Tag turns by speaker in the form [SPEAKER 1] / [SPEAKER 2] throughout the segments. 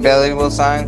[SPEAKER 1] valuable sign.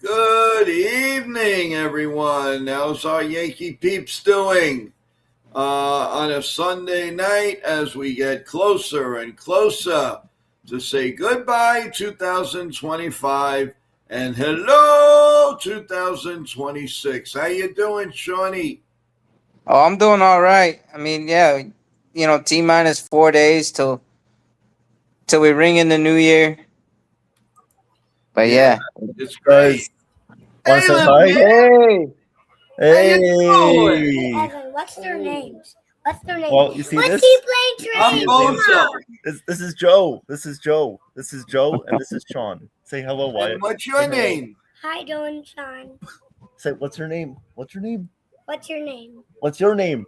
[SPEAKER 2] Good evening, everyone. How's our Yankee peeps doing on a Sunday night as we get closer and closer to say goodbye 2025 and hello 2026. How you doing, Shawnee?
[SPEAKER 1] Oh, I'm doing all right. I mean, yeah, T-minus 4 days till we ring in the new year. But yeah.
[SPEAKER 2] It's great.
[SPEAKER 3] Want to say
[SPEAKER 2] little
[SPEAKER 3] hi?
[SPEAKER 2] man.
[SPEAKER 1] Hey,
[SPEAKER 2] How you doing?
[SPEAKER 4] Evan, what's their names? What's their names?
[SPEAKER 3] Well, you see
[SPEAKER 4] Let's
[SPEAKER 3] this?
[SPEAKER 4] keep playing
[SPEAKER 2] I'm
[SPEAKER 4] trains.
[SPEAKER 2] Bozo.
[SPEAKER 3] This is Joe. This is Joe. This is Joe, and this is Sean. Say hello, Wyatt.
[SPEAKER 2] And what's your name?
[SPEAKER 4] Hi, doing Sean.
[SPEAKER 3] Say, what's her name? What's your name?
[SPEAKER 4] What's your name?
[SPEAKER 3] What's your name?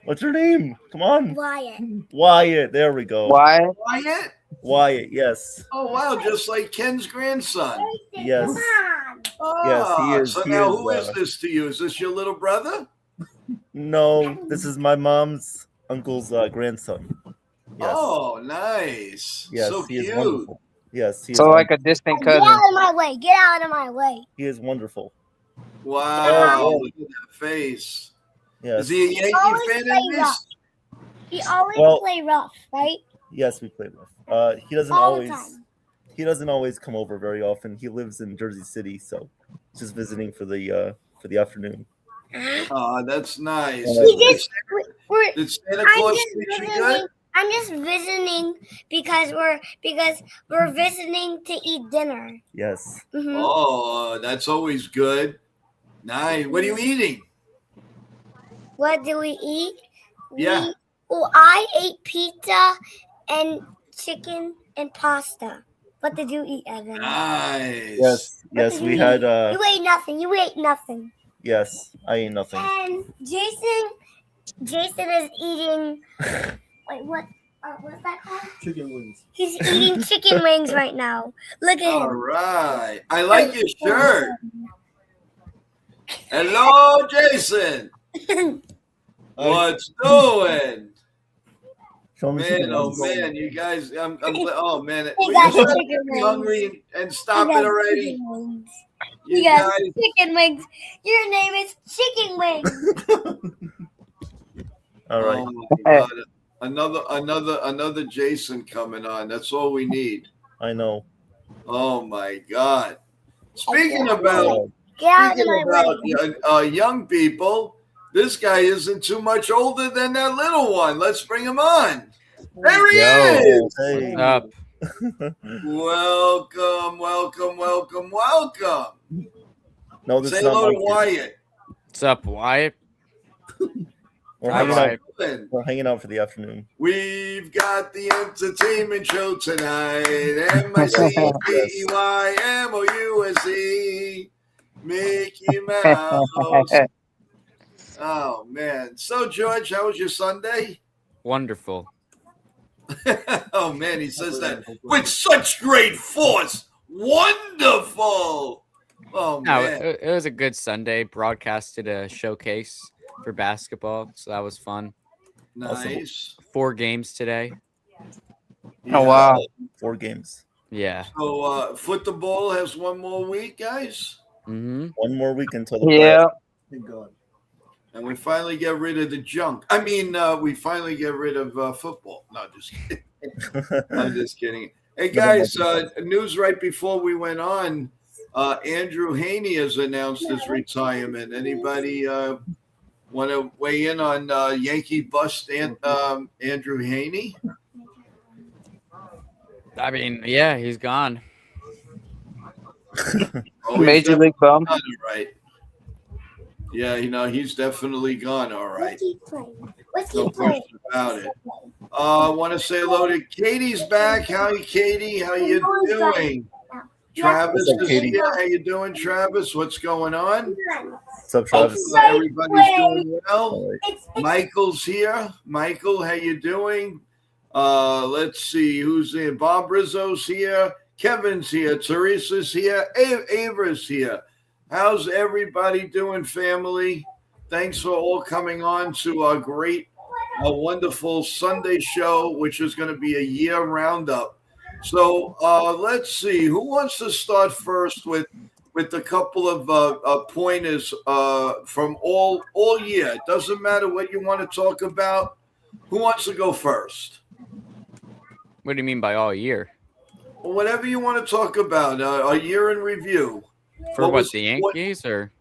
[SPEAKER 3] What's your name? Come on.
[SPEAKER 4] Wyatt.
[SPEAKER 3] Wyatt. There we go.
[SPEAKER 1] why?
[SPEAKER 2] Wyatt?
[SPEAKER 3] Wyatt, yes.
[SPEAKER 2] Oh, wow, just like Ken's grandson.
[SPEAKER 3] Yes.
[SPEAKER 4] Come on.
[SPEAKER 2] Oh,
[SPEAKER 3] Yes, he is-
[SPEAKER 2] So
[SPEAKER 3] he
[SPEAKER 2] now
[SPEAKER 3] is,
[SPEAKER 2] who is this to you? Is this your little brother?
[SPEAKER 3] No, this is my mom's uncle's grandson. Yes.
[SPEAKER 2] Oh, nice.
[SPEAKER 3] yes,
[SPEAKER 2] So
[SPEAKER 3] he is
[SPEAKER 2] cute.
[SPEAKER 3] wonderful. Yes, he
[SPEAKER 1] So
[SPEAKER 3] is
[SPEAKER 1] like a distant
[SPEAKER 4] Get
[SPEAKER 1] cousin.
[SPEAKER 4] out of my way. Get out of my way.
[SPEAKER 3] he is wonderful.
[SPEAKER 2] Wow,
[SPEAKER 3] Oh,
[SPEAKER 2] look at that face.
[SPEAKER 3] Yes.
[SPEAKER 2] Is he a Yankee
[SPEAKER 4] always
[SPEAKER 2] fan
[SPEAKER 4] play
[SPEAKER 2] in
[SPEAKER 4] rough.
[SPEAKER 2] this?
[SPEAKER 4] He always
[SPEAKER 3] Well-
[SPEAKER 4] play rough, right?
[SPEAKER 3] Yes, we play rough. He doesn't
[SPEAKER 4] All the
[SPEAKER 3] always
[SPEAKER 4] time.
[SPEAKER 3] he doesn't always come over very often. He lives in Jersey City, so just visiting for the afternoon.
[SPEAKER 2] Oh, that's nice.
[SPEAKER 3] He
[SPEAKER 4] just- We're,
[SPEAKER 2] Did Santa
[SPEAKER 4] I'm
[SPEAKER 2] Claus
[SPEAKER 4] just
[SPEAKER 2] treat you
[SPEAKER 4] visiting.
[SPEAKER 2] good?
[SPEAKER 4] I'm just visiting because we're visiting to eat dinner.
[SPEAKER 3] Yes.
[SPEAKER 4] Mhm.
[SPEAKER 2] Oh, that's always good. Nice. What are you eating?
[SPEAKER 4] What do we eat?
[SPEAKER 2] Yeah.
[SPEAKER 4] I ate pizza and chicken and pasta. What did you eat, Evan?
[SPEAKER 2] Nice.
[SPEAKER 3] Yes.
[SPEAKER 4] What
[SPEAKER 3] Yes,
[SPEAKER 4] did
[SPEAKER 3] we
[SPEAKER 4] you
[SPEAKER 3] had
[SPEAKER 4] eat? You ate nothing. You ate nothing.
[SPEAKER 3] yes, I ate nothing.
[SPEAKER 4] And Jason is eating. Wait, what's that called?
[SPEAKER 3] Chicken wings.
[SPEAKER 4] He's eating chicken wings right now. Look at
[SPEAKER 2] All
[SPEAKER 4] him.
[SPEAKER 2] right. I like your shirt. Hello, Jason. What's doing?
[SPEAKER 3] Show me
[SPEAKER 2] Man,
[SPEAKER 3] chicken
[SPEAKER 2] oh
[SPEAKER 3] wings.
[SPEAKER 2] man, you guys, oh man,
[SPEAKER 4] He
[SPEAKER 2] will
[SPEAKER 4] got
[SPEAKER 2] you stop
[SPEAKER 4] chicken
[SPEAKER 2] being
[SPEAKER 4] wings.
[SPEAKER 2] hungry and stop
[SPEAKER 4] He
[SPEAKER 2] it
[SPEAKER 4] got
[SPEAKER 2] already?
[SPEAKER 4] chicken wings.
[SPEAKER 2] You
[SPEAKER 4] You got
[SPEAKER 2] guys,
[SPEAKER 4] chicken wings. Your name is Chicken Wings.
[SPEAKER 3] All right.
[SPEAKER 2] oh my God. Another Jason coming on. That's all we need.
[SPEAKER 3] I know.
[SPEAKER 2] Oh my God. Speaking about
[SPEAKER 4] Get out of my way.
[SPEAKER 2] young people, this guy isn't too much older than that little one. Let's bring him on. There he
[SPEAKER 5] Yo.
[SPEAKER 2] is.
[SPEAKER 3] Hey.
[SPEAKER 5] Up.
[SPEAKER 2] Welcome.
[SPEAKER 3] No, this
[SPEAKER 2] Say
[SPEAKER 3] is not
[SPEAKER 2] hello
[SPEAKER 3] my
[SPEAKER 2] to
[SPEAKER 3] kid.
[SPEAKER 2] Wyatt.
[SPEAKER 5] What's up, Wyatt?
[SPEAKER 3] We're
[SPEAKER 5] Hi,
[SPEAKER 3] hanging out.
[SPEAKER 5] Wyatt.
[SPEAKER 3] We're hanging out for the afternoon.
[SPEAKER 2] We've got the entertainment show tonight. MICHEYMOUSE. Mickey Mouse. Oh, man. So, George, how was your Sunday?
[SPEAKER 5] Wonderful.
[SPEAKER 2] Oh, man, he says that with such great force. Wonderful. Oh,
[SPEAKER 5] No,
[SPEAKER 2] man.
[SPEAKER 5] it was a good Sunday. Broadcasted a showcase for basketball, so that was fun.
[SPEAKER 2] Nice.
[SPEAKER 5] 4 games today.
[SPEAKER 1] Oh, wow.
[SPEAKER 3] 4 games.
[SPEAKER 5] Yeah.
[SPEAKER 2] So, football has one more week, guys.
[SPEAKER 5] Mm-hmm.
[SPEAKER 3] One more week until the
[SPEAKER 1] Yeah.
[SPEAKER 3] Thank God.
[SPEAKER 2] And we finally get rid of the junk. I mean, we finally get rid of football. No, just kidding. I'm just kidding. Hey, guys, news right before we went on. Andrew Haney has announced his retirement. Anybody want to weigh in on Yankee bust Andrew Haney?
[SPEAKER 5] I mean, yeah, he's gone.
[SPEAKER 2] Oh,
[SPEAKER 1] Major League bum.
[SPEAKER 2] All right. Yeah, he's definitely gone. All right.
[SPEAKER 4] Let's keep playing. Let's
[SPEAKER 2] No
[SPEAKER 4] keep playing.
[SPEAKER 2] question about it. Want to say hello to Katie's back. How you, Katie? How you doing? Travis
[SPEAKER 3] What's up,
[SPEAKER 2] is
[SPEAKER 3] Katie?
[SPEAKER 2] here. How you doing, Travis? What's going on?
[SPEAKER 3] What's up, Travis?
[SPEAKER 2] Hopefully everybody's doing well.
[SPEAKER 3] All right.
[SPEAKER 2] Michael's here. Michael, how you doing? Let's see who's in. Bob Rizzo's here. Kevin's here. Teresa's here. Ava's here. How's everybody doing, family? Thanks for all coming on to our great, wonderful Sunday show, which is going to be a year roundup. So let's see who wants to start first with a couple of pointers from all year. It doesn't matter what you want to talk about. Who wants to go first?
[SPEAKER 5] What do you mean by all year?
[SPEAKER 2] Well, whatever you want to talk about. A year in review.
[SPEAKER 5] For what, the Yankees or?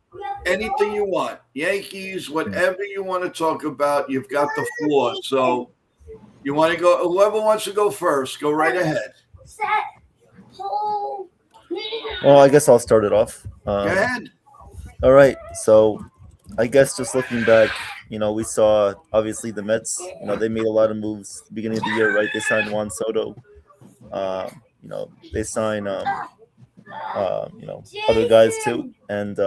[SPEAKER 2] Anything you want. Yankees, whatever you want to talk about, you've got the floor. So you want to go, whoever wants to go first, go right ahead.
[SPEAKER 3] Well, I guess I'll start it off.
[SPEAKER 2] Go ahead.
[SPEAKER 3] All right. So I guess just looking back, we saw obviously the Mets, they made a lot of moves at the beginning of the year, right? They signed Juan Soto. They signed, other guys too. And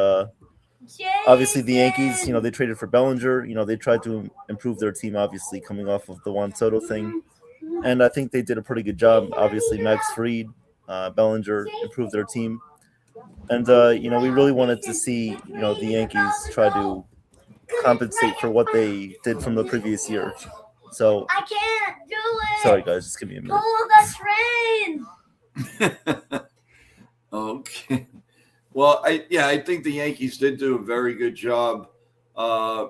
[SPEAKER 3] obviously the Yankees, they traded for Bellinger. They tried to improve their team, obviously, coming off of the Juan Soto thing. And I think they did a pretty good job. Obviously, Max Fried, Bellinger improved their team. And, we really wanted to see, the Yankees try to compensate for what they did from the previous year. So,
[SPEAKER 4] I can't do it.
[SPEAKER 3] Sorry, guys. Just give me a minute.
[SPEAKER 4] Pull the train.
[SPEAKER 2] Okay. Well, I think the Yankees did do a very good job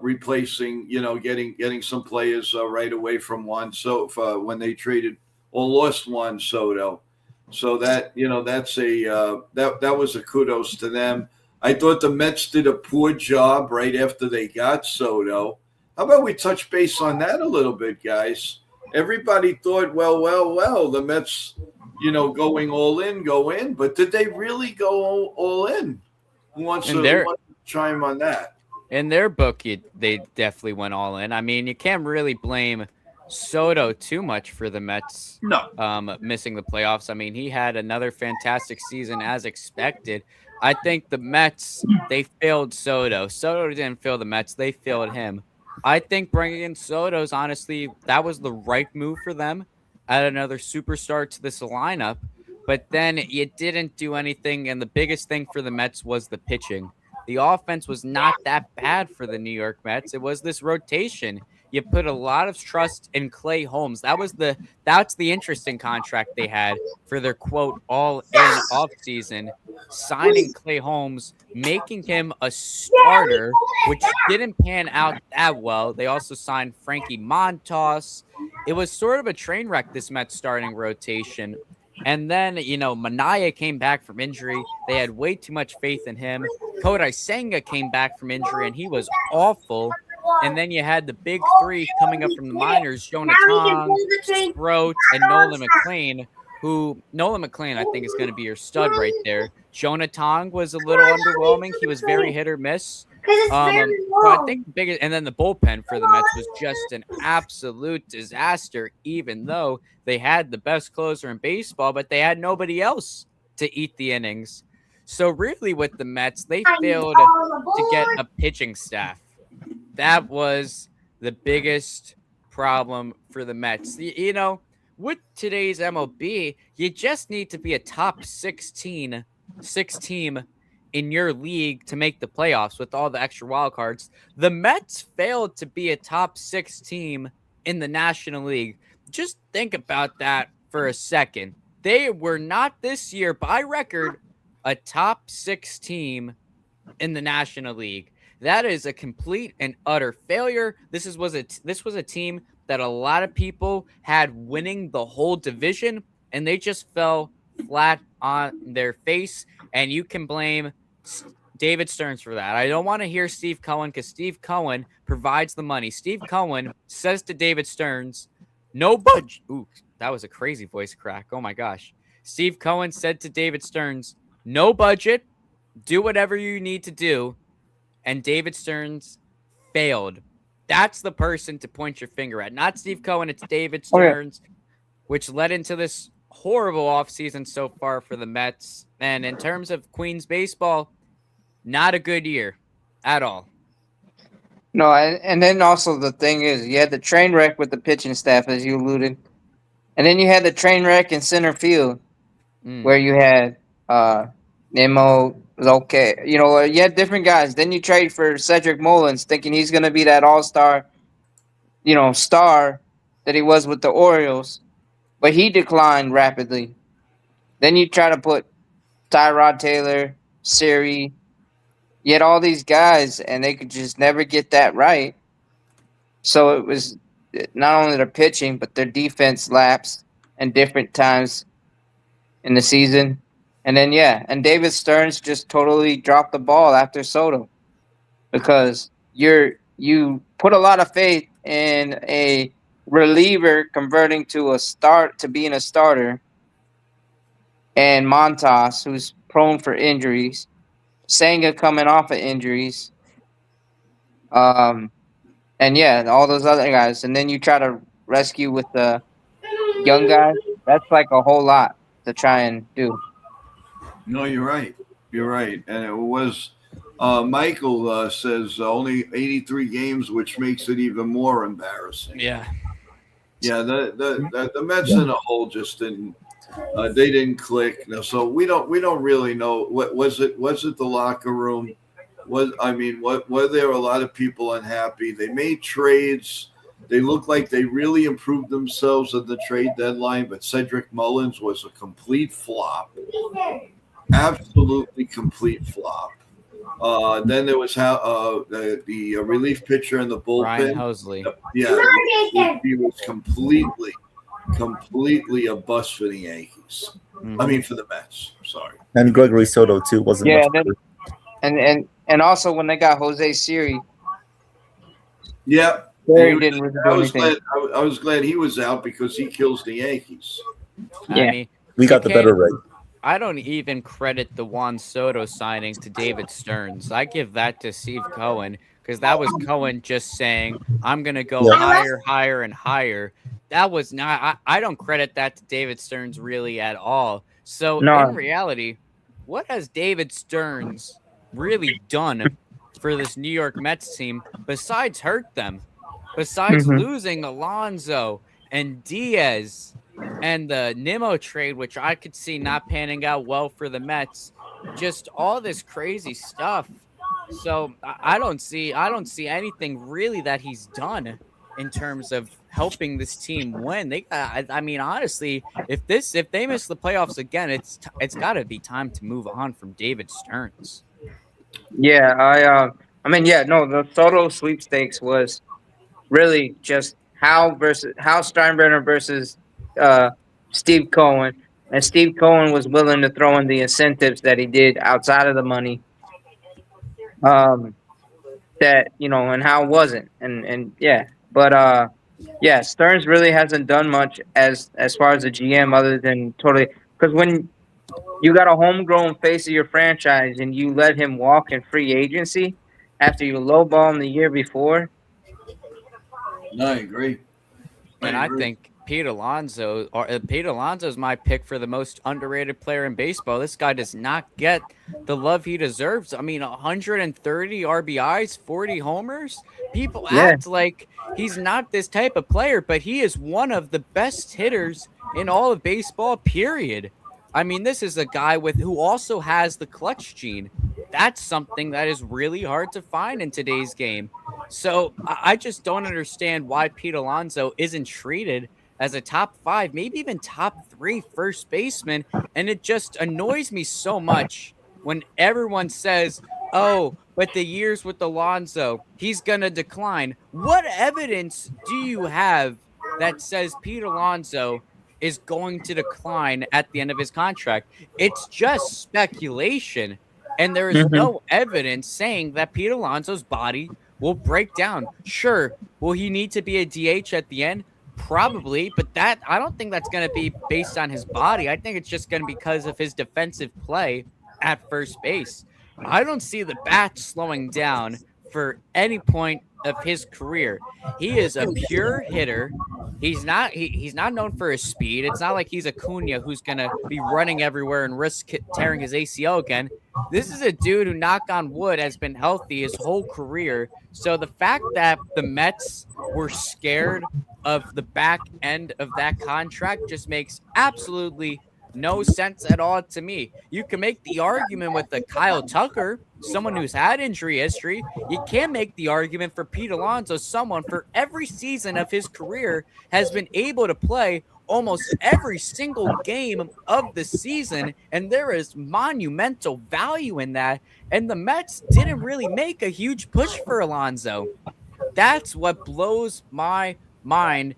[SPEAKER 2] replacing, getting some players right away from Juan Soto when they traded or lost Juan Soto. So that, that's that was a kudos to them. I thought the Mets did a poor job right after they got Soto. How about we touch base on that a little bit, guys? Everybody thought, well, the Mets, going all in, go in. But did they really go all in? Who wants to chime on that?
[SPEAKER 5] In their book, they definitely went all in. I mean, you can't really blame Soto too much for the Mets missing the playoffs. I mean, he had another fantastic season as expected. I think the Mets, they failed Soto. Soto didn't fail the Mets. They failed him. I think bringing in Soto's, honestly, that was the right move for them. Add another superstar to this lineup. But then it didn't do anything, and the biggest thing for the Mets was the pitching. The offense was not that bad for the New York Mets. It was this rotation. You put a lot of trust in Clay Holmes. That's the interesting contract they had for their quote all-in offseason, signing Clay Holmes, making him a starter, which didn't pan out that well. They also signed Frankie Montas. It was sort of a train wreck, this Mets starting rotation. And then, Mania came back from injury. They had way too much faith in him. Kodai Senga came back from injury, and he was awful. And then you had the big three coming up from the minors, Jonah Tong, Sproat, and Nolan McLean, Nolan McLean, I think, is going to be your stud right there. Jonah Tong was a little underwhelming. He was very hit or miss. I think and then the bullpen for the Mets was just an absolute disaster, even though they had the best closer in baseball, but they had nobody else to eat the innings. So really with the Mets, they failed to get a pitching staff. That was the biggest problem for the Mets. With today's MLB, you just need to be a top 6 team in your league to make the playoffs with all the extra wild cards. The Mets failed to be a top 6 team in the National League. Just think about that for a second. They were not this year, by record, a top 6 team in the National League. That is a complete and utter failure. This was a team that a lot of people had winning the whole division, and they just fell flat on their face. And you can blame David Stearns for that. I don't want to hear Steve Cohen, because Steve Cohen provides the money. Steve Cohen says to David Stearns, no budget. Ooh, that was a crazy voice crack. Oh my gosh. Steve Cohen said to David Stearns, no budget, do whatever you need to do. And David Stearns failed That's the person to point your finger at. Not Steve Cohen, it's David
[SPEAKER 1] Oh, yeah.
[SPEAKER 5] Stearns, which led into this horrible offseason so far for the Mets. And in terms of Queens baseball, not a good year at all.
[SPEAKER 1] No, and then also the thing is, you had the train wreck with the pitching staff, as you alluded, and then you had the train wreck in center field, where you had Nemo was okay. You know, you had different guys. Then you trade for Cedric Mullins, thinking he's going to be that all-star, star that he was with the Orioles, but he declined rapidly. Then you try to put Tyrod Taylor, Siri. You had all these guys, and they could just never get that right. So it was not only their pitching, but their defense lapsed in different times in the season. And then, and David Stearns just totally dropped the ball after Soto, because you put a lot of faith in a reliever converting to being a starter, and Montas, who's prone for injuries, Senga coming off of injuries, and all those other guys, and then you try to rescue with the young guys. That's like a whole lot to try and do.
[SPEAKER 2] No, you're right. You're right. And it was Michael says only 83 games, which makes it even more embarrassing.
[SPEAKER 5] Yeah.
[SPEAKER 2] Yeah, the Mets in a whole just didn't. They didn't click. No, so we don't really know. What was it? Was it the locker room? Were there a lot of people unhappy? They made trades. They looked like they really improved themselves at the trade deadline, but Cedric Mullins was a complete flop. Absolutely complete flop. Then there was the relief pitcher in the bullpen.
[SPEAKER 5] Ryan Hosley.
[SPEAKER 2] Yeah, he was completely a bust for the Yankees.
[SPEAKER 5] Mm-hmm.
[SPEAKER 2] I mean, for the Mets. Sorry.
[SPEAKER 3] And Gregory Soto too wasn't.
[SPEAKER 1] Yeah,
[SPEAKER 3] much better.
[SPEAKER 1] and also when they got Jose Siri.
[SPEAKER 2] Yeah.
[SPEAKER 1] Siri didn't really do anything.
[SPEAKER 2] I was glad he was out because he kills the Yankees.
[SPEAKER 1] Yeah.
[SPEAKER 5] I mean,
[SPEAKER 3] We got the better rate.
[SPEAKER 5] I don't even credit the Juan Soto signing to David Stearns. I give that to Steve Cohen, because that was Cohen just saying, I'm going to go higher, higher, and higher. That was not – I don't credit that to David Stearns really at all. So, in reality, what has David Stearns really done for this New York Mets team besides hurt them? Besides losing Alonso and Diaz and the Nimmo trade, which I could see not panning out well for the Mets, just all this crazy stuff. So I don't see anything really that he's done in terms of helping this team win. I mean, honestly, if they miss the playoffs again, it's got to be time to move on from David Stearns.
[SPEAKER 1] Yeah, the Soto sweepstakes was really just Hal Steinbrenner versus Steve Cohen, and Steve Cohen was willing to throw in the incentives that he did outside of the money. And Hal wasn't, but Stearns really hasn't done much as far as the GM, other than totally, because when you got a homegrown face of your franchise and you let him walk in free agency after you lowball him the year before.
[SPEAKER 2] No, I agree.
[SPEAKER 5] And I think Pete Alonso is my pick for the most underrated player in baseball. This guy does not get the love he deserves. I mean, 130 RBIs, 40 homers. People act like he's not this type of player, but he is one of the best hitters in all of baseball, period. I mean, this is a guy who also has the clutch gene. That's something that is really hard to find in today's game. So I just don't understand why Pete Alonso isn't treated as a top 5, maybe even top 3 first baseman. And it just annoys me so much when everyone says, oh, but the years with Alonso, he's going to decline. What evidence do you have that says Pete Alonso is going to decline at the end of his contract? It's just speculation. And there is no evidence saying that Pete Alonso's body will break down. Sure, will he need to be a DH at the end? Probably, but I don't think that's going to be based on his body. I think it's just going to be because of his defensive play at first base. I don't see the bat slowing down for any point of his career. He is a pure hitter. He's not known for his speed. It's not like he's Acuna who's gonna be running everywhere and risk tearing his ACL again. This is a dude who, knock on wood, has been healthy his whole career. So the fact that the Mets were scared of the back end of that contract just makes absolutely no sense at all to me. You can make the argument with the Kyle Tucker, someone who's had injury history. You can make the argument for Pete Alonso, someone for every season of his career has been able to play almost every single game of the season, and there is monumental value in that. And the Mets didn't really make a huge push for Alonso. That's what blows my mind.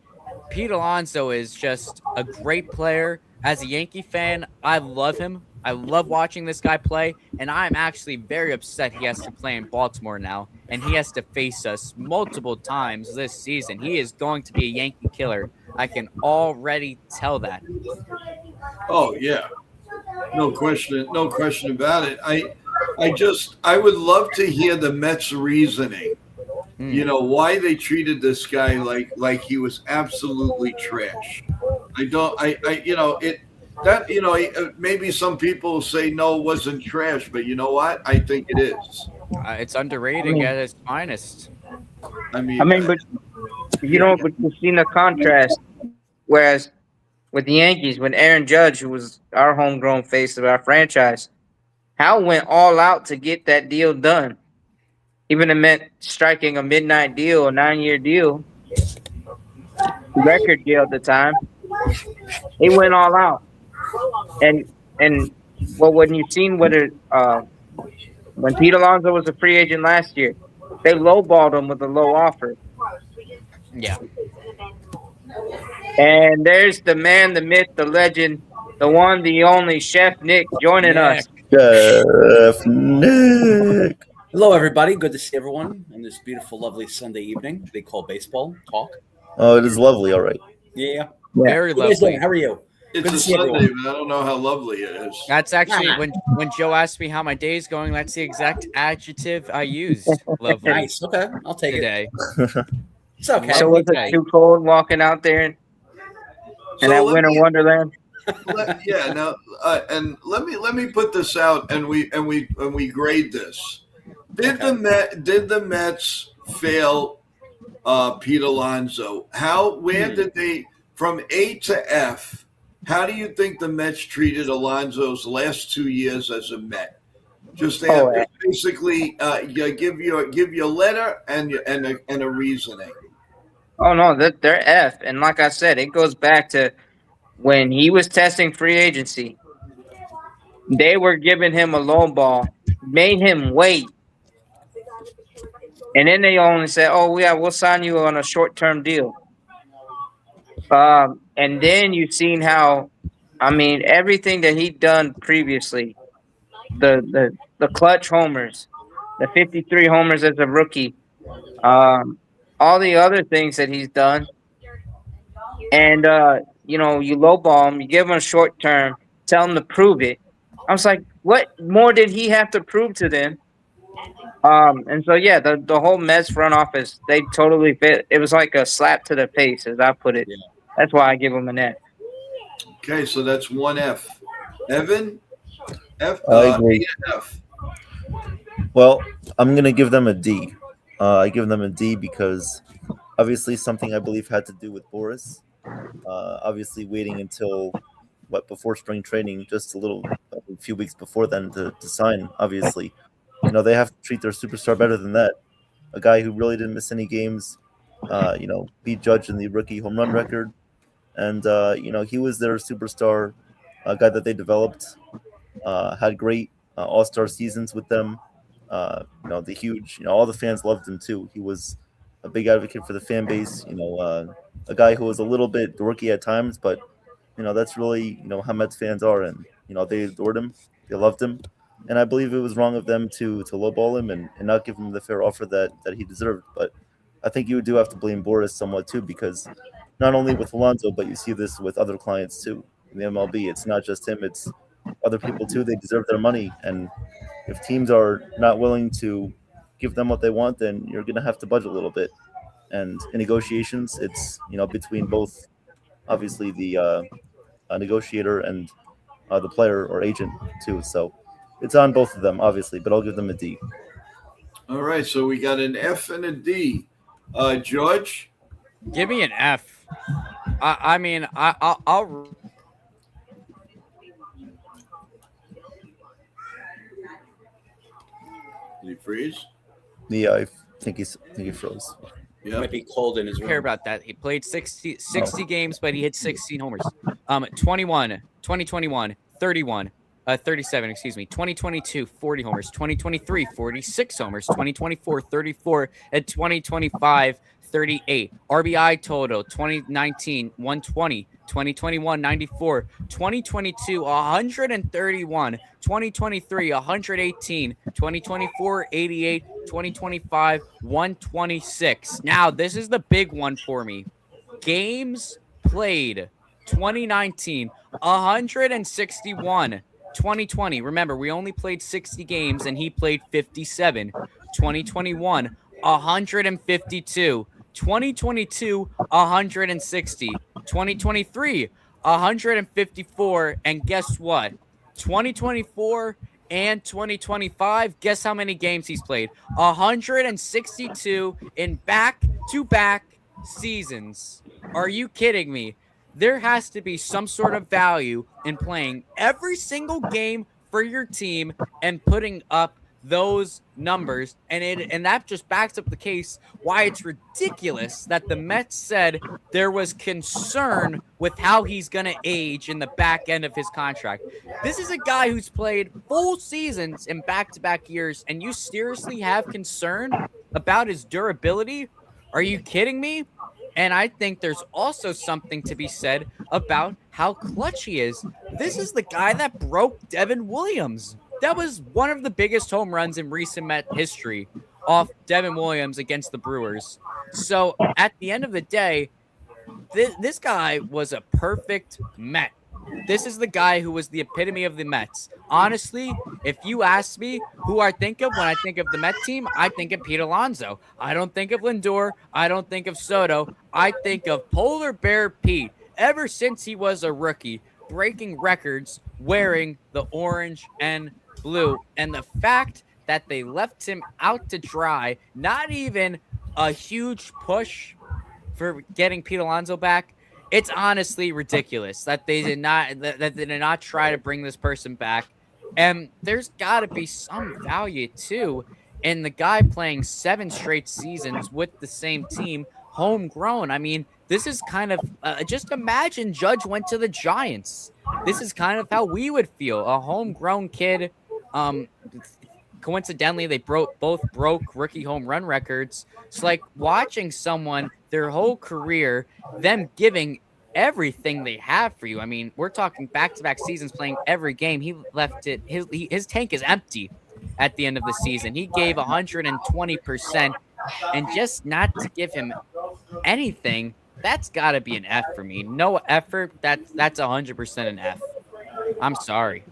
[SPEAKER 5] Pete Alonso is just a great player. As a Yankee fan, I love him. I love watching this guy play, and I'm actually very upset he has to play in Baltimore now, and he has to face us multiple times this season. He is going to be a Yankee killer. I can already tell that.
[SPEAKER 2] Oh yeah, no question about it. I would love to hear the Mets' reasoning. You know, why they treated this guy like he was absolutely trash. Maybe some people say no, it wasn't trash, but you know what? I think it is.
[SPEAKER 5] It's underrated at its finest.
[SPEAKER 1] But you've seen the contrast. Whereas with the Yankees, when Aaron Judge, who was our homegrown face of our franchise, Hal went all out to get that deal done. Even it meant striking a midnight deal, a 9-year deal, record deal at the time. He went all out, and when you've seen when Pete Alonso was a free agent last year, they lowballed him with a low offer.
[SPEAKER 5] Yeah.
[SPEAKER 1] And there's the man, the myth, the legend, the one, the only Chef Nick joining us.
[SPEAKER 3] Chef Nick.
[SPEAKER 6] Hello, everybody. Good to see everyone on this beautiful, lovely Sunday evening. They call baseball talk.
[SPEAKER 3] Oh, it is lovely. All right.
[SPEAKER 6] Yeah.
[SPEAKER 5] Very lovely.
[SPEAKER 6] How are you?
[SPEAKER 2] It's a Sunday, but I don't know how lovely it is.
[SPEAKER 5] That's actually when Joe asked me how my day is going. That's the exact adjective I used. Lovely.
[SPEAKER 6] Nice. Okay, I'll take
[SPEAKER 5] today.
[SPEAKER 6] It's okay.
[SPEAKER 1] So was it too cold walking out there in that winter wonderland?
[SPEAKER 2] And let me put this out, and we grade this. Did the Mets fail Pete Alonso? Where did they, from A to F? How do you think the Mets treated Alonso's last 2 years as a Met? Just basically give your letter and a reasoning.
[SPEAKER 1] Oh no, they're F, and like I said, it goes back to when he was testing free agency. They were giving him a low ball, made him wait. And then they only said, "Oh, yeah, we'll sign you on a short-term deal." And then you've seen how, everything that he'd done previously, the clutch homers, the 53 homers as a rookie, all the other things that he's done. And, you lowball him, you give him a short term, tell him to prove it. I was like, what more did he have to prove to them? And so, yeah, the whole Mets front office, they totally fit. It was like a slap to the face, as I put it. Yeah. That's why I give them an F.
[SPEAKER 2] Okay, so that's one F. Evan? F?
[SPEAKER 3] I agree.
[SPEAKER 2] F.
[SPEAKER 3] Well, I'm going to give them a D. I give them a D because obviously something I believe had to do with Boris. Obviously waiting until before spring training, just a few weeks before then to sign, obviously. They have to treat their superstar better than that. A guy who really didn't miss any games, beat Judge in the rookie home run record. And, he was their superstar, a guy that they developed, had great all-star seasons with them. The huge, all the fans loved him too. He was a big advocate for the fan base, a guy who was a little bit dorky at times, but, that's really, how Mets fans are. And, they adored him. They loved him. And I believe it was wrong of them to lowball him and not give him the fair offer that he deserved. But I think you do have to blame Boris somewhat too, because not only with Alonso, but you see this with other clients too in the MLB. It's not just him; it's other people too. They deserve their money, and if teams are not willing to give them what they want, then you're gonna have to budget a little bit. And in negotiations, it's between both, obviously the negotiator and the player or agent too. So it's on both of them, obviously, but I'll give them a D.
[SPEAKER 2] All right, so we got an F and a D. George?
[SPEAKER 5] Give me an F. I mean, I'll.
[SPEAKER 2] Did he freeze?
[SPEAKER 3] Yeah, I think he froze.
[SPEAKER 2] Yeah.
[SPEAKER 6] Might be cold in his room.
[SPEAKER 5] Care about that. He played 60 games, but he hit 16 homers. 2021, 31, 37, excuse me. 2022, 40 homers. 2023, 46 homers. 2024, 34, and 2025, 38. RBI total, 2019, 120. 2021, 94. 2022, 131. 2023, 118. 2024, 88. 2025, 126. Now, this is the big one for me. Games played, 2019, 161. 2020, remember, we only played 60 games and he played 57. 2021, 152. 2022, 160. 2023, 154. And guess what? 2024 and 2025, guess how many games he's played? 162 in back-to-back seasons. Are you kidding me? There has to be some sort of value in playing every single game for your team and putting up those numbers, and that just backs up the case why it's ridiculous that the Mets said there was concern with how he's going to age in the back end of his contract. This is a guy who's played full seasons in back-to-back years, and you seriously have concern about his durability? Are you kidding me? And I think there's also something to be said about how clutch he is. This is the guy that broke Devin Williams. That was one of the biggest home runs in recent Met history off Devin Williams against the Brewers. So at the end of the day, this guy was a perfect Met. This is the guy who was the epitome of the Mets. Honestly, if you ask me who I think of when I think of the Met team, I think of Pete Alonso. I don't think of Lindor. I don't think of Soto. I think of Polar Bear Pete. Ever since he was a rookie, breaking records, wearing the orange and blue. And the fact that they left him out to dry, not even a huge push for getting Pete Alonso back, it's honestly ridiculous that they did not try to bring this person back. And there's got to be some value too in the guy playing 7 straight seasons with the same team, homegrown. I mean, this is kind of just imagine Judge went to the Giants. This is kind of how we would feel. A homegrown kid. Coincidentally, they both broke rookie home run records. It's like watching someone their whole career, them giving everything they have for you. I mean, we're talking back-to-back seasons playing every game. He left it. His tank is empty at the end of the season. He gave 120%, and just not to give him anything, that's got to be an F for me. No effort. That's 100% an F. I'm sorry.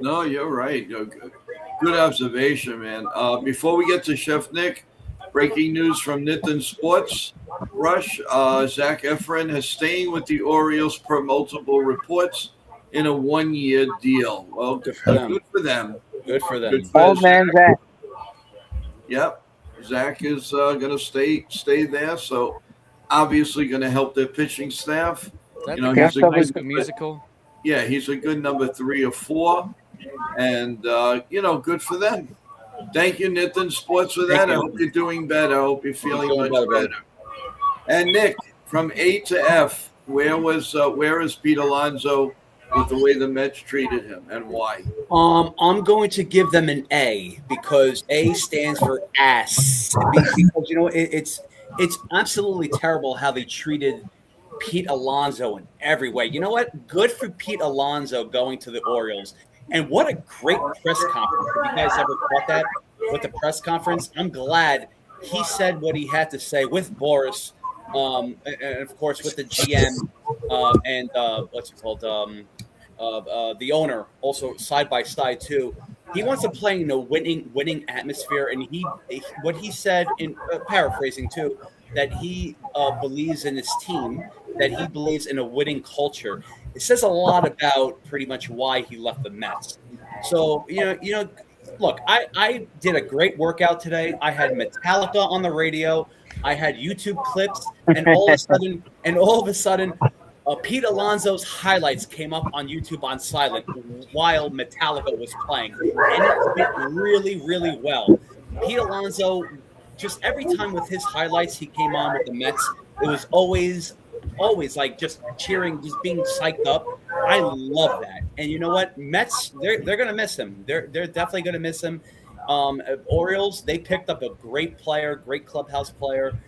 [SPEAKER 2] No, you're right. Good observation, man. Before we get to Chef Nick, breaking news from NITHIN Sports. Rush, Zach Efron is staying with the Orioles per multiple reports in a 1-year deal. Well, good for them.
[SPEAKER 6] Good for them.
[SPEAKER 1] Old man Zach.
[SPEAKER 2] Yep. Zach is going to stay there, so obviously going to help their pitching staff.
[SPEAKER 5] Is that
[SPEAKER 2] He's a
[SPEAKER 5] good musical?
[SPEAKER 2] Yeah, he's a good number 3 or 4. And, good for them. Thank you, NITHIN Sports, for that. I hope you're doing better. I hope you're feeling much better. And, Nick, from A to F, where is Pete Alonso with the way the Mets treated him, and why?
[SPEAKER 6] I'm going to give them an A because A stands for ass. Because, it's absolutely terrible how they treated Pete Alonso in every way. You know what? Good for Pete Alonso going to the Orioles. And what a great press conference. Have you guys ever caught that with the press conference? I'm glad he said what he had to say with Boris, and of course with the GM and what's it called? The owner, also side by side too. he wants to play in a winning atmosphere, and what he said in paraphrasing too, that he believes in his team, that he believes in a winning culture. It says a lot about pretty much why he left the Mets. So look, I did a great workout today. I had Metallica on the radio. I had YouTube clips, and all of a sudden, Pete Alonso's highlights came up on YouTube on silent while Metallica was playing, and it fit really, really well. Pete Alonso, just every time with his highlights he came on with the Mets, it was always like just cheering, just being psyched up. I love that. And you know what? Mets, they're gonna miss him. They're definitely gonna miss him. Orioles, they picked up a great player, great clubhouse player.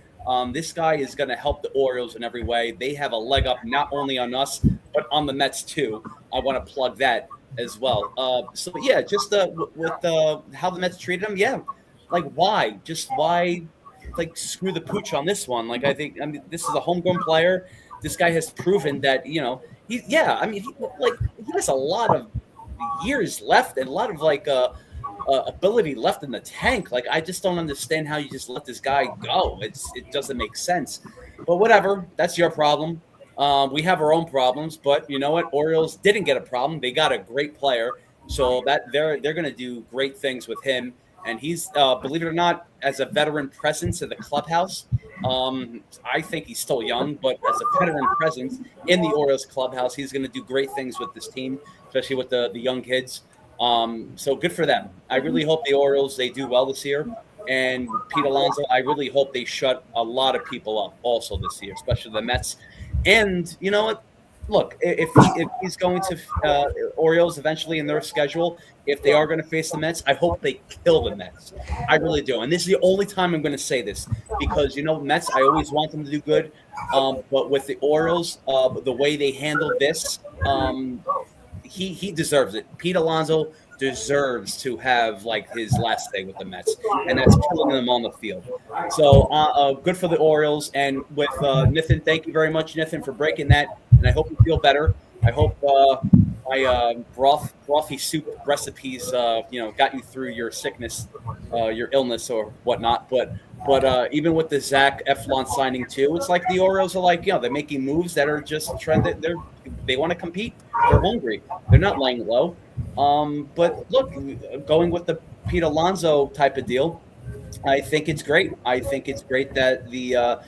[SPEAKER 6] This guy is going to help the Orioles in every way. They have a leg up not only on us, but on the Mets too. I want to plug that as well. So yeah, just with how the Mets treated him, yeah. Like why? Just why? Like screw the pooch on this one. Like I mean, this is a homegrown player. This guy has proven that he has a lot of years left and a lot of ability left in the tank. Like I just don't understand how you just let this guy go. It doesn't make sense. But whatever, that's your problem. We have our own problems, but you know what? Orioles didn't get a problem. They got a great player, so that they're going to do great things with him. And he's, believe it or not, as a veteran presence in the clubhouse. I think he's still young, but as a veteran presence in the Orioles clubhouse, he's going to do great things with this team, especially with the young kids. So good for them. I really hope the Orioles, they do well this year. And Pete Alonso, I really hope they shut a lot of people up also this year, especially the Mets. And you know what? Look, if he's going to Orioles eventually in their schedule, if they are going to face the Mets, I hope they kill the Mets. I really do. And this is the only time I'm going to say this because, Mets, I always want them to do good. But with the Orioles, the way they handled this, he deserves it. Pete Alonso deserves to have his last day with the Mets, and that's killing them on the field. So good for the Orioles. And with NITHIN, thank you very much, NITHIN, for breaking that. And I hope you feel better. I hope my brothy soup recipes got you through your sickness, your illness or whatnot. But even with the Zach Eflin signing too, it's like the Orioles are they're making moves that are just trended. They want to compete. They're hungry. They're not laying low. But look, going with the Pete Alonso type of deal, I think it's great. I think it's great that the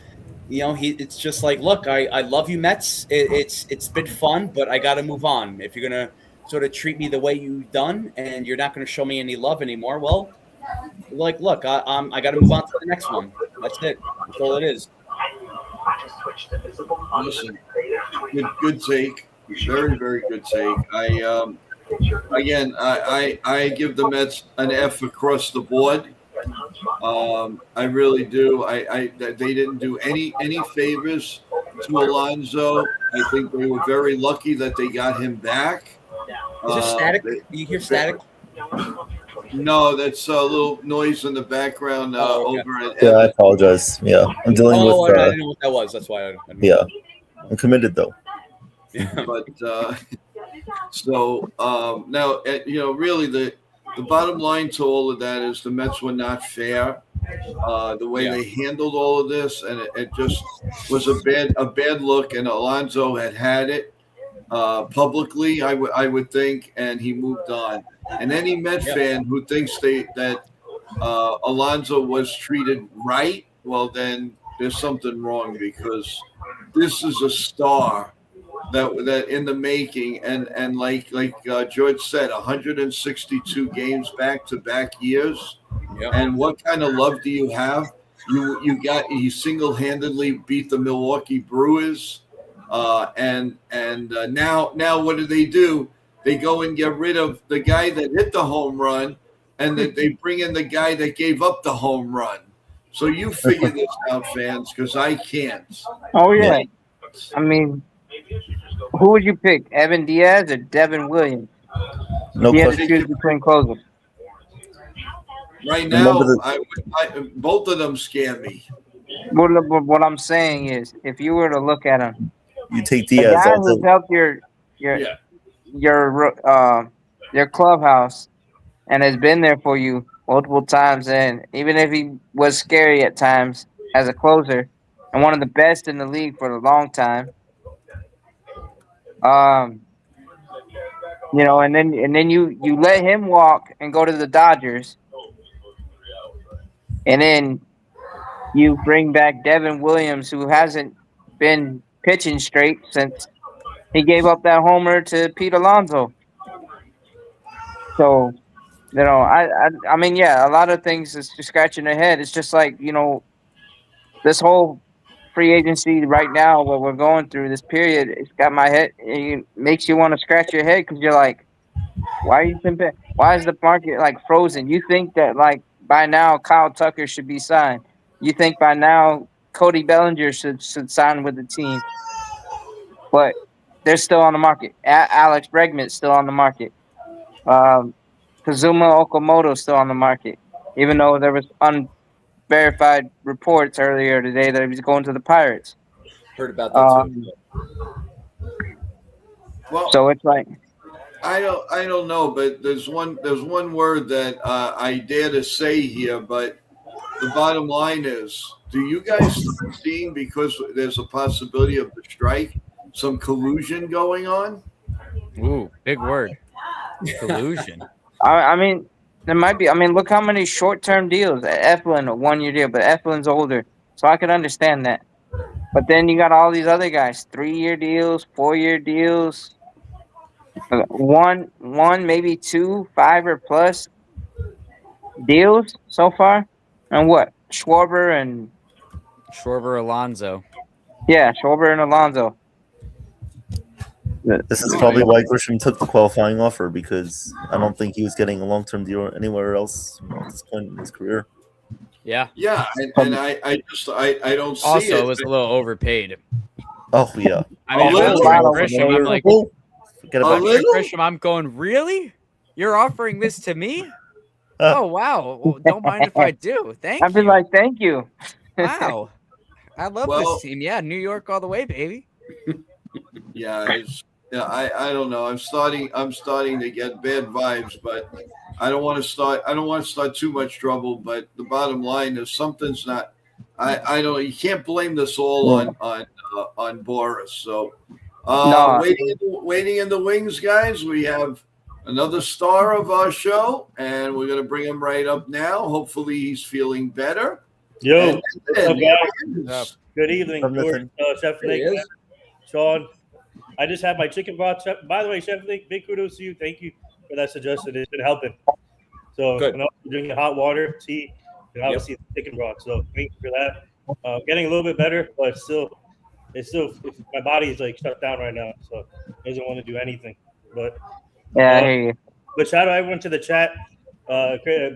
[SPEAKER 6] it's just look, I love you, Mets. It's been fun, but I got to move on. If you're gonna sort of treat me the way you've done, and you're not going to show me any love anymore, well, look, I got to move on to the next one. That's it. That's all it is.
[SPEAKER 2] Listen, good take. Very, very good take. I give the Mets an F across the board. I really do. They didn't do any favors to Alonso. I think they were very lucky that they got him back.
[SPEAKER 6] Is it static? Do you hear static?
[SPEAKER 2] No, that's a little noise in the background
[SPEAKER 6] okay.
[SPEAKER 2] over at
[SPEAKER 3] Yeah, I apologize. Yeah, I'm dealing with.
[SPEAKER 6] I didn't know what that was. That's why.
[SPEAKER 3] Yeah, I'm committed though.
[SPEAKER 6] Yeah.
[SPEAKER 2] But now really the bottom line to all of that is the Mets were not fair. The way they handled all of this, and it just was a bad look. And Alonso had it publicly, I would think, and he moved on. And any Met fan who thinks that Alonso was treated right, well, then there's something wrong, because this is a star that in the making, and like George said, 162 games back-to-back years. Yep. And what kind of love do you have? You single-handedly beat the Milwaukee Brewers, and now what do? They go and get rid of the guy that hit the home run, and that they bring in the guy that gave up the home run. So you figure this out, fans, because I can't.
[SPEAKER 1] Oh yeah, I mean, who would you pick, Evan Diaz or Devin Williams?
[SPEAKER 3] No
[SPEAKER 1] you had
[SPEAKER 3] question.
[SPEAKER 1] to choose between closers.
[SPEAKER 2] Right now, both of them scare me.
[SPEAKER 1] What I'm saying is, if you were to look at them,
[SPEAKER 3] you take
[SPEAKER 1] the
[SPEAKER 3] Diaz.
[SPEAKER 1] guy who's helped your clubhouse and has been there for you multiple times. And even if he was scary at times as a closer and one of the best in the league for a long time, um, and then you let him walk and go to the Dodgers, and then you bring back Devin Williams, who hasn't been pitching straight since he gave up that homer to Pete Alonso. So I mean, yeah, a lot of things is just scratching their head. It's just like this whole free agency right now, what we're going through this period, it's got my head. It makes you want to scratch your head because you're like, why are you comparing? Why is the market like frozen? You think that like by now Kyle Tucker should be signed. You think by now Cody Bellinger should sign with the team, but they're still on the market. Alex Bregman's still on the market. Um, Kazuma Okamoto's still on the market, even though there was unverified reports earlier today that he was going to the Pirates.
[SPEAKER 6] Heard about that too.
[SPEAKER 2] Well,
[SPEAKER 1] So it's like
[SPEAKER 2] I don't know, but there's one word that I dare to say here, but the bottom line is, do you guys start seeing, because there's a possibility of the strike, some collusion going on?
[SPEAKER 5] Ooh, big word. Collusion.
[SPEAKER 1] I mean, there might be. I mean, look how many short-term deals. Eflin, a 1-year deal, but Eflin's older, so I could understand that. But then you got all these other guys, 3-year deals, 4-year deals, one, maybe 2, 5 or plus deals so far. And what? Schwarber
[SPEAKER 5] Alonso.
[SPEAKER 1] Yeah, Schwarber and Alonso.
[SPEAKER 3] This is probably why Grisham took the qualifying offer, because I don't think he was getting a long-term deal anywhere else at this point in his career.
[SPEAKER 5] Yeah.
[SPEAKER 2] Yeah, and I don't see
[SPEAKER 5] also,
[SPEAKER 2] it.
[SPEAKER 5] it was a little overpaid.
[SPEAKER 3] Oh yeah.
[SPEAKER 5] I mean, if I look at Grisham, I'm like,
[SPEAKER 3] forget about
[SPEAKER 5] Grisham, I'm going, really? You're offering this to me? Oh wow! Well, don't mind if I do. Thank
[SPEAKER 1] I'd be
[SPEAKER 5] you.
[SPEAKER 1] like, thank you.
[SPEAKER 5] Wow, I love this team. Yeah, New York all the way, baby.
[SPEAKER 2] Yeah, I don't know. I'm starting to get bad vibes, but I don't want to start too much trouble. But the bottom line is something's not. I don't. You can't blame this all on Boris. So
[SPEAKER 1] No.
[SPEAKER 2] waiting in the wings, guys. We have another star of our show, and we're gonna bring him right up now. Hopefully, he's feeling better.
[SPEAKER 7] Yo,
[SPEAKER 2] what's up,
[SPEAKER 7] guys? Good evening, George, Chef Nick, Sean. I just had my chicken broth. By the way, Chef Nick, big kudos to you. Thank you for that suggestion. It's been helping. So, drinking hot water, tea, and obviously chicken broth. So, thank you for that. Getting a little bit better, but my body is like shut down right now, so it doesn't want to do anything. But
[SPEAKER 1] yeah, I hear you.
[SPEAKER 7] But shout out everyone to the chat.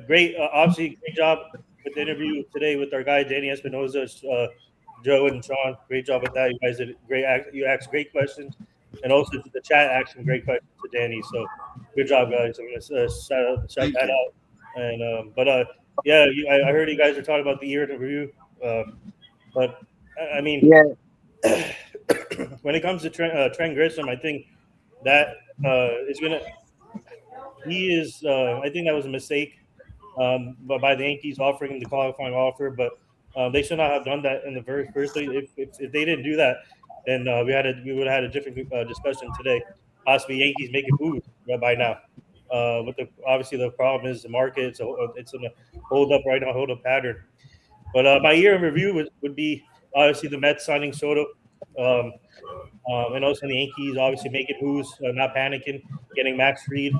[SPEAKER 7] Great, obviously, great job with the interview today with our guy Danny Espinosa, Joe and Sean. Great job with that. You guys did great. You asked great questions, and also the chat asked some great questions to Danny. So good job, guys. I'm gonna shout that out. And yeah, I heard you guys are talking about the year in review. But I mean, when it comes to Trent Grisham, I think that is gonna. He is. I think that was a mistake, but by the Yankees offering him the qualifying offer. But they should not have done that in the first place. If they didn't do that, then we would have had a different discussion today. Possibly Yankees making moves by now. But obviously the problem is the market. It's in a hold up right now, hold up pattern. But my year in review would be obviously the Mets signing Soto, and also the Yankees obviously making moves, not panicking, getting Max Fried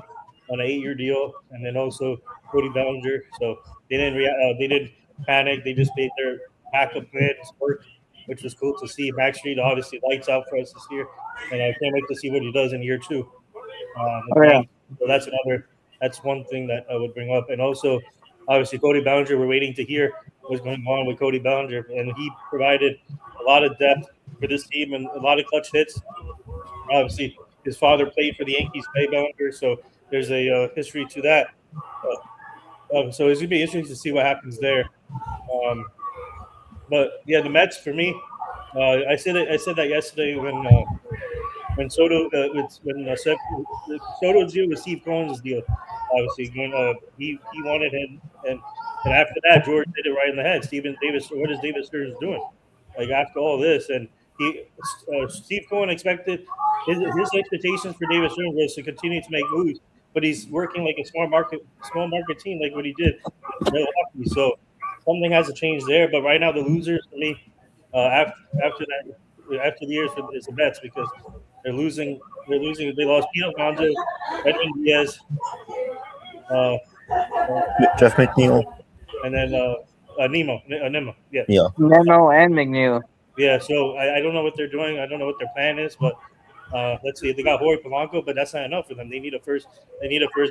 [SPEAKER 7] on an 8-year deal, and then also Cody Bellinger. So they didn't panic. They just made their backup plans work, which was cool to see. Max Fried obviously lights out for us this year, and I can't wait to see what he does in year 2. So that's one thing that I would bring up. And also, obviously, Cody Bellinger, we're waiting to hear what's going on with Cody Bellinger. And he provided a lot of depth for this team and a lot of clutch hits. Obviously, his father played for the Yankees, Clay Bellinger, so there's a history to that. So it's going to be interesting to see what happens there. But, yeah, the Mets, for me, I said that yesterday when Soto Soto's deal with Steve Cohen's deal. Obviously, he wanted him, and after that, George did it right in the head. Steven Davis, what is Davis Stearns doing? Like after all this, and Steve Cohen expected his expectations for Davis Stearns was to continue to make moves, but he's working like a small market team, like what he did in Milwaukee. So something has to change there. But right now, the losers for me, after the years is the Mets because they're losing. They're losing. They lost Pete Alonso, Edwin Diaz,
[SPEAKER 3] Jeff McNeil.
[SPEAKER 7] and then Nemo. Yeah.
[SPEAKER 1] Nemo and McNeil.
[SPEAKER 7] Yeah. So I don't know what they're doing. I don't know what their plan is, but let's see. They got Jorge Polanco, but that's not enough for them. They need a first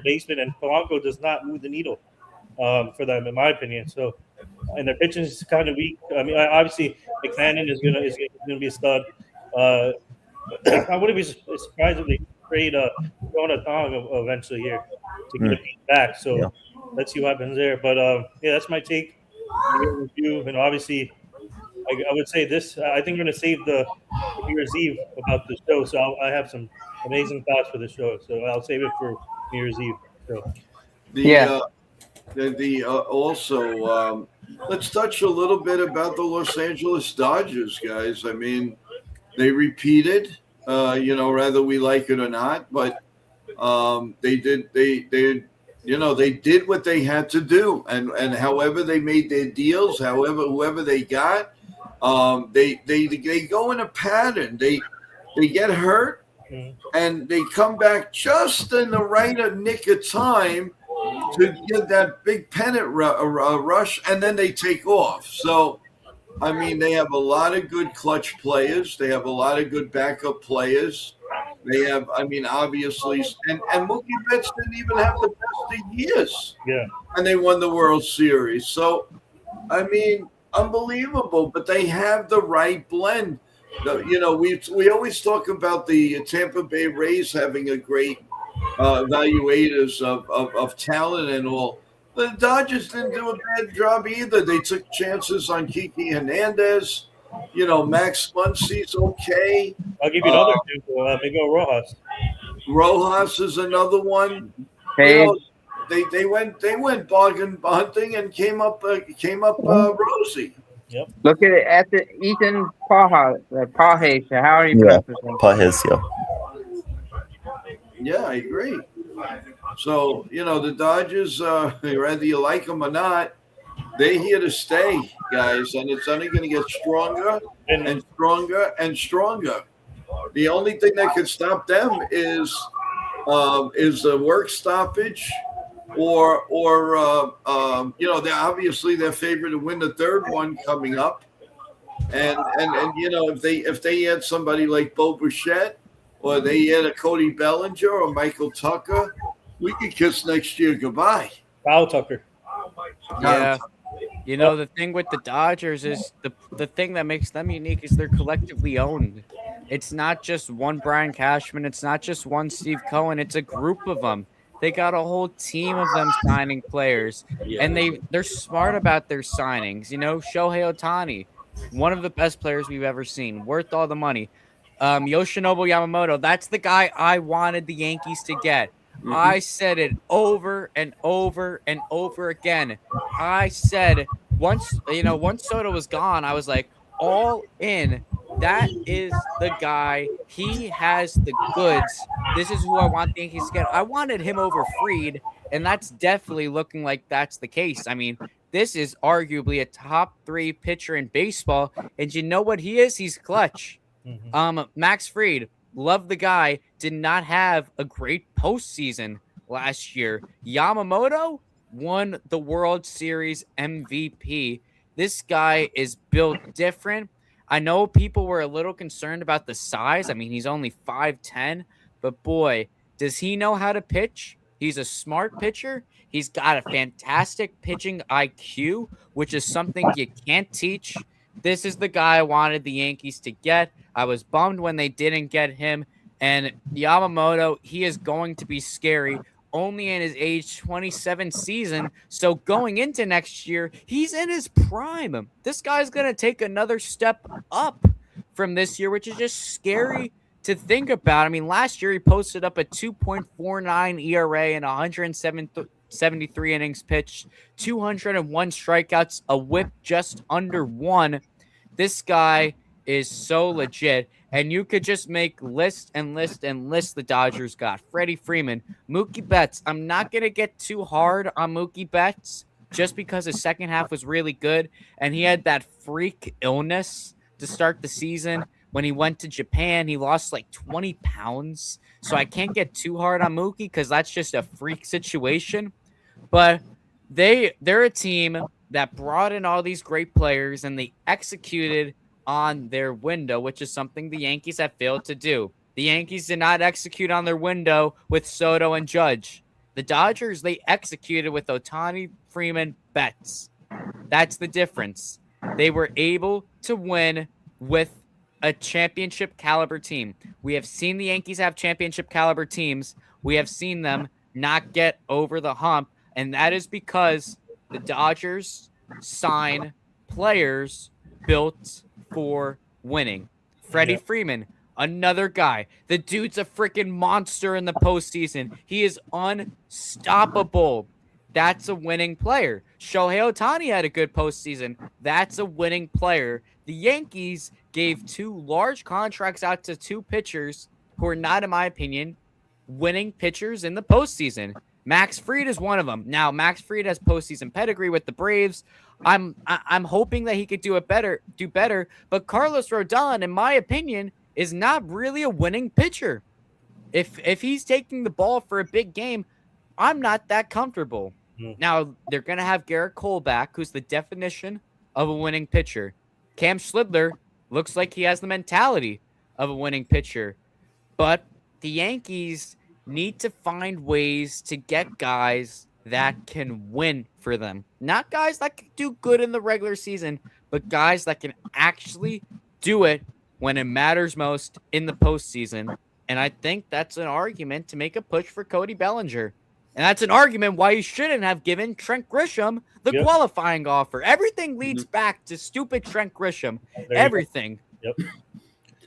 [SPEAKER 7] baseman, and Polanco does not move the needle for them, in my opinion. So, and their pitching is kind of weak. I mean, obviously McLennan is gonna be a stud. I wouldn't be surprised if they trade Jonah Thong eventually here to get a piece back. So let's see what happens there. But yeah, that's my take. And obviously, I would say this. I think we're going to save the New Year's Eve about the show. So I have some amazing thoughts for the show. So I'll save it for New Year's Eve. So.
[SPEAKER 2] Also, let's touch a little bit about the Los Angeles Dodgers, guys. I mean, they repeated, whether we like it or not, but they did what they had to do, and however they made their deals, whoever they got, they go in a pattern. They get hurt, and they come back just in the right nick of time to get that big pennant rush, and then they take off. So, I mean, they have a lot of good clutch players. They have a lot of good backup players. They have, I mean, obviously, and Mookie Betts didn't even have the best of years.
[SPEAKER 7] Yeah.
[SPEAKER 2] And they won the World Series. So, I mean, unbelievable. But they have the right blend. We always talk about the Tampa Bay Rays having a great evaluators of talent and all. The Dodgers didn't do a bad job either. They took chances on Kiki Hernandez. Max Muncy's okay.
[SPEAKER 7] I'll give you another example. Miguel Rojas.
[SPEAKER 2] Rojas is another one.
[SPEAKER 1] Hey.
[SPEAKER 2] They went bargain hunting and came up rosy.
[SPEAKER 7] Yep.
[SPEAKER 1] Look at the Ethan Pages. How are you pronouncing?
[SPEAKER 3] Pages, yeah.
[SPEAKER 2] Yeah, I agree. So, the Dodgers, whether you like them or not, they're here to stay, guys, and it's only going to get stronger and stronger and stronger. The only thing that could stop them is a work stoppage, or they're obviously their favorite to win the third one coming up, and if they add somebody like Bo Bichette, or they add a Cody Bellinger or Michael Tucker, we could kiss next year goodbye.
[SPEAKER 7] Kyle Tucker.
[SPEAKER 5] Yeah. The thing with the Dodgers is the thing that makes them unique is they're collectively owned. It's not just one Brian Cashman. It's not just one Steve Cohen. It's a group of them. They got a whole team of them signing players, and they're smart about their signings. Shohei Ohtani, one of the best players we've ever seen, worth all the money. Yoshinobu Yamamoto, that's the guy I wanted the Yankees to get. Mm-hmm. I said it over and over and over again. I said once Soto was gone, I was like, all in. That is the guy. He has the goods. This is who I want the Yankees to get. I wanted him over Fried, and that's definitely looking like that's the case. I mean, this is arguably a top 3 pitcher in baseball, and you know what he is? He's clutch. Mm-hmm. Max Fried, love the guy, did not have a great postseason last year. Yamamoto won the World Series MVP. This guy is built different. I know people were a little concerned about the size. I mean, he's only 5'10", but boy, does he know how to pitch. He's a smart pitcher. He's got a fantastic pitching IQ, which is something you can't teach. This is the guy I wanted the Yankees to get. I was bummed when they didn't get him. And Yamamoto, he is going to be scary only in his age 27 season. So going into next year, he's in his prime. This guy's going to take another step up from this year, which is just scary to think about, I mean, last year he posted up a 2.49 ERA and 173 innings pitched, 201 strikeouts, a whip just under 1. This guy is so legit, and you could just make list and list and list the Dodgers got. Freddie Freeman, Mookie Betts. I'm not going to get too hard on Mookie Betts just because his second half was really good, and he had that freak illness to start the season. When he went to Japan, he lost like 20 pounds. So I can't get too hard on Mookie because that's just a freak situation. But they're a team that brought in all these great players and they executed on their window, which is something the Yankees have failed to do. The Yankees did not execute on their window with Soto and Judge. The Dodgers, they executed with Ohtani, Freeman, Betts. That's the difference. They were able to win with a championship caliber team. We have seen the Yankees have championship caliber teams. We have seen them not get over the hump, and that is because the Dodgers sign players built for winning. Freddie Freeman, another guy. The dude's a freaking monster in the postseason. He is unstoppable. That's a winning player. Shohei Ohtani had a good postseason. That's a winning player. The Yankees gave 2 large contracts out to 2 pitchers who are not, in my opinion, winning pitchers in the postseason. Max Fried is one of them. Now, Max Fried has postseason pedigree with the Braves. I'm hoping that he could do better. But Carlos Rodon, in my opinion, is not really a winning pitcher. If he's taking the ball for a big game, I'm not that comfortable. Now, they're going to have Garrett Cole back, who's the definition of a winning pitcher. Cam Schlidler looks like he has the mentality of a winning pitcher. But the Yankees need to find ways to get guys that can win for them. Not guys that can do good in the regular season, but guys that can actually do it when it matters most in the postseason. And I think that's an argument to make a push for Cody Bellinger. And that's an argument why you shouldn't have given Trent Grisham the qualifying offer. Everything leads back to stupid Trent Grisham. Everything.
[SPEAKER 7] Yep.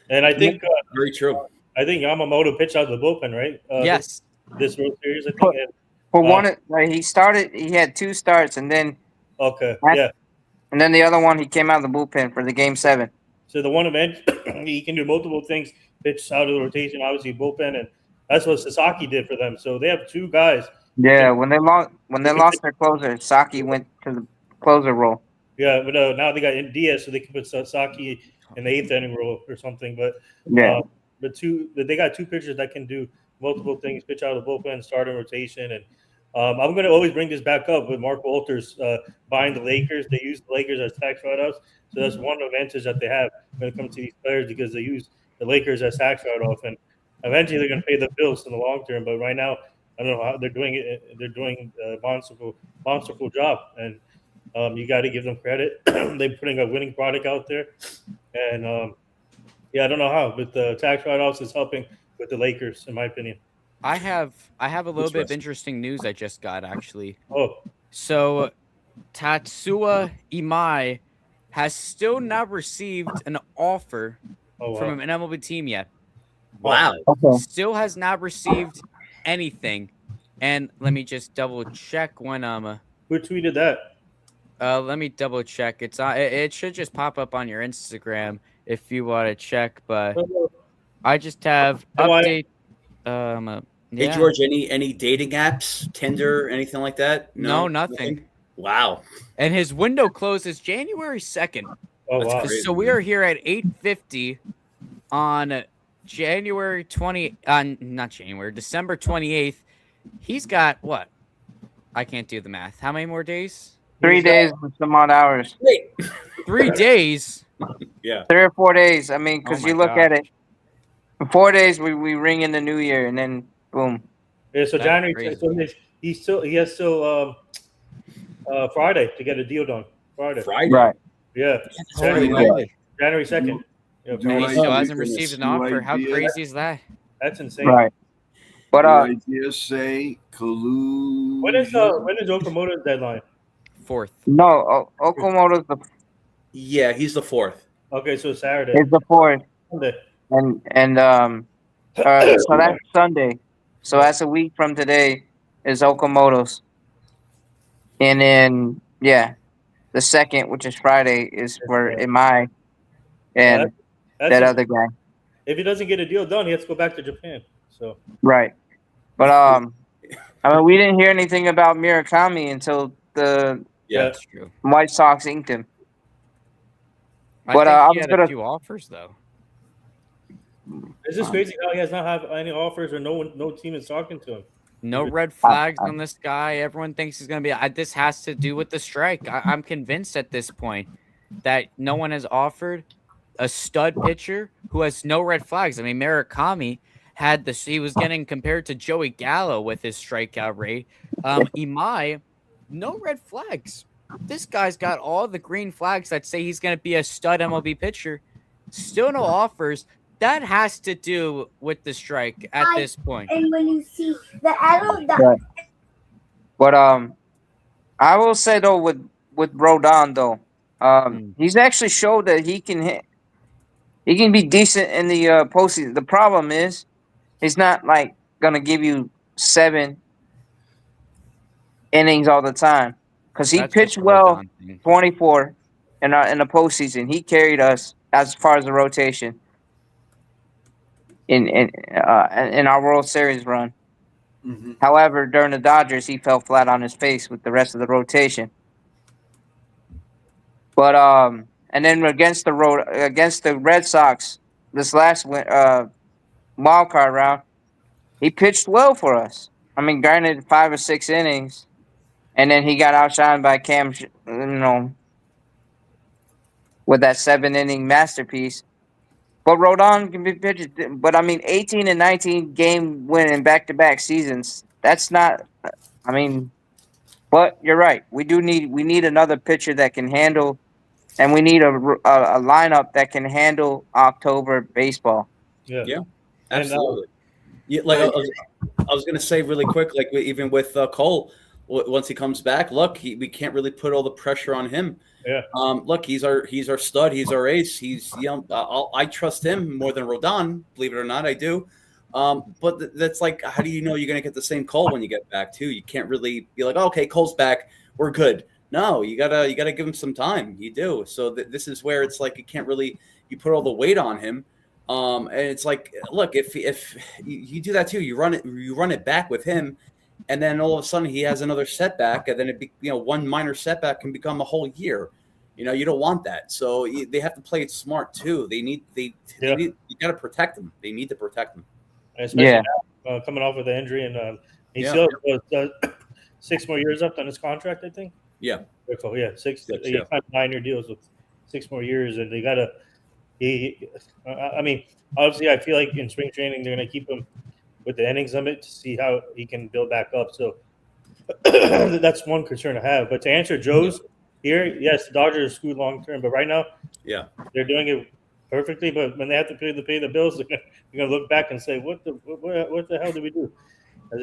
[SPEAKER 7] And I think
[SPEAKER 6] very true.
[SPEAKER 7] I think Yamamoto pitched out of the bullpen, right?
[SPEAKER 5] Yes.
[SPEAKER 7] This World Series, I think.
[SPEAKER 1] For one, he started. He had 2 starts, and then and then the other one he came out of the bullpen for the Game 7.
[SPEAKER 7] So the one event he can do multiple things: pitch out of the rotation, obviously bullpen, and that's what Sasaki did for them. So they have 2 guys.
[SPEAKER 1] Yeah, when they lost their closer, Saki went to the closer role.
[SPEAKER 7] Yeah, but now they got Diaz, so they can put Sasaki in the 8th inning role or something. But but they got 2 pitchers that can do multiple things: pitch out of the bullpen, start in rotation, and I'm going to always bring this back up with Mark Walters buying the Lakers. They use the Lakers as tax write-offs, so that's one advantage that they have when it comes to these players because they use the Lakers as tax write-off, and eventually they're going to pay the bills in the long term. But right now, I don't know how they're doing it. They're doing a monsterful job, and you got to give them credit. They're putting a winning product out there, and I don't know how, but the tax write-offs is helping with the Lakers, in my opinion.
[SPEAKER 5] I have a little bit of interesting news I just got, actually.
[SPEAKER 7] Oh.
[SPEAKER 5] So Tatsuya Imai has still not received an offer from an MLB team yet.
[SPEAKER 6] Wow.
[SPEAKER 1] Okay.
[SPEAKER 5] Still has not received anything. And let me just double check when
[SPEAKER 7] Who tweeted that?
[SPEAKER 5] Let me double check. It's it should just pop up on your Instagram if you want to check, but I just have update.
[SPEAKER 6] Hey George, any dating apps, Tinder, anything like that?
[SPEAKER 5] No, nothing.
[SPEAKER 6] Wow.
[SPEAKER 5] And his window closes January 2nd.
[SPEAKER 7] Oh wow.
[SPEAKER 5] So we are here at 8:50 on January 20 not January, December 28th. He's got what? I can't do the math. How many more days?
[SPEAKER 1] 3 days with some odd hours.
[SPEAKER 5] 3 days.
[SPEAKER 6] Yeah.
[SPEAKER 1] 3 or 4 days. I mean, because you look at it. In 4 days, we ring in the new year, and then boom.
[SPEAKER 7] Yeah, so January. So he has till Friday to get a deal done. Friday.
[SPEAKER 1] Right.
[SPEAKER 7] Yeah.
[SPEAKER 5] Holy
[SPEAKER 7] January 2nd.
[SPEAKER 5] And he still hasn't received an offer. How crazy is that?
[SPEAKER 7] That's insane.
[SPEAKER 1] Right. But
[SPEAKER 2] ideas say collusion.
[SPEAKER 7] When is Okamoto's deadline?
[SPEAKER 5] 4th.
[SPEAKER 1] No, Okamoto's
[SPEAKER 6] Yeah, he's the 4th.
[SPEAKER 7] Okay, so Saturday.
[SPEAKER 1] It's the 4th.
[SPEAKER 7] Sunday.
[SPEAKER 1] And So that's Sunday. So that's a week from today is Okamoto's. And then the second, which is Friday, is for Imai and that other guy.
[SPEAKER 7] If he doesn't get a deal done, he has to go back to Japan. So
[SPEAKER 1] Right. But I mean, we didn't hear anything about Murakami until the
[SPEAKER 5] That's true.
[SPEAKER 1] White Sox inked him.
[SPEAKER 5] I
[SPEAKER 1] But
[SPEAKER 5] think
[SPEAKER 1] I
[SPEAKER 5] he
[SPEAKER 1] was
[SPEAKER 5] had
[SPEAKER 1] gonna.
[SPEAKER 5] a few offers though.
[SPEAKER 7] it's just crazy how he has not have any offers or no team is talking to him.
[SPEAKER 5] No red flags on this guy. Everyone thinks he's going to be. This has to do with the strike. I'm convinced at this point that no one has offered a stud pitcher who has no red flags. I mean, Murakami had this. He was getting compared to Joey Gallo with his strikeout rate. Imai, no red flags. This guy's got all the green flags that say he's going to be a stud MLB pitcher. Still no offers. That has to do with the strike at this point.
[SPEAKER 4] And when you see the arrow,
[SPEAKER 1] But I will say though with Rodon though, he's actually showed that he can hit. He can be decent in the postseason. The problem is he's not like gonna give you 7 innings all the time because he
[SPEAKER 5] That's
[SPEAKER 1] pitched
[SPEAKER 5] just a
[SPEAKER 1] well
[SPEAKER 5] Rodon thing.
[SPEAKER 1] 24 in the postseason. He carried us as far as the rotation in our World Series run.
[SPEAKER 2] Mhm.
[SPEAKER 1] However, during the Dodgers, he fell flat on his face with the rest of the rotation. But and then against the Red Sox this last wild card round, he pitched well for us. I mean, granted 5 or 6 innings, and then he got outshined by Cam, with that 7-inning masterpiece. But Rodon can be pitched. But I mean, 18 and 19 game win in back-to-back seasons. That's not. I mean, but you're right. We need another pitcher that can handle, and we need a lineup that can handle October baseball.
[SPEAKER 6] Yeah, absolutely. Like I was gonna say really quick, like even with Cole, once he comes back, look, we can't really put all the pressure on him.
[SPEAKER 7] Yeah.
[SPEAKER 6] Look, he's our stud. He's our ace. He's I trust him more than Rodon. Believe it or not, I do. But that's like, how do you know you're gonna get the same Cole when you get back too? You can't really be like, okay, Cole's back, we're good. No, you gotta give him some time. You do. So this is where it's like you can't really put all the weight on him. And it's like, look, if you do that too, you run it back with him, and then all of a sudden he has another setback, and then one minor setback can become a whole year. You don't want that. So they have to play it smart too. You got to protect them. They need to protect them.
[SPEAKER 7] Especially now, coming off with the injury, and he still has 6 more years left on his contract, I think.
[SPEAKER 6] Yeah.
[SPEAKER 7] Yeah, 6. He had 9-year deals with 6 more years, and they gotta. I mean, obviously, I feel like in spring training they're going to keep him with the innings limit to see how he can build back up. So that's one concern I have. But to answer Joe's here, yes, the Dodgers are screwed long term, but right now, they're doing it perfectly. But when they have to pay the bills, they're going to look back and say, "What the hell did we do?"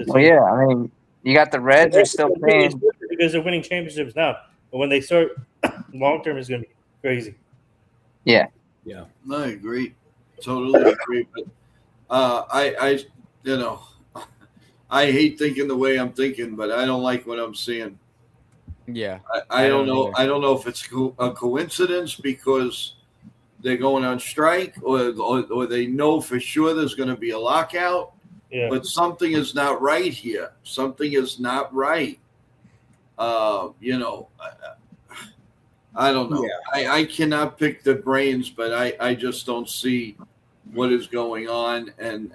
[SPEAKER 1] Well, yeah, I mean, you got the Reds are still paying
[SPEAKER 7] because they're winning championships now. But when they start long term, it's going to be crazy.
[SPEAKER 1] Yeah.
[SPEAKER 2] Yeah, I agree. Totally agree. But I hate thinking the way I'm thinking, but I don't like what I'm seeing.
[SPEAKER 5] Yeah.
[SPEAKER 2] I don't know. I don't know if it's a coincidence because they're going on strike or they know for sure there's going to be a lockout.
[SPEAKER 7] Yeah.
[SPEAKER 2] But something is not right here. Something is not right. I don't know. Yeah. I cannot pick the brains, but I just don't see what is going on, and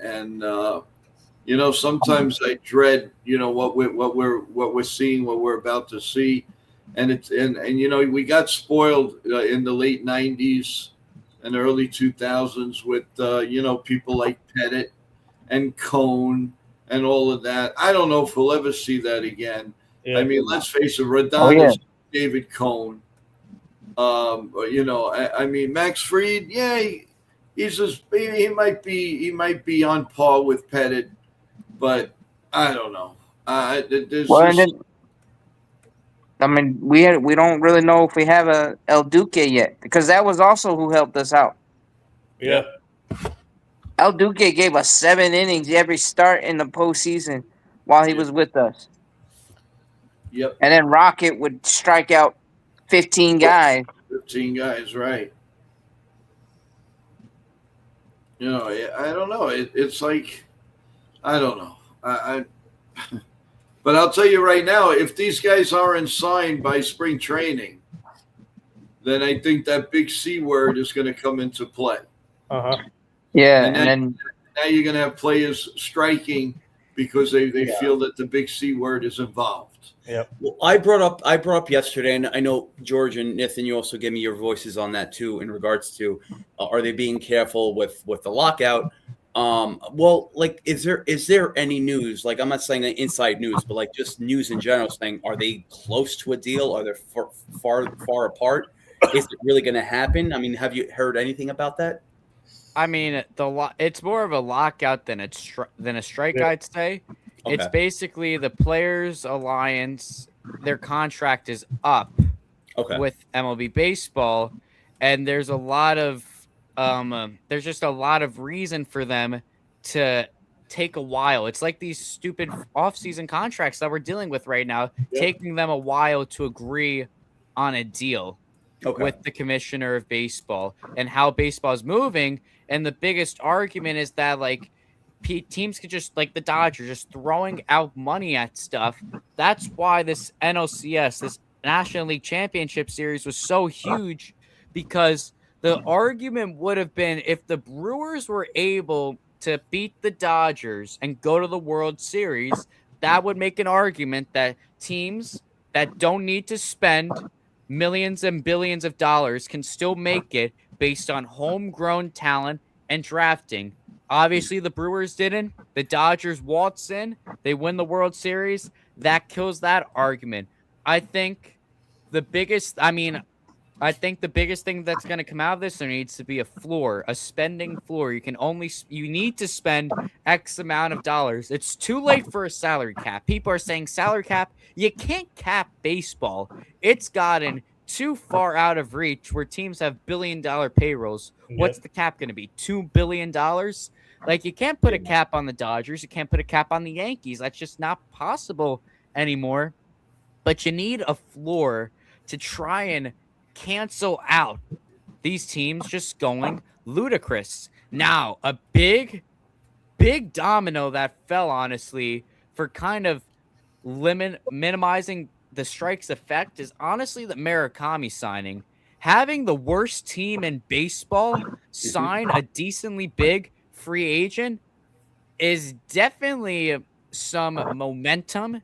[SPEAKER 2] sometimes I dread what we're seeing, what we're about to see, and we got spoiled in the late '90s and early 2000s with people like Pettit and Cone and all of that. I don't know if we'll ever see that again. Yeah. I mean, let's face it, Rodon is David Cone. I mean, Max Fried, he might be on par with Pettit, but I don't know.
[SPEAKER 1] We don't really know if we have a El Duque yet, because that was also who helped us out.
[SPEAKER 7] Yeah.
[SPEAKER 1] El Duque gave us 7 innings every start in the postseason while he was with us.
[SPEAKER 2] Yep.
[SPEAKER 1] And then Rocket would strike out 15 guys.
[SPEAKER 2] 15 guys, right. You know, I don't know. It's like, I don't know. But I'll tell you right now, if these guys aren't signed by spring training, then I think that big C word is going to come into play.
[SPEAKER 7] Uh-huh.
[SPEAKER 1] Yeah,
[SPEAKER 2] and
[SPEAKER 1] then
[SPEAKER 2] now you're going to have players striking because they feel that the big C word is involved.
[SPEAKER 7] Yeah.
[SPEAKER 6] Well, I brought up yesterday, and I know George and Nithin, you also gave me your voices on that too, in regards to are they being careful with the lockout? Well, like, is there any news? Like, I'm not saying that inside news, but like just news in general, saying are they close to a deal? Are they far apart? Is it really going to happen? I mean, have you heard anything about that?
[SPEAKER 5] I mean, it's more of a lockout than a strike,
[SPEAKER 7] Yeah.
[SPEAKER 5] I'd say.
[SPEAKER 6] Okay.
[SPEAKER 5] It's basically the Players Alliance, their contract is up with MLB baseball, and there's a lot of there's just a lot of reason for them to take a while. It's like these stupid off-season contracts that we're dealing with right now, taking them a while to agree on a deal with the commissioner of baseball and how baseball is moving. And the biggest argument is that, like, teams could just, like the Dodgers, just throwing out money at stuff. That's why this NLCS, this National League Championship Series, was so huge, because the argument would have been if the Brewers were able to beat the Dodgers and go to the World Series, that would make an argument that teams that don't need to spend millions and billions of dollars can still make it based on homegrown talent and drafting. Obviously, the Brewers didn't. The Dodgers waltz in. They win the World Series. That kills that argument. I think the biggest thing that's going to come out of this, there needs to be a floor, a spending floor. You need to spend X amount of dollars. It's too late for a salary cap. People are saying salary cap. You can't cap baseball. It's gotten too far out of reach where teams have billion-dollar payrolls.
[SPEAKER 7] Yep.
[SPEAKER 5] What's the cap going to be? $2 billion? Like, you can't put a cap on the Dodgers. You can't put a cap on the Yankees. That's just not possible anymore. But you need a floor to try and cancel out these teams just going ludicrous. Now, a big domino that fell, honestly, for kind of minimizing the strike's effect is honestly the Murakami signing. Having the worst team in baseball sign a decently big free agent is definitely some momentum,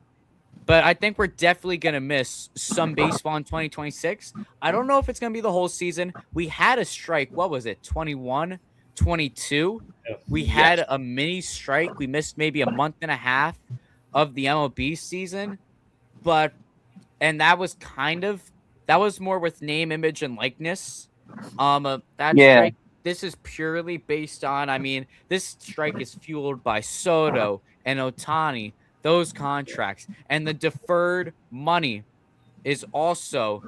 [SPEAKER 5] but I think we're definitely going to miss some baseball in 2026. I don't know if it's going to be the whole season. We had a strike. What was it? 21, 22. We had a mini strike. We missed maybe a month and a half of the MLB season, and that was more with name, image, and likeness. Strike, this is purely based on, this strike is fueled by Soto and Ohtani, those contracts, and the deferred money is also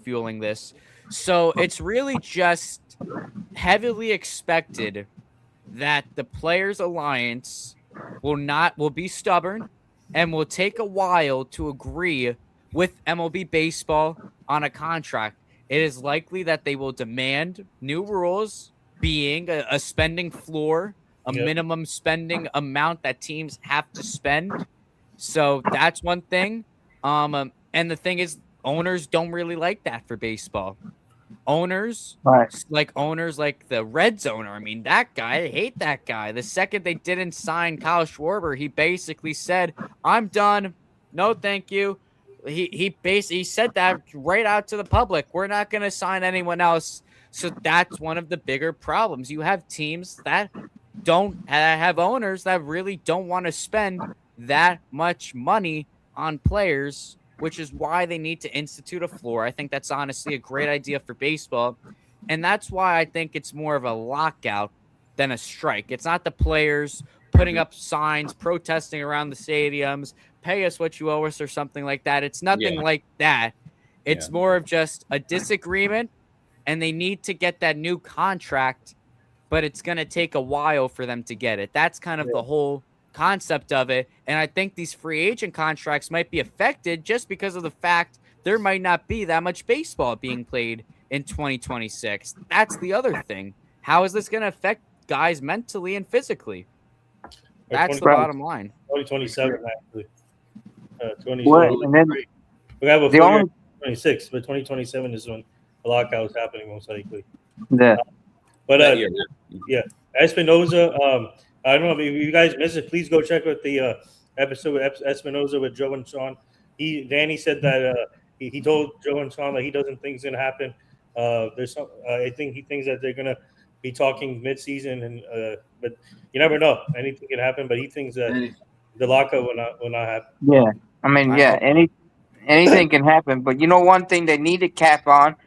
[SPEAKER 5] fueling this. So it's really just heavily expected that the Players Alliance will be stubborn and will take a while to agree with MLB baseball on a contract. It is likely that they will demand new rules, being a spending floor, a minimum spending amount that teams have to spend. So that's one thing. And the thing is, owners don't really like that for baseball. Owners like the Reds owner. That guy, I hate that guy. The second they didn't sign Kyle Schwarber, he basically said, "I'm done. No, thank you." He basically said that right out to the public. We're not going to sign anyone else. So that's one of the bigger problems. You have teams that don't have owners that really don't want to spend that much money on players, which is why they need to institute a floor. I think that's honestly a great idea for baseball. And that's why I think it's more of a lockout than a strike. It's not the players putting up signs, protesting around the stadiums, pay us what you owe us, or something like that. It's nothing like that. It's more of just a disagreement and they need to get that new contract, but it's going to take a while for them to get it. That's kind of the whole concept of it. And I think these free agent contracts might be affected just because of the fact there might not be that much baseball being played in 2026. That's the other thing. How is this going to affect guys mentally and physically? That's the bottom line.
[SPEAKER 7] 2027, actually. 20,
[SPEAKER 1] and then
[SPEAKER 7] we have a
[SPEAKER 1] the
[SPEAKER 7] full
[SPEAKER 1] only-
[SPEAKER 7] year 26, but 2027 is when the lockout is happening, most likely.
[SPEAKER 1] Yeah.
[SPEAKER 7] But
[SPEAKER 6] That year.
[SPEAKER 7] yeah, Espinoza. I don't know if you guys missed it. Please go check out the episode with Espinoza with Joe and Sean. Danny said that he told Joe and Sean that he doesn't think it's gonna happen. There's some. I think he thinks that they're gonna be talking mid-season, and but you never know. Anything can happen. But he thinks that the lockout will not happen.
[SPEAKER 1] Yeah. I mean, anything can happen. But you know, one thing they need to cap on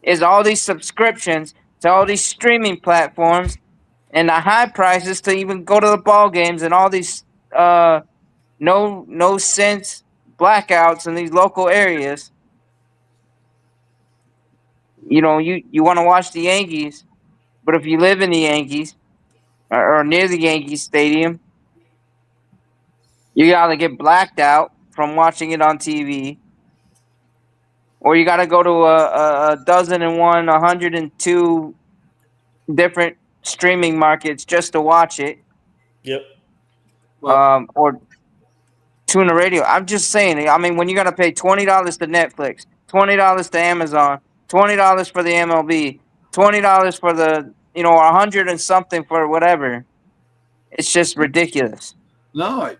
[SPEAKER 1] is all these subscriptions to all these streaming platforms and the high prices to even go to the ball games and all these no sense blackouts in these local areas. You know, you want to watch the Yankees, but if you live in the Yankees or near the Yankee Stadium, you gotta get blacked out from watching it on TV, or you gotta go to a dozen and one, 102 different streaming markets just to watch it.
[SPEAKER 7] Yep.
[SPEAKER 1] Or tune the radio. I'm just saying. I mean, when you gotta pay $20 to Netflix, $20 to Amazon, $20 for the MLB, $20 for the 100 and something for whatever, it's just ridiculous.
[SPEAKER 2] No,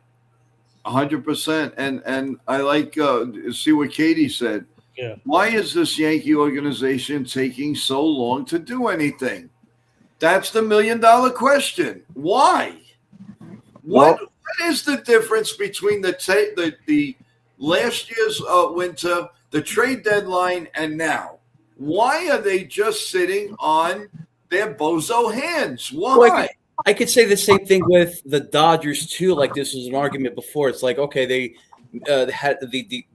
[SPEAKER 2] 100%. And I like see what Katie said.
[SPEAKER 7] Yeah.
[SPEAKER 2] Why is this Yankee organization taking so long to do anything? That's the $1 million question. Why? What is the difference between the last year's winter, the trade deadline, and now? Why are they just sitting on their bozo hands? Why?
[SPEAKER 6] Well, I could say the same thing with the Dodgers too. Like this was an argument before. It's like, okay, they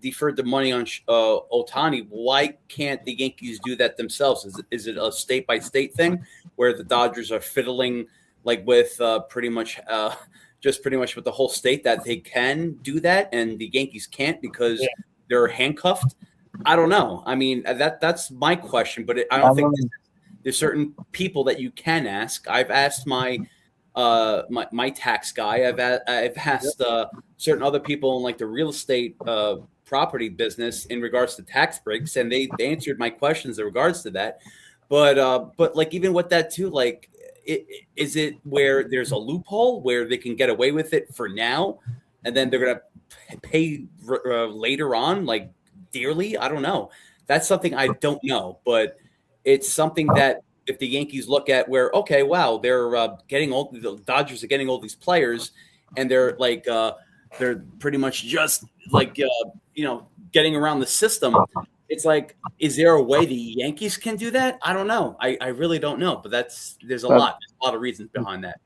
[SPEAKER 6] deferred the money on Ohtani. Why can't the Yankees do that themselves? Is it a state by state thing where the Dodgers are fiddling like with pretty much with the whole state that they can do that and the Yankees can't because they're handcuffed? I don't know. I mean, that's my question, but I don't think there's certain people that you can ask. I've asked my tax guy. I've asked certain other people in like the real estate property business in regards to tax breaks, and they answered my questions in regards to that. But like even with that too, like is it where there's a loophole where they can get away with it for now, and then they're gonna pay later on like dearly? I don't know. That's something I don't know, but it's something that if the Yankees look at where, okay, wow, they're getting all the Dodgers are getting all these players, and they're like they're pretty much just like getting around the system. It's like, is there a way the Yankees can do that? I don't know. I really don't know. But there's a lot of reasons behind that.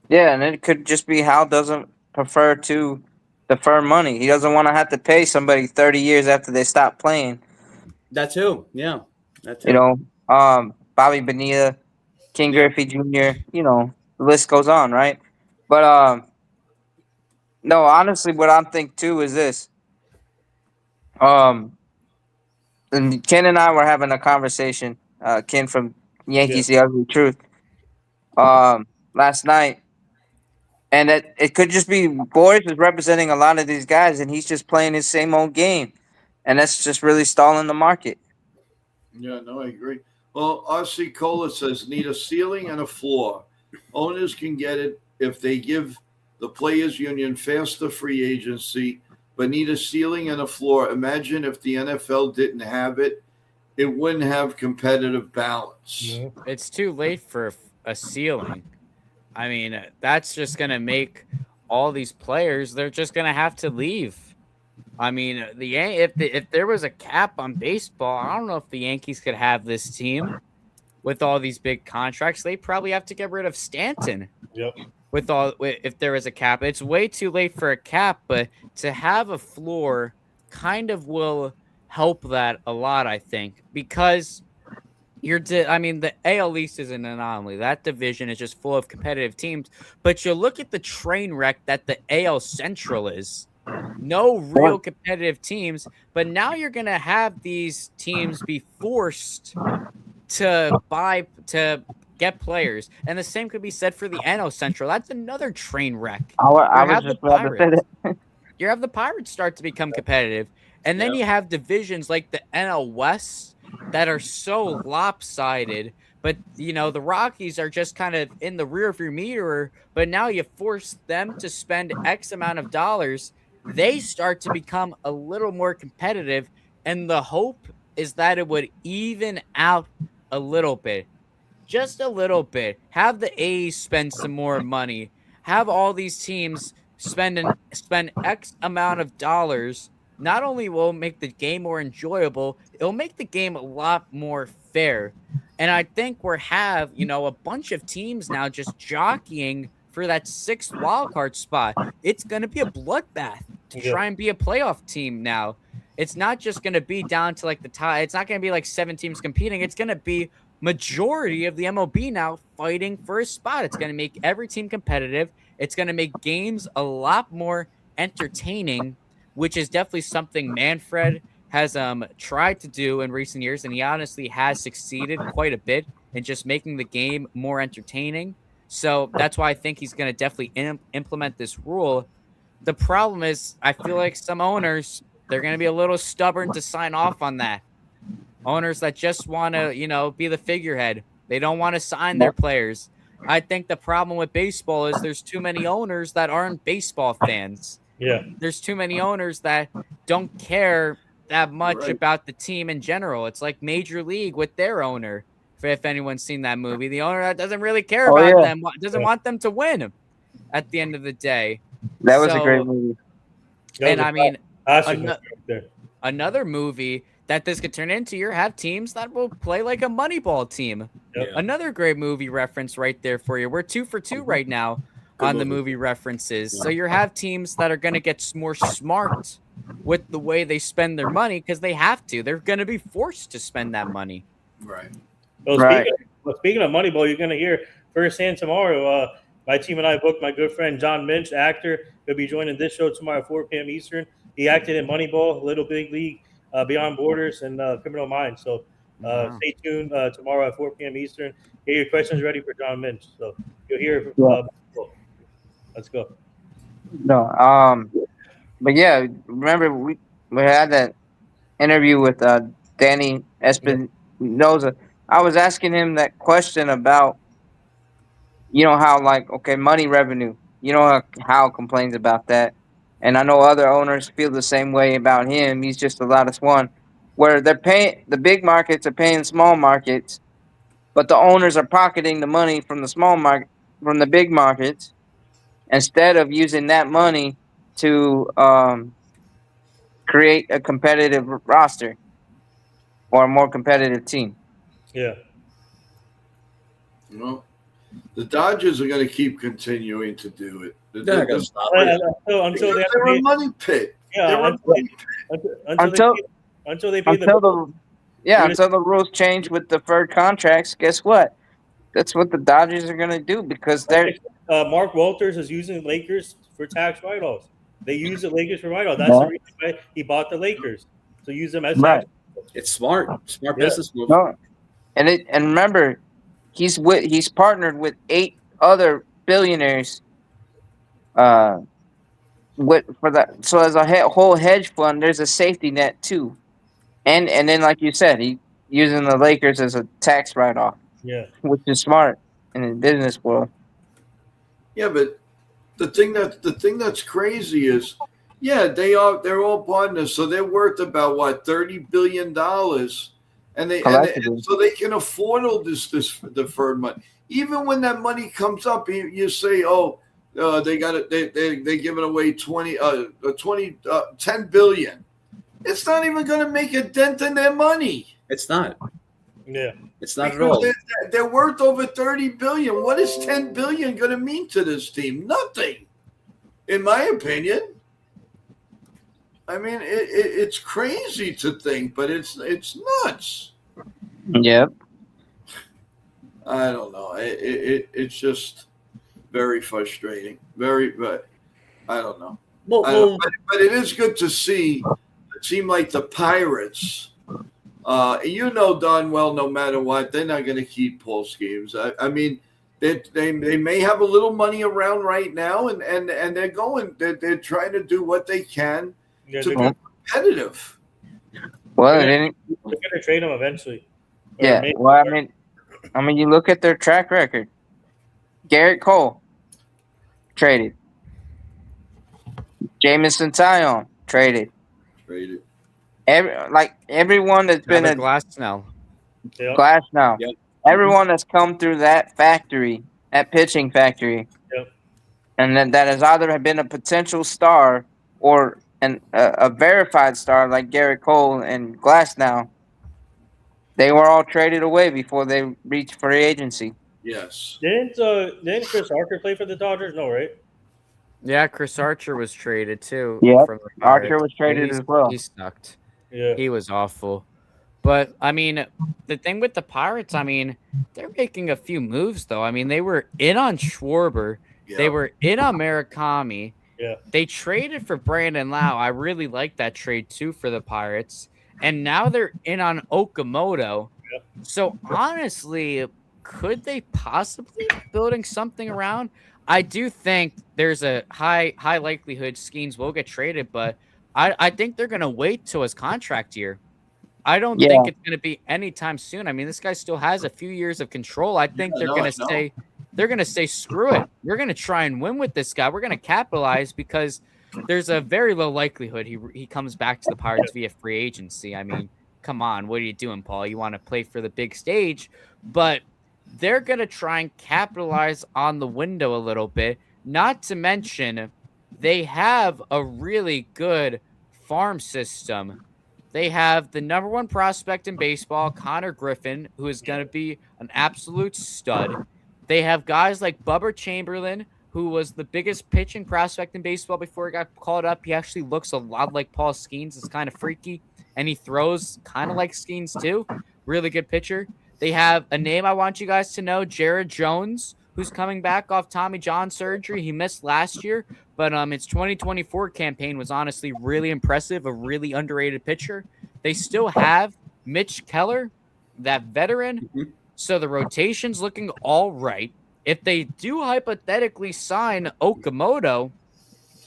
[SPEAKER 1] Yeah, and it could just be Hal doesn't prefer to defer money. He doesn't want to have to pay somebody 30 years after they stop playing.
[SPEAKER 6] That too. Yeah. That too.
[SPEAKER 1] Bobby Bonilla, King Griffey Jr., the list goes on, right? But no, honestly, what I'm thinking too is this. And Ken and I were having a conversation, Ken from Yankees The Ugly Truth, last night. And it could just be Boris is representing a lot of these guys, and he's just playing his same old game. And that's just really stalling the market.
[SPEAKER 2] Yeah, no, I agree. Well, RC Cola says need a ceiling and a floor. Owners can get it if they give the players union faster free agency, but need a ceiling and a floor. Imagine if the NFL didn't have it, it wouldn't have competitive balance.
[SPEAKER 5] It's too late for a ceiling. I mean, that's just going to make all these players, they're just going to have to leave. I mean, if there was a cap on baseball, I don't know if the Yankees could have this team with all these big contracts. They probably have to get rid of Stanton.
[SPEAKER 7] Yep.
[SPEAKER 5] If there is a cap. It's way too late for a cap, but to have a floor kind of will help that a lot, I think, because I mean, the AL East is an anomaly. That division is just full of competitive teams. But you look at the train wreck that the AL Central is. No real competitive teams, but now you're gonna have these teams be forced to get players, and the same could be said for the NL Central. That's another train wreck.
[SPEAKER 1] I
[SPEAKER 5] You
[SPEAKER 1] was
[SPEAKER 5] have the
[SPEAKER 1] just about to say
[SPEAKER 5] Pirates.
[SPEAKER 1] that.
[SPEAKER 5] You have the Pirates start to become competitive, and then you have divisions like the NL West that are so lopsided. But the Rockies are just kind of in the rearview mirror. But now you force them to spend X amount of dollars. They start to become a little more competitive, and the hope is that it would even out a little bit, just a little bit. Have the A's spend some more money. Have all these teams spend X amount of dollars. Not only will it make the game more enjoyable, it'll make the game a lot more fair. And I think we have, a bunch of teams now just jockeying for that 6th wildcard spot. It's going to be a bloodbath to try and be a playoff team now. It's not just going to be down to like the tie. It's not going to be like 7 teams competing. It's going to be majority of the MLB now fighting for a spot. It's going to make every team competitive. It's going to make games a lot more entertaining, which is definitely something Manfred has tried to do in recent years, and he honestly has succeeded quite a bit in just making the game more entertaining. So that's why I think he's going to definitely implement this rule. The problem is, I feel like some owners, they're going to be a little stubborn to sign off on that. Owners that just want to, be the figurehead. They don't want to sign their players. I think the problem with baseball is there's too many owners that aren't baseball fans.
[SPEAKER 7] Yeah.
[SPEAKER 5] There's too many owners that don't care that much about the team in general. It's like Major League with their owner. If anyone's seen that movie, the owner that doesn't really care about them, doesn't want them to win at the end of the day.
[SPEAKER 1] That was a great movie.
[SPEAKER 5] And I mean, another movie that this could turn into, you have teams that will play like a Moneyball team.
[SPEAKER 7] Yep.
[SPEAKER 5] Another great movie reference right there for you. We're 2 for 2 right now on the movie references. So you have teams that are going to get more smart with the way they spend their money because they have to. They're going to be forced to spend that money.
[SPEAKER 2] Right.
[SPEAKER 7] Well, speaking of Moneyball, you're going to hear firsthand tomorrow. My team and I booked my good friend John Minch, actor. He'll be joining this show tomorrow at 4 p.m. Eastern. He acted in Moneyball, Little Big League, Beyond Borders, and Criminal Minds. So stay tuned tomorrow at 4 p.m. Eastern. Get your questions ready for John Minch. So you'll hear it. Let's go.
[SPEAKER 1] No, but yeah, remember we had that interview with Danny Espinosa. I was asking him that question about, how money revenue, how complains about that. And I know other owners feel the same way about him. He's just the loudest one, where they're paying, the big markets are paying small markets, but the owners are pocketing the money from the big markets, instead of using that money to create a competitive roster or a more competitive team.
[SPEAKER 7] Yeah.
[SPEAKER 2] Well, the Dodgers are going to keep continuing to do it.
[SPEAKER 6] They're not going to stop
[SPEAKER 7] until
[SPEAKER 2] they're a money pit.
[SPEAKER 7] Yeah, until they pay
[SPEAKER 1] until the rules change with deferred contracts. Guess what? That's what the Dodgers are going to do because they're.
[SPEAKER 7] Mark Walters is using Lakers for tax write-offs. They use the Lakers for write-offs. That's the reason why he bought the Lakers. So use them as tax.
[SPEAKER 6] It's smart business move.
[SPEAKER 1] No. And remember, he's partnered with 8 other billionaires. For that, so as a whole hedge fund, there's a safety net too, and then like you said, he using the Lakers as a tax write-off.
[SPEAKER 7] Yeah,
[SPEAKER 1] which is smart in the business world.
[SPEAKER 2] Yeah, but the thing that's crazy is, they're all partners, so they're worth about $30 billion, and so they can afford all this deferred money. Even when that money comes up, you say, they got it. They're giving away 10 billion. It's not even going to make a dent in their money.
[SPEAKER 6] It's not.
[SPEAKER 7] Yeah,
[SPEAKER 6] it's not at all.
[SPEAKER 2] They're worth over 30 billion. What is 10 billion going to mean to this team? Nothing, in my opinion. I mean, it's crazy to think, but it's nuts.
[SPEAKER 1] Yep.
[SPEAKER 2] I don't know. It's just very frustrating. But I don't know. But it is good to see. It seemed like the Pirates. You know darn well, no matter what, they're not going to keep Paul Skeens. I mean, they may have a little money around right now, and they're going. They're trying to do what they can to be competitive.
[SPEAKER 1] Well,
[SPEAKER 7] they're going to trade him eventually.
[SPEAKER 1] Yeah. Well, I mean, you look at their track record. Garrett Cole traded. Jamison Tyone traded. Everyone that's been a
[SPEAKER 5] Glass now.
[SPEAKER 1] Yep. Everyone that's come through that factory, that pitching factory, and that has either been a potential star or a verified star like Garrett Cole and Glasnow. They were all traded away before they reached free agency.
[SPEAKER 2] Yes.
[SPEAKER 7] Didn't Chris Archer play for the Dodgers? No, right?
[SPEAKER 5] Yeah, Chris Archer was traded too.
[SPEAKER 1] Yeah,
[SPEAKER 5] Archer
[SPEAKER 1] Archer was traded as well.
[SPEAKER 5] He sucked.
[SPEAKER 7] Yeah,
[SPEAKER 5] he was awful. But I mean, the thing with the Pirates, I mean, they're making a few moves though. I mean, they were in on Schwarber, they were in on Murakami.
[SPEAKER 7] Yeah,
[SPEAKER 5] they traded for Brandon Lau. I really like that trade too for the Pirates, and now they're in on Okamoto.
[SPEAKER 7] Yeah.
[SPEAKER 5] So honestly, could they possibly be building something around? I do think there's a high likelihood Skeens will get traded, but I think they're gonna wait till his contract year. I don't think it's gonna be anytime soon. I mean, this guy still has a few years of control. I think they're gonna say screw it. We're gonna try and win with this guy. We're gonna capitalize because there's a very low likelihood he comes back to the Pirates via free agency. I mean, come on, what are you doing, Paul? You want to play for the big stage, but they're going to try and capitalize on the window a little bit. Not to mention, they have a really good farm system. They have the number one prospect in baseball, Connor Griffin, who is going to be an absolute stud. They have guys like Bubba Chamberlain, who was the biggest pitching prospect in baseball before he got called up. He actually looks a lot like Paul Skeens. It's kind of freaky, and he throws kind of like Skeens too. Really good pitcher. They have a name I want you guys to know, Jared Jones, who's coming back off Tommy John surgery. He missed last year, but his 2024 campaign was honestly really impressive, a really underrated pitcher. They still have Mitch Keller, that veteran, so the rotation's looking all right. If they do hypothetically sign Okamoto,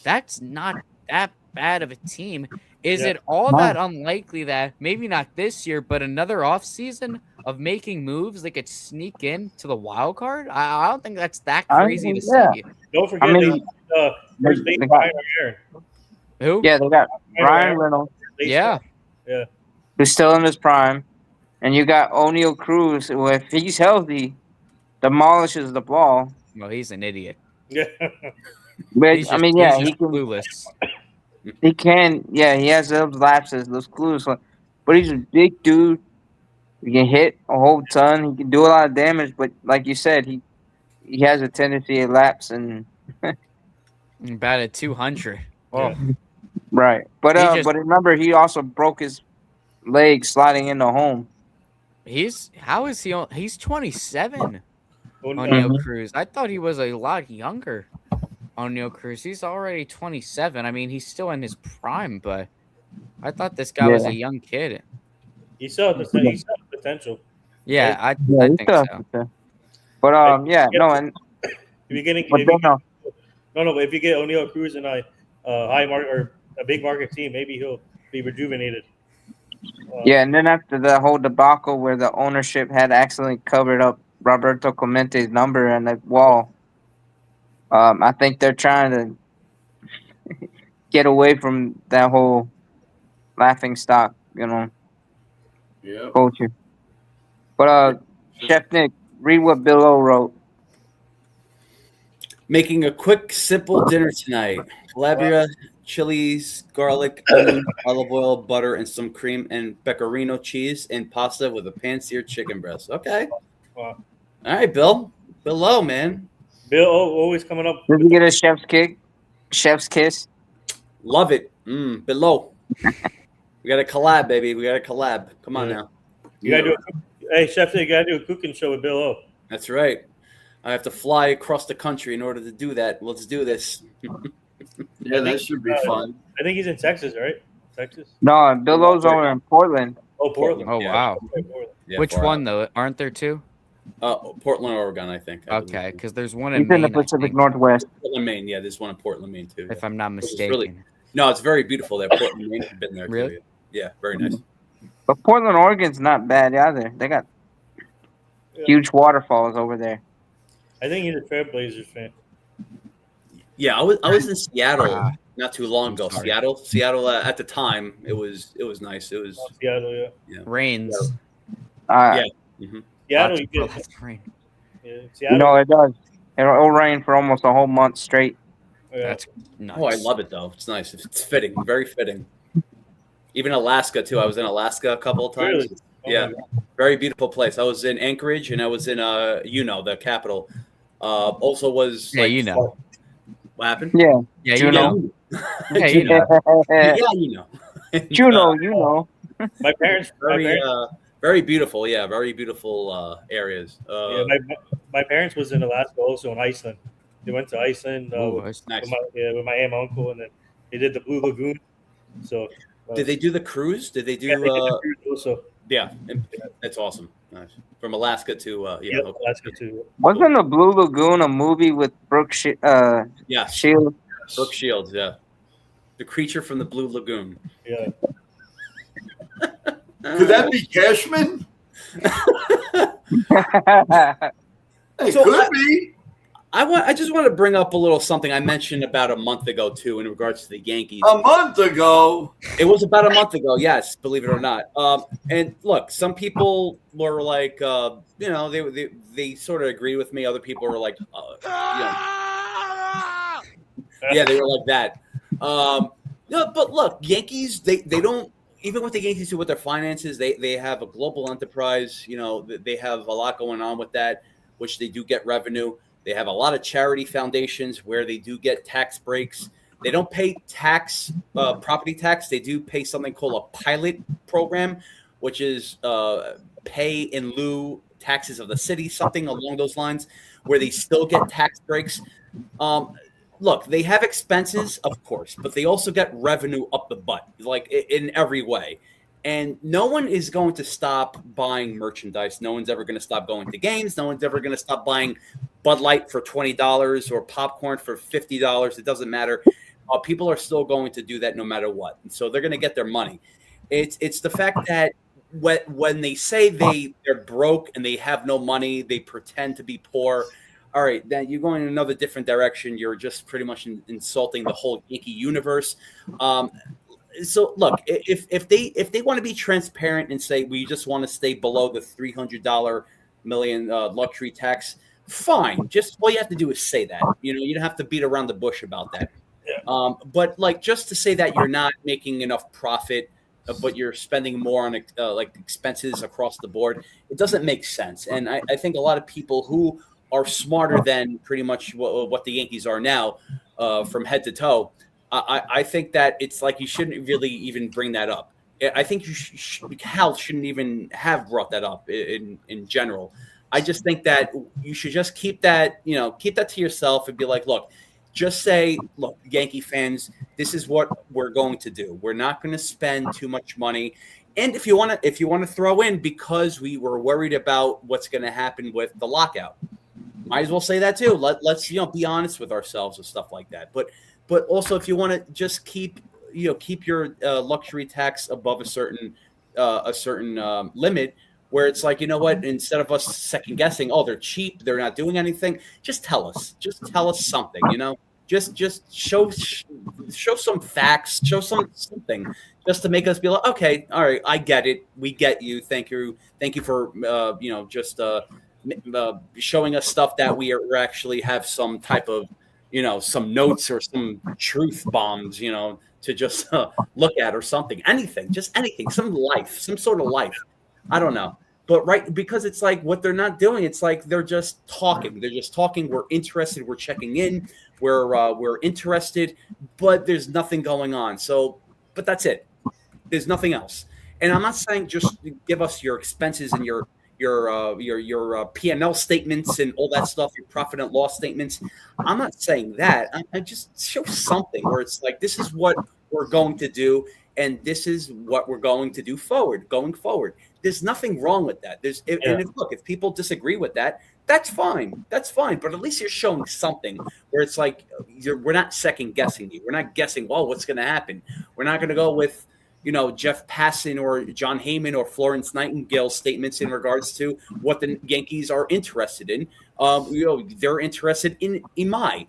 [SPEAKER 5] that's not that bad of a team. Is it all that unlikely that maybe not this year, but another offseason of making moves they could sneak in to the wild card? I don't think that's that crazy to see.
[SPEAKER 7] Don't forget
[SPEAKER 1] they got
[SPEAKER 5] who?
[SPEAKER 1] Yeah, they got Ryan Reynolds.
[SPEAKER 7] Yeah.
[SPEAKER 1] Who's still in his prime. And you got O'Neal Cruz, who, if he's healthy, demolishes the ball.
[SPEAKER 5] Well, he's an idiot.
[SPEAKER 7] Yeah.
[SPEAKER 1] But
[SPEAKER 5] He's
[SPEAKER 1] I mean, yeah,
[SPEAKER 5] he's
[SPEAKER 1] he can.
[SPEAKER 5] clueless.
[SPEAKER 1] He can. Yeah, he has those lapses, those clues. But he's a big dude. He can hit a whole ton. He can do a lot of damage. But like you said, he has a tendency to lapse and
[SPEAKER 5] batted 200.
[SPEAKER 7] Oh.
[SPEAKER 1] Right. But but remember, he also broke his leg sliding into home.
[SPEAKER 5] He's 27.
[SPEAKER 7] Oh, no.
[SPEAKER 5] O'Neal Cruz. I thought he was a lot younger. O'Neal Cruz. He's already 27. I mean, he's still in his prime, but I thought this guy was a young kid.
[SPEAKER 7] He still has potential.
[SPEAKER 5] Yeah, I think so.
[SPEAKER 1] But and
[SPEAKER 7] if you're getting,
[SPEAKER 1] but
[SPEAKER 7] if you get O'Neal Cruz in a high market or a big market team, maybe he'll be rejuvenated.
[SPEAKER 1] And then after the whole debacle where the ownership had accidentally covered up Roberto Clemente's number on the wall, I think they're trying to get away from that whole laughing stock, culture. But Chef Nick, read what Bill O wrote.
[SPEAKER 6] Making a quick, simple dinner tonight. Calabria, chilies, garlic, onion, olive oil, butter, and some cream and pecorino cheese and pasta with a pan-seared chicken breast. Okay.
[SPEAKER 7] Wow.
[SPEAKER 6] All right, Bill. Bill O, man.
[SPEAKER 7] Bill O always coming up.
[SPEAKER 1] Did you get a chef's kiss?
[SPEAKER 6] Love it. Bill O. We got a collab, baby. We got a collab. Come on now.
[SPEAKER 7] You gotta do hey, Chef, you gotta do a cooking show with Bill O.
[SPEAKER 6] That's right. I have to fly across the country in order to do that. Let's do this.
[SPEAKER 2] Yeah, that should be fun.
[SPEAKER 7] I think he's in Texas, right? Texas.
[SPEAKER 1] No, Bill O's over in Portland.
[SPEAKER 7] Oh, Portland.
[SPEAKER 5] Oh, wow.
[SPEAKER 6] Yeah,
[SPEAKER 5] Which
[SPEAKER 6] far
[SPEAKER 5] one,
[SPEAKER 6] out.
[SPEAKER 5] though? Aren't there two?
[SPEAKER 6] Portland, Oregon, I think. I
[SPEAKER 5] Okay,
[SPEAKER 6] believe.
[SPEAKER 5] because there's one
[SPEAKER 1] He's
[SPEAKER 5] in
[SPEAKER 1] in the
[SPEAKER 5] Maine, I
[SPEAKER 1] Pacific
[SPEAKER 5] think,
[SPEAKER 1] Northwest.
[SPEAKER 6] Portland, Maine. Yeah, there's one in Portland, Maine too.
[SPEAKER 5] if I'm not
[SPEAKER 6] Which is
[SPEAKER 5] mistaken.
[SPEAKER 6] really- No, it's very beautiful there. Portland, Maine. I've been there.
[SPEAKER 5] Really?
[SPEAKER 6] Too. Yeah, very nice.
[SPEAKER 1] But Portland, Oregon's not bad either. They got huge waterfalls over there.
[SPEAKER 7] I think he's a Trailblazers fan.
[SPEAKER 6] Yeah, I was in Seattle not too long ago.
[SPEAKER 5] sorry.
[SPEAKER 6] Seattle. At the time, it was nice. It was
[SPEAKER 7] Seattle, yeah.
[SPEAKER 5] Rains.
[SPEAKER 6] Yeah. Mhm.
[SPEAKER 7] Seattle,
[SPEAKER 5] Lots
[SPEAKER 7] you
[SPEAKER 5] of
[SPEAKER 7] get
[SPEAKER 5] lots of rain.
[SPEAKER 7] yeah, Seattle.
[SPEAKER 1] No, it does. It'll rain for almost a whole month straight.
[SPEAKER 7] Yeah.
[SPEAKER 5] That's nuts.
[SPEAKER 6] Oh, I love it though. It's nice. It's fitting. Very fitting. Even Alaska too. I was in Alaska a couple of times.
[SPEAKER 7] Really? Oh
[SPEAKER 6] Yeah,
[SPEAKER 7] my
[SPEAKER 6] very beautiful place. I was in Anchorage and I was in the capital. Also was
[SPEAKER 5] Yeah, you know.
[SPEAKER 6] What happened?
[SPEAKER 1] Yeah.
[SPEAKER 5] Yeah, you
[SPEAKER 1] Juno.
[SPEAKER 5] know. Yeah, you know.
[SPEAKER 6] Yeah, you know.
[SPEAKER 1] Juno, you know.
[SPEAKER 7] My parents,
[SPEAKER 6] Very beautiful. Yeah, very beautiful areas.
[SPEAKER 7] yeah, my parents was in Alaska, also in Iceland. They went to Iceland
[SPEAKER 5] Ooh,
[SPEAKER 7] with,
[SPEAKER 6] nice.
[SPEAKER 7] with my aunt and uncle, and then they did the Blue Lagoon. So
[SPEAKER 6] Did they do the cruise? Did they do?
[SPEAKER 7] yeah, they did the cruise also.
[SPEAKER 6] Yeah, that's awesome. Nice. From Alaska to
[SPEAKER 7] Yeah,
[SPEAKER 6] okay.
[SPEAKER 7] Alaska too.
[SPEAKER 1] Wasn't the Blue Lagoon a movie with Brooke
[SPEAKER 6] Yes,
[SPEAKER 1] Shields?
[SPEAKER 6] Brooke Shields. Yeah, the creature from the Blue Lagoon.
[SPEAKER 7] Yeah.
[SPEAKER 2] Could that be Cashman? It
[SPEAKER 6] So
[SPEAKER 2] could be.
[SPEAKER 6] I just want to bring up a little something I mentioned about a month ago too in regards to the Yankees.
[SPEAKER 2] A month ago.
[SPEAKER 6] It was about a month ago, yes, believe it or not. And look, some people were like, they sort of agree with me. Other people were like, yeah, they were like that. No, but look, Yankees, they don't. Even what the Yankees do with their finances, they have a global enterprise. You know, they have a lot going on with that, which they do get revenue. They have a lot of charity foundations where they do get tax breaks. They don't pay property tax. They do pay something called a pilot program, which is pay in lieu taxes of the city, something along those lines, where they still get tax breaks. Look, they have expenses, of course, but they also get revenue up the butt, like in every way. And no one is going to stop buying merchandise. No one's ever going to stop going to games. No one's ever going to stop buying Bud Light for $20 or popcorn for $50. It doesn't matter. People are still going to do that no matter what. And so they're going to get their money. It's the fact that when they say they're broke and they have no money, they pretend to be poor. All right, then you're going in another different direction. You're just pretty much insulting the whole Yankee universe. So look, if they want to be transparent and say we just want to stay below the $300 million luxury tax, fine. Just all you have to do is say that. You know, you don't have to beat around the bush about that.
[SPEAKER 7] Yeah.
[SPEAKER 6] But like just to say that you're not making enough profit, but you're spending more on like expenses across the board, it doesn't make sense. And I think a lot of people who are smarter than pretty much what the Yankees are now, from head to toe. I think that it's like you shouldn't really even bring that up. I think Hal shouldn't even have brought that up in general. I just think that you should just keep that to yourself and be like, look, just say, look, Yankee fans, this is what we're going to do. We're not going to spend too much money. And if you want to throw in, because we were worried about what's going to happen with the lockout, might as well say that too. Let's be honest with ourselves and stuff like that. But also, if you want to just keep your luxury tax above a certain limit, where it's like, you know what, instead of us second guessing, oh, they're cheap, they're not doing anything, just tell us something, just show some facts, show something, just to make us be like, okay, all right, I get it, we get you, thank you for showing us stuff that we actually have some type of, some notes or some truth bombs, to just look at, or something, anything, some sort of life. I don't know. But right, because it's like what they're not doing, it's like they're just talking. We're interested. We're checking in. We're interested, but there's nothing going on. So, but that's it. There's nothing else. And I'm not saying just give us your expenses and your P&L statements and all that stuff, your profit and loss statements. I'm not saying that. I just show something where it's like, this is what we're going to do, and this is what we're going to do going forward. There's nothing wrong with that. And if people disagree with that, that's fine. That's fine. But at least you're showing something where it's like, we're not second guessing you. We're not guessing, well, what's going to happen. We're not going to go with, Jeff Passan or John Heyman or Florence Nightingale's statements in regards to what the Yankees are interested in. They're interested in Imai.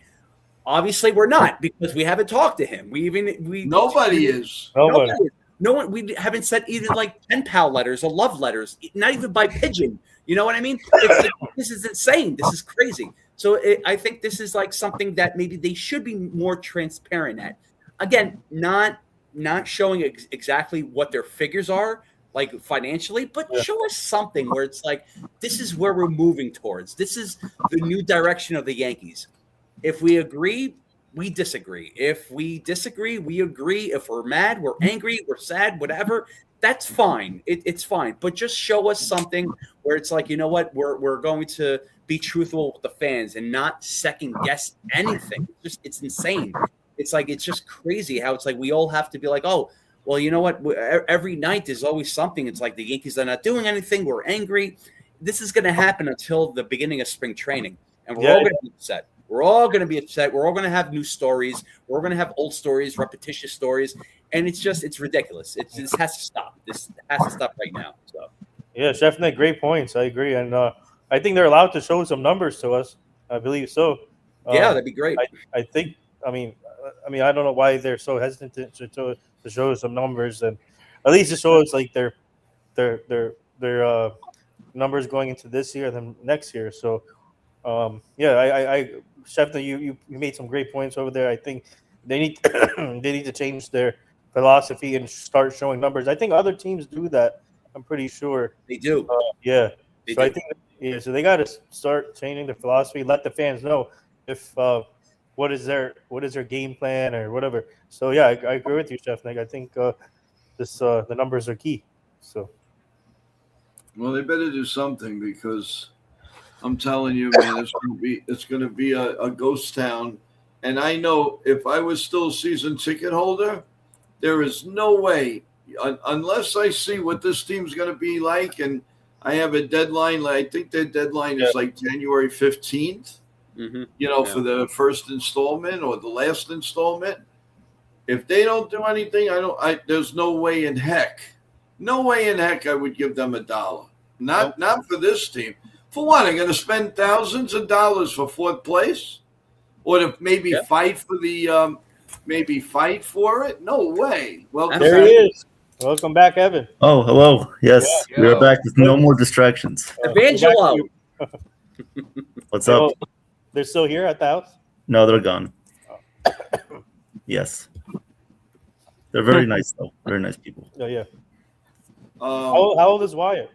[SPEAKER 6] Obviously, we're not, because we haven't talked to him.
[SPEAKER 2] Nobody is.
[SPEAKER 6] No one. We haven't sent even like pen pal letters or love letters, not even by pigeon. You know what I mean? It's like, this is insane. This is crazy. So I think this is like something that maybe they should be more transparent at. Again, not showing exactly what their figures are, like financially, but show us something where it's like, this is where we're moving towards. This is the new direction of the Yankees. If we agree, we disagree. If we disagree, we agree. If we're mad, we're angry, we're sad, whatever, that's fine. It's fine. But just show us something where it's like, you know what, we're going to be truthful with the fans and not second guess anything. It's insane. It's like, it's just crazy how it's like we all have to be like, oh, well, you know what? Every night there's always something. It's like the Yankees are not doing anything. We're angry. This is going to happen until the beginning of spring training. And we're all going to be upset. We're all going to be upset. We're all going to have new stories. We're going to have old stories, repetitious stories. And it's ridiculous. This has to stop. This has to stop right now. So,
[SPEAKER 7] yeah, definitely great points. I agree. And I think they're allowed to show some numbers to us. I believe so.
[SPEAKER 6] Yeah, that'd be great.
[SPEAKER 7] I think, I mean, I don't know why they're so hesitant to show some numbers, and at least to show us like their numbers going into this year and then next year. So, I Stephanie, you made some great points over there. I think they need to change their philosophy and start showing numbers. I think other teams do that. I'm pretty sure
[SPEAKER 6] they do.
[SPEAKER 7] I think so they got to start changing their philosophy. Let the fans know if what is their game plan or whatever. So I agree with you, Chef Nick. I think the numbers are key. So,
[SPEAKER 2] well, they better do something, because I'm telling you, man, it's going to be a ghost town. And I know if I was still a season ticket holder, there is no way, unless I see what this team's going to be like, and I have a deadline. I think their deadline is like January 15th. For the first installment or the last installment. If they don't do anything, there's no way in heck I would give them $1. Not for this team. For what? I'm going to spend thousands of dollars for fourth place, or to maybe fight for the fight for it? No way. Well,
[SPEAKER 7] there he is. Welcome back, Evan.
[SPEAKER 3] Oh, hello. Yes, we are back with no more distractions.
[SPEAKER 6] Evangelo.
[SPEAKER 3] What's up?
[SPEAKER 7] They're still here at the house?
[SPEAKER 3] No, they're gone. Yes. They're very nice, though. Very nice people.
[SPEAKER 7] Oh, yeah. How old is Wyatt?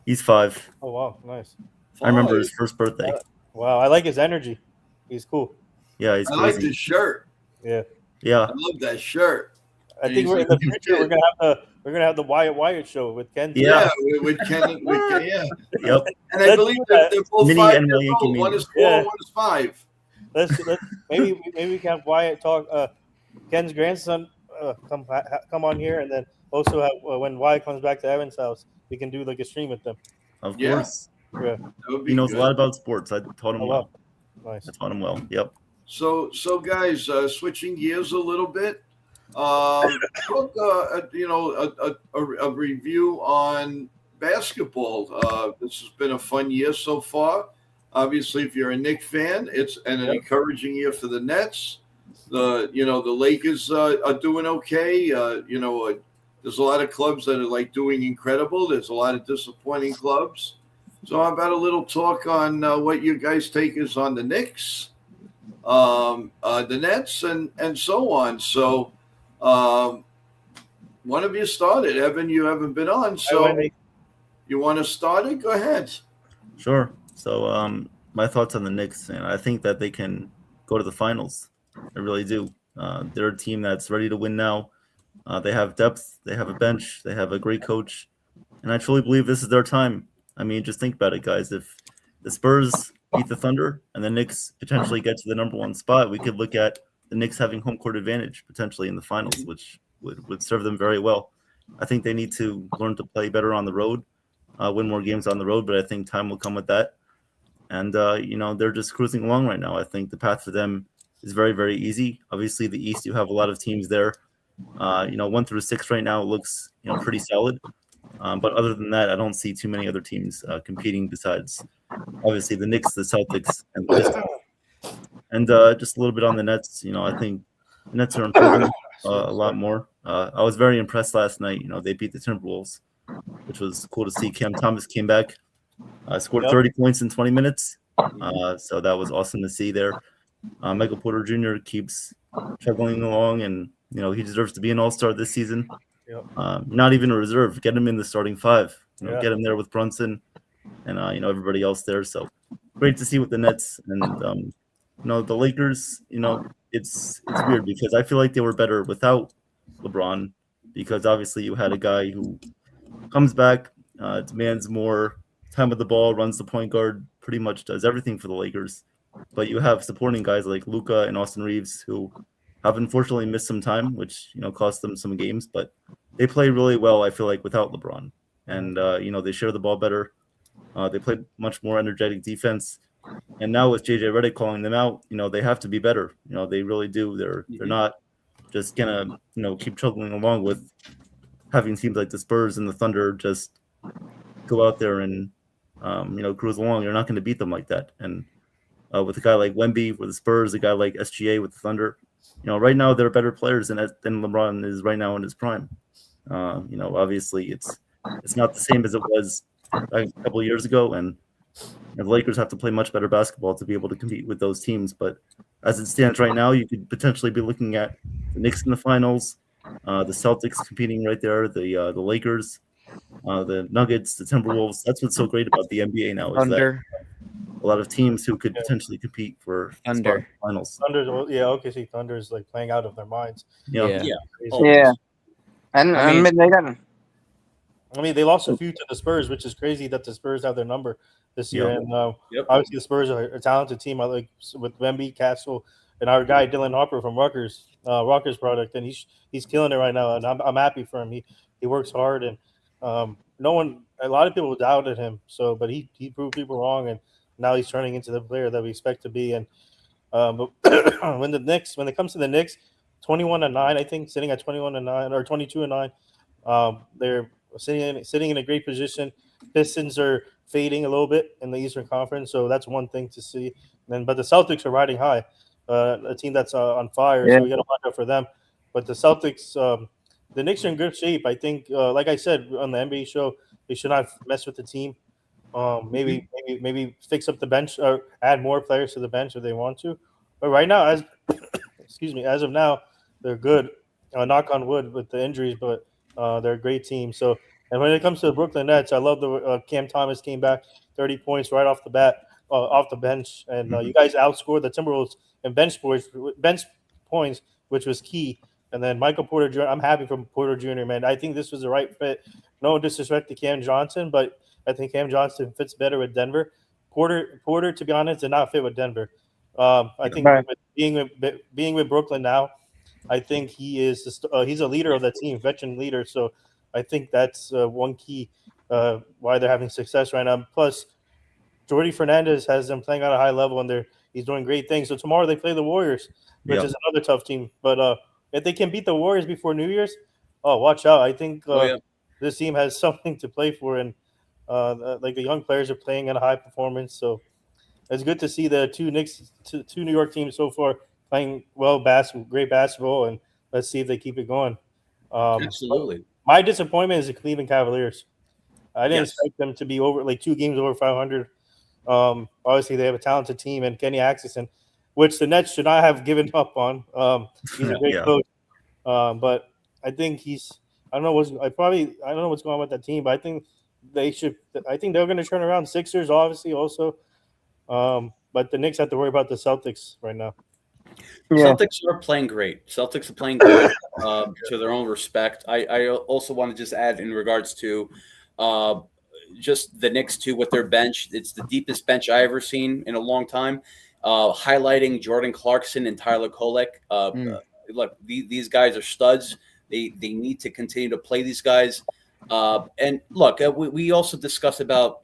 [SPEAKER 3] He's 5.
[SPEAKER 7] Oh, wow. Nice.
[SPEAKER 3] I remember his first birthday.
[SPEAKER 7] Wow. I like his energy. He's cool.
[SPEAKER 3] Yeah, he's crazy.
[SPEAKER 2] I like his shirt.
[SPEAKER 7] Yeah.
[SPEAKER 3] Yeah.
[SPEAKER 2] I love that shirt.
[SPEAKER 7] I think in the future we're gonna have the Wyatt show with Ken.
[SPEAKER 2] Yeah, with Ken. Yeah.
[SPEAKER 3] Yep.
[SPEAKER 2] And I believe they're both
[SPEAKER 3] Mini
[SPEAKER 2] 5
[SPEAKER 3] and
[SPEAKER 2] years old.
[SPEAKER 3] YankeeMania.
[SPEAKER 2] One is 4, one is 5.
[SPEAKER 7] Let's maybe we can have Wyatt talk. Ken's grandson come on here, and then also have, when Wyatt comes back to Evan's house, we can do like a stream with them.
[SPEAKER 3] Of course.
[SPEAKER 7] Yeah.
[SPEAKER 3] He knows a lot about sports. I taught him well.
[SPEAKER 7] Nice.
[SPEAKER 3] I taught him well. Yep.
[SPEAKER 2] So guys, switching gears a little bit. A review on basketball. This has been a fun year so far. Obviously, if you're a Knicks fan, it's an encouraging year for the Nets. The Lakers are doing okay. There's a lot of clubs that are like doing incredible. There's a lot of disappointing clubs. So how about a little talk on what you guys take is on the Knicks, the Nets, and so on. So one of you started. Evan, you haven't been on, so you want to start it? Go ahead.
[SPEAKER 3] Sure. So my thoughts on the Knicks, and I think that they can go to the finals. I really do. They're a team that's ready to win now. They have depth. They have a bench. They have a great coach. And I truly believe this is their time. I mean, just think about it, guys. If the Spurs beat the Thunder and the Knicks potentially get to the number 1 spot, we could look at the Knicks having home court advantage potentially in the finals, which would serve them very well. I think they need to learn to play better on the road, win more games on the road, but I think time will come with that. And, they're just cruising along right now. I think the path for them is very, very easy. Obviously, the East, you have a lot of teams there. 1 through 6 right now looks, pretty solid. But other than that, I don't see too many other teams competing besides, obviously, the Knicks, the Celtics, and the Pistons. And just a little bit on the Nets, I think the Nets are improving a lot more. I was very impressed last night. They beat the Timberwolves, which was cool to see. Cam Thomas came back, scored 30 points in 20 minutes. So that was awesome to see there. Michael Porter Jr. keeps chugging along, and he deserves to be an all-star this season. Not even a reserve. Get him in the starting 5. Get him there with Brunson and everybody else there. So great to see with the Nets and the Lakers. It's weird because I feel like they were better without LeBron, because obviously you had a guy who comes back, demands more time with the ball, runs the point guard, pretty much does everything for the Lakers. But you have supporting guys like Luka and Austin Reeves who have unfortunately missed some time, which cost them some games. But they play really well, I feel like, without LeBron, and they share the ball better. They play much more energetic defense. And now with JJ Redick calling them out, they have to be better. They really do. They're not just gonna keep chugging along with having teams like the Spurs and the Thunder just go out there and cruise along. You're not going to beat them like that. And with a guy like Wemby with the Spurs, a guy like SGA with the Thunder, right now they're better players than LeBron is right now in his prime. Obviously it's not the same as it was a couple of years ago, and the Lakers have to play much better basketball to be able to compete with those teams. But as it stands right now, you could potentially be looking at the Knicks in the finals, the Celtics competing right there, the Lakers, the Nuggets, the Timberwolves. That's what's so great about the NBA now, is
[SPEAKER 5] Thunder.
[SPEAKER 3] that a lot of teams who could potentially compete for
[SPEAKER 5] Thunder.
[SPEAKER 3] finals.
[SPEAKER 7] OKC Thunder is like playing out of their minds.
[SPEAKER 5] Yeah.
[SPEAKER 1] And I mean, they got.
[SPEAKER 7] I mean, they lost a few to the Spurs, which is crazy that the Spurs have their number this year. And obviously, the Spurs are a talented team. I like with Wemby, Castle, and our guy Dylan Harper from Rutgers product, and he's killing it right now. And I'm happy for him. He works hard, and a lot of people doubted him. But he proved people wrong, and now he's turning into the player that we expect to be. And but when it comes to the Knicks, 21-9, I think, sitting at 21-9 or 22-9, they're sitting in a great position. Pistons are fading a little bit in the Eastern Conference, so that's one thing to see. But the Celtics are riding high, a team that's on fire. So we got to watch out for them. But the Celtics, the Knicks are in good shape. I think, like I said on the NBA show, they should not mess with the team. Maybe fix up the bench or add more players to the bench if they want to. But right now, as of now, they're good. Knock on wood with the injuries, but they're a great team. So, and when it comes to the Brooklyn Nets, I love the Cam Thomas came back 30 points right off the bat, off the bench, and you guys outscored the Timberwolves in bench points, which was key. And then Michael Porter Jr., I'm happy for Porter Jr., man. I think this was the right fit. No disrespect to Cam Johnson, but I think Cam Johnson fits better with Denver. Porter, to be honest, did not fit with Denver. I think being with Brooklyn now, I think he's a leader of the team, veteran leader. So I think that's one key why they're having success right now. Plus, Jordy Fernandez has them playing at a high level, and he's doing great things. So tomorrow they play the Warriors, which is another tough team. But if they can beat the Warriors before New Year's, watch out. I think this team has something to play for, and like the young players are playing at a high performance. So it's good to see the two New York teams so far playing great basketball, and let's see if they keep it going.
[SPEAKER 6] Absolutely.
[SPEAKER 7] My disappointment is the Cleveland Cavaliers. I didn't expect them to be over 2 games over 500. Obviously, they have a talented team, and Kenny Atkinson, which the Nets should not have given up on. He's a great coach, but I think I don't know what's going on with that team, but I think they should. I think they're going to turn around. Sixers, obviously, also. But the Knicks have to worry about the Celtics right now.
[SPEAKER 6] Celtics are playing great. Celtics are playing good to their own respect. I also want to just add in regards to just the Knicks too with their bench. It's the deepest bench I ever seen in a long time. Highlighting Jordan Clarkson and Tyler Kolek. Look, these guys are studs. They need to continue to play these guys. And look, we also discussed about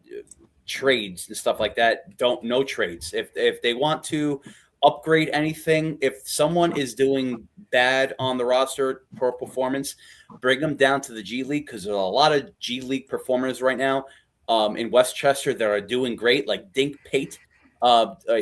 [SPEAKER 6] trades and stuff like that. No trades. If they want to upgrade anything, if someone is doing bad on the roster for performance, bring them down to the G League, because there's a lot of G League performers right now in Westchester that are doing great, like Dink Pate.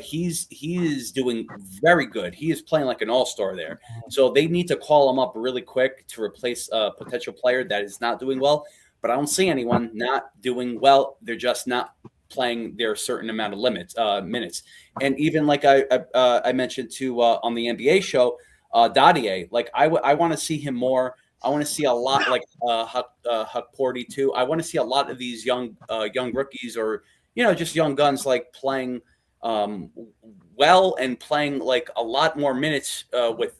[SPEAKER 6] He is doing very good. He is playing like an all-star there. So they need to call him up really quick to replace a potential player that is not doing well. But I don't see anyone not doing well. They're just not playing their certain amount of minutes. And even like I mentioned to on the NBA show, Dadier, like I want to see him more. I want to see a lot like Huck Porty too. I want to see a lot of these young rookies, or just young guns, like playing well and playing like a lot more minutes with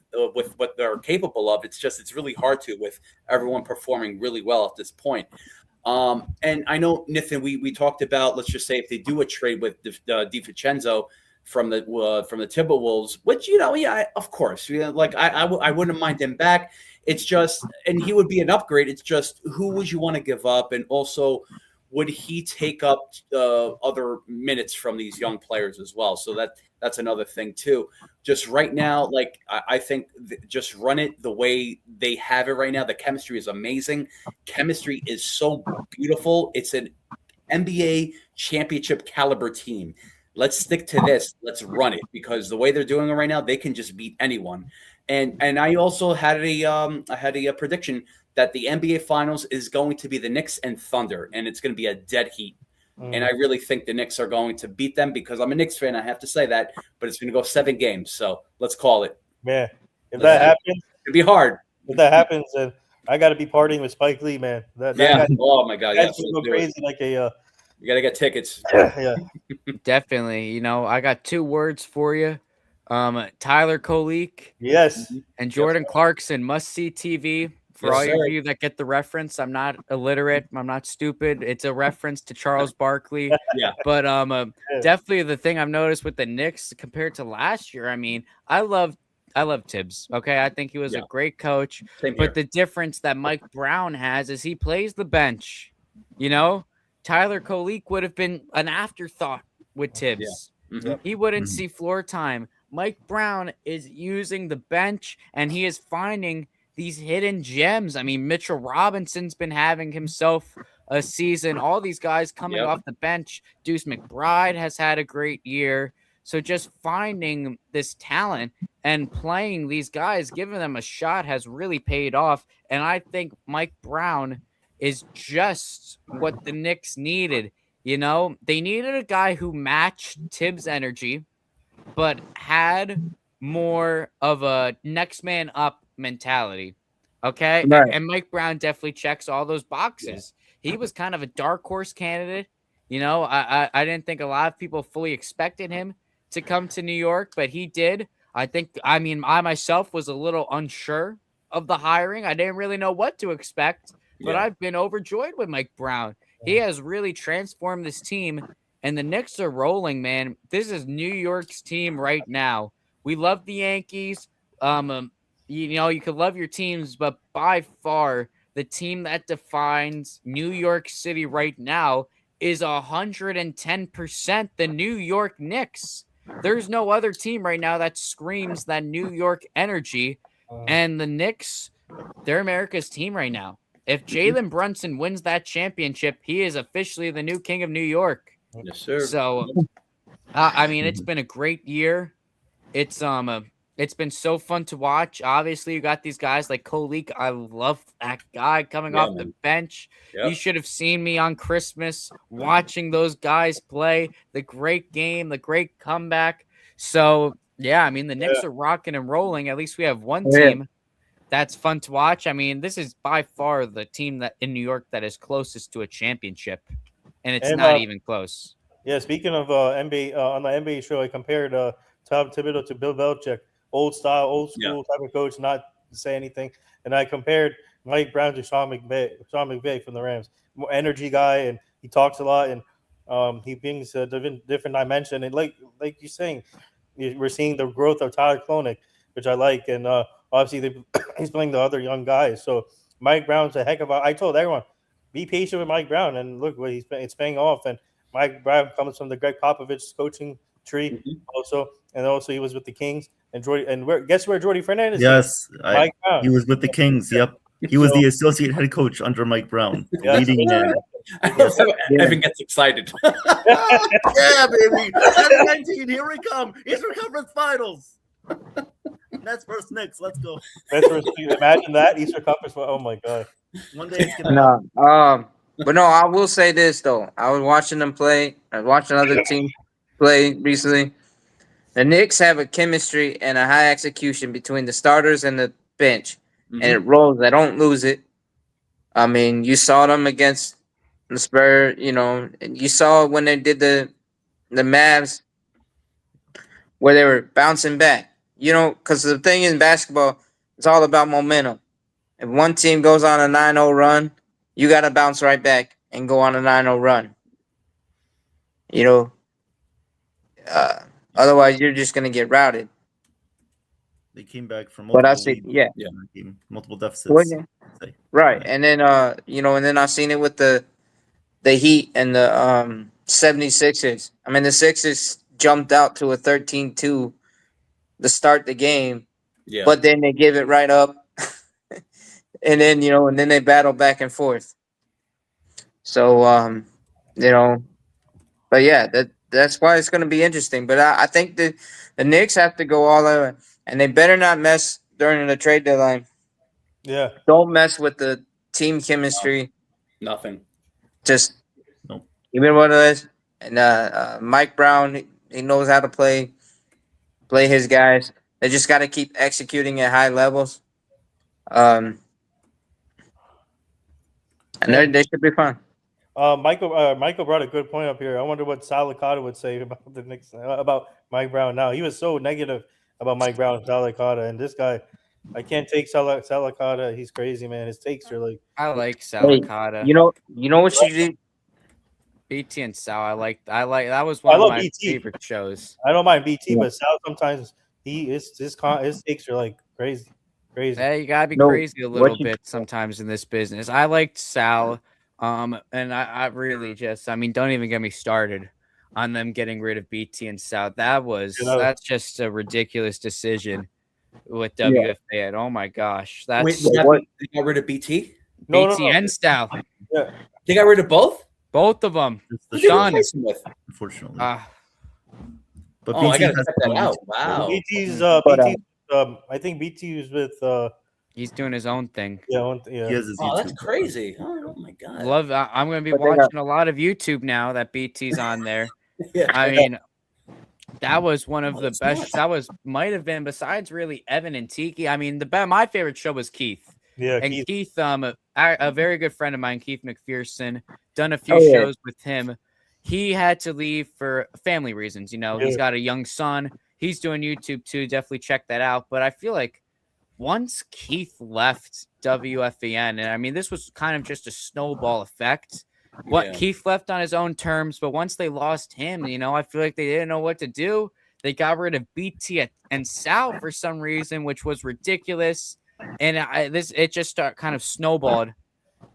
[SPEAKER 6] what they're capable of. It's really hard to, with everyone performing really well at this point. And I know, Nithin, we talked about, let's just say if they do a trade with DiVincenzo from the Timberwolves, which of course, like I wouldn't mind him back. It's just, and he would be an upgrade. It's just, who would you want to give up, and also, would he take up other minutes from these young players as well? So that's another thing too. Just right now, like I think just run it the way they have it right now. The chemistry is amazing. Chemistry is so beautiful. It's an NBA championship caliber team. Let's stick to this. Let's run it, because the way they're doing it right now, they can just beat anyone. And I also had a prediction that the NBA Finals is going to be the Knicks and Thunder, and it's going to be a dead heat. And I really think the Knicks are going to beat them, because I'm a Knicks fan. I have to say that, but it's going to go 7 games. So let's call it.
[SPEAKER 7] Man, if that happens,
[SPEAKER 6] it'd be hard.
[SPEAKER 7] If that happens, then I got to be partying with Spike Lee, man.
[SPEAKER 6] Oh my God.
[SPEAKER 7] That's go crazy like a.
[SPEAKER 6] You got to get tickets.
[SPEAKER 7] Yeah.
[SPEAKER 5] Definitely. I got 2 words for you. Tyler Kolek.
[SPEAKER 7] Yes.
[SPEAKER 5] And Jordan Clarkson, must-see TV. For all of you that get the reference, I'm not illiterate. I'm not stupid. It's a reference to Charles Barkley.
[SPEAKER 6] Yeah.
[SPEAKER 5] But definitely the thing I've noticed with the Knicks compared to last year, I mean, I love Tibbs. Okay, I think he was a great coach. But the difference that Mike Brown has is he plays the bench. Tyler Kolek would have been an afterthought with Tibbs.
[SPEAKER 6] Yeah. Mm-hmm.
[SPEAKER 5] He wouldn't see floor time. Mike Brown is using the bench, and he is finding these hidden gems. I mean, Mitchell Robinson's been having himself a season. All these guys coming off the bench. Deuce McBride has had a great year. So just finding this talent and playing these guys, giving them a shot, has really paid off. And I think Mike Brown is just what the Knicks needed. They needed a guy who matched Tibbs' energy, but had more of a next man up mentality. Okay.
[SPEAKER 1] Right.
[SPEAKER 5] And Mike Brown definitely checks all those boxes. He was kind of a dark horse candidate. I didn't think a lot of people fully expected him to come to New York, but he did. I myself was a little unsure of the hiring. I didn't really know what to expect, but I've been overjoyed with Mike Brown. He has really transformed this team, and the Knicks are rolling, man. This is New York's team right now. We love the Yankees. You could love your teams, but by far the team that defines New York City right now is 110% the New York Knicks. There's no other team right now that screams that New York energy, and the Knicks, they're America's team right now. If Jalen Brunson wins that championship, he is officially the new king of New York.
[SPEAKER 6] Yes, sir.
[SPEAKER 5] So, it's been a great year. It's been so fun to watch. Obviously, you got these guys like Kolek. I love that guy coming off the bench. Yep. You should have seen me on Christmas watching those guys play. The great game, the great comeback. So, the Knicks are rocking and rolling. At least we have one team that's fun to watch. This is by far the team that in New York that is closest to a championship, and it's not even close.
[SPEAKER 7] Yeah, speaking of NBA, on the NBA show, I compared Tom Thibodeau to Bill Belichick. Old style, old school type of coach, not to say anything. And I compared Mike Brown to Sean McVay from the Rams. More energy guy, and He talks a lot, and he brings a different dimension. And like you're saying, we're seeing the growth of Tyler Kloenick, which I like, and obviously he's playing the other young guys. So Mike Brown's a heck of a. I told everyone, be patient with Mike Brown, and look what it's paying off. And Mike Brown comes from the Greg Popovich coaching tree, also, and also he was with the Kings. And guess where Jordy Fernandez?
[SPEAKER 3] Yes,
[SPEAKER 7] Mike Brown.
[SPEAKER 3] He was with the Kings. Yep, he was the associate head coach under Mike Brown, leading man.
[SPEAKER 6] Evan gets excited.
[SPEAKER 3] Yeah, baby. 2019, here we come. Eastern Conference Finals. That's first Knicks. Let's go.
[SPEAKER 7] Imagine that Eastern Conference. Oh my god.
[SPEAKER 3] One day it's gonna
[SPEAKER 1] happen. But no, I will say this though. I was watching them play. I was watching other teams play recently. The Knicks have a chemistry and a high execution between the starters and the bench, and it rolls. They don't lose it. I mean, you saw them against the Spurs. And you saw when they did the Mavs, where they were bouncing back. Because the thing in basketball, it's all about momentum. If one team goes on a 9-0 run, you got to bounce right back and go on a 9-0 run. Otherwise, you're just going to get routed.
[SPEAKER 3] They came back from multiple deficits.
[SPEAKER 1] Right. And then, and then I've seen it with the Heat and the 76ers. I mean, the Sixers jumped out to a 13-2 to start the game, but then they give it right up. And then, and then they battle back and forth. So, but yeah, that's why it's going to be interesting. But I think the Knicks have to go all out, and they better not mess during the trade deadline.
[SPEAKER 7] Yeah.
[SPEAKER 1] Don't mess with the team chemistry.
[SPEAKER 6] Nothing.
[SPEAKER 1] Just even what it is. And Mike Brown, he knows how to play his guys. They just got to keep executing at high levels. And they should be fine.
[SPEAKER 7] Michael brought a good point up here. I wonder what Sal Licata would say about the Knicks, about Mike Brown. Now, he was so negative about Mike Brown and Sal Licata, and this guy, I can't take Sal Licata. He's crazy, man. His takes are like.
[SPEAKER 5] I like Sal Licata.
[SPEAKER 1] You know what you do?
[SPEAKER 5] BT and Sal, I like that was one of my favorite shows.
[SPEAKER 7] I don't mind BT, but Sal sometimes his takes are like crazy.
[SPEAKER 5] Yeah, you gotta be crazy a little bit sometimes in this business. I liked Sal, and I really don't even get me started on them getting rid of BT and Sal. That's just a ridiculous decision with WFA. Oh my gosh,
[SPEAKER 6] they got rid of BT?
[SPEAKER 5] BT and Sal.
[SPEAKER 7] Yeah,
[SPEAKER 6] they got rid of both.
[SPEAKER 5] Both of them.
[SPEAKER 3] Done. Unfortunately.
[SPEAKER 6] But BT I gotta check that out. Wow.
[SPEAKER 7] BT's. I think BT is with.
[SPEAKER 5] He's doing his own thing.
[SPEAKER 7] Yeah.
[SPEAKER 6] That's crazy. Oh my god.
[SPEAKER 5] I'm going to be watching a lot of YouTube now that BT's on there. I mean, that was one of the best. That might have been, besides really Evan and Tiki. I mean, my favorite show was Keith.
[SPEAKER 7] Yeah,
[SPEAKER 5] and Keith, a very good friend of mine, Keith McPherson, done a few shows with him. He had to leave for family reasons. He's got a young son. He's doing YouTube too. Definitely check that out. But I feel like once Keith left WFAN, and I mean, this was kind of just a snowball effect. Keith left on his own terms, but once they lost him, I feel like they didn't know what to do. They got rid of BT and Sal for some reason, which was ridiculous. And it just kind of snowballed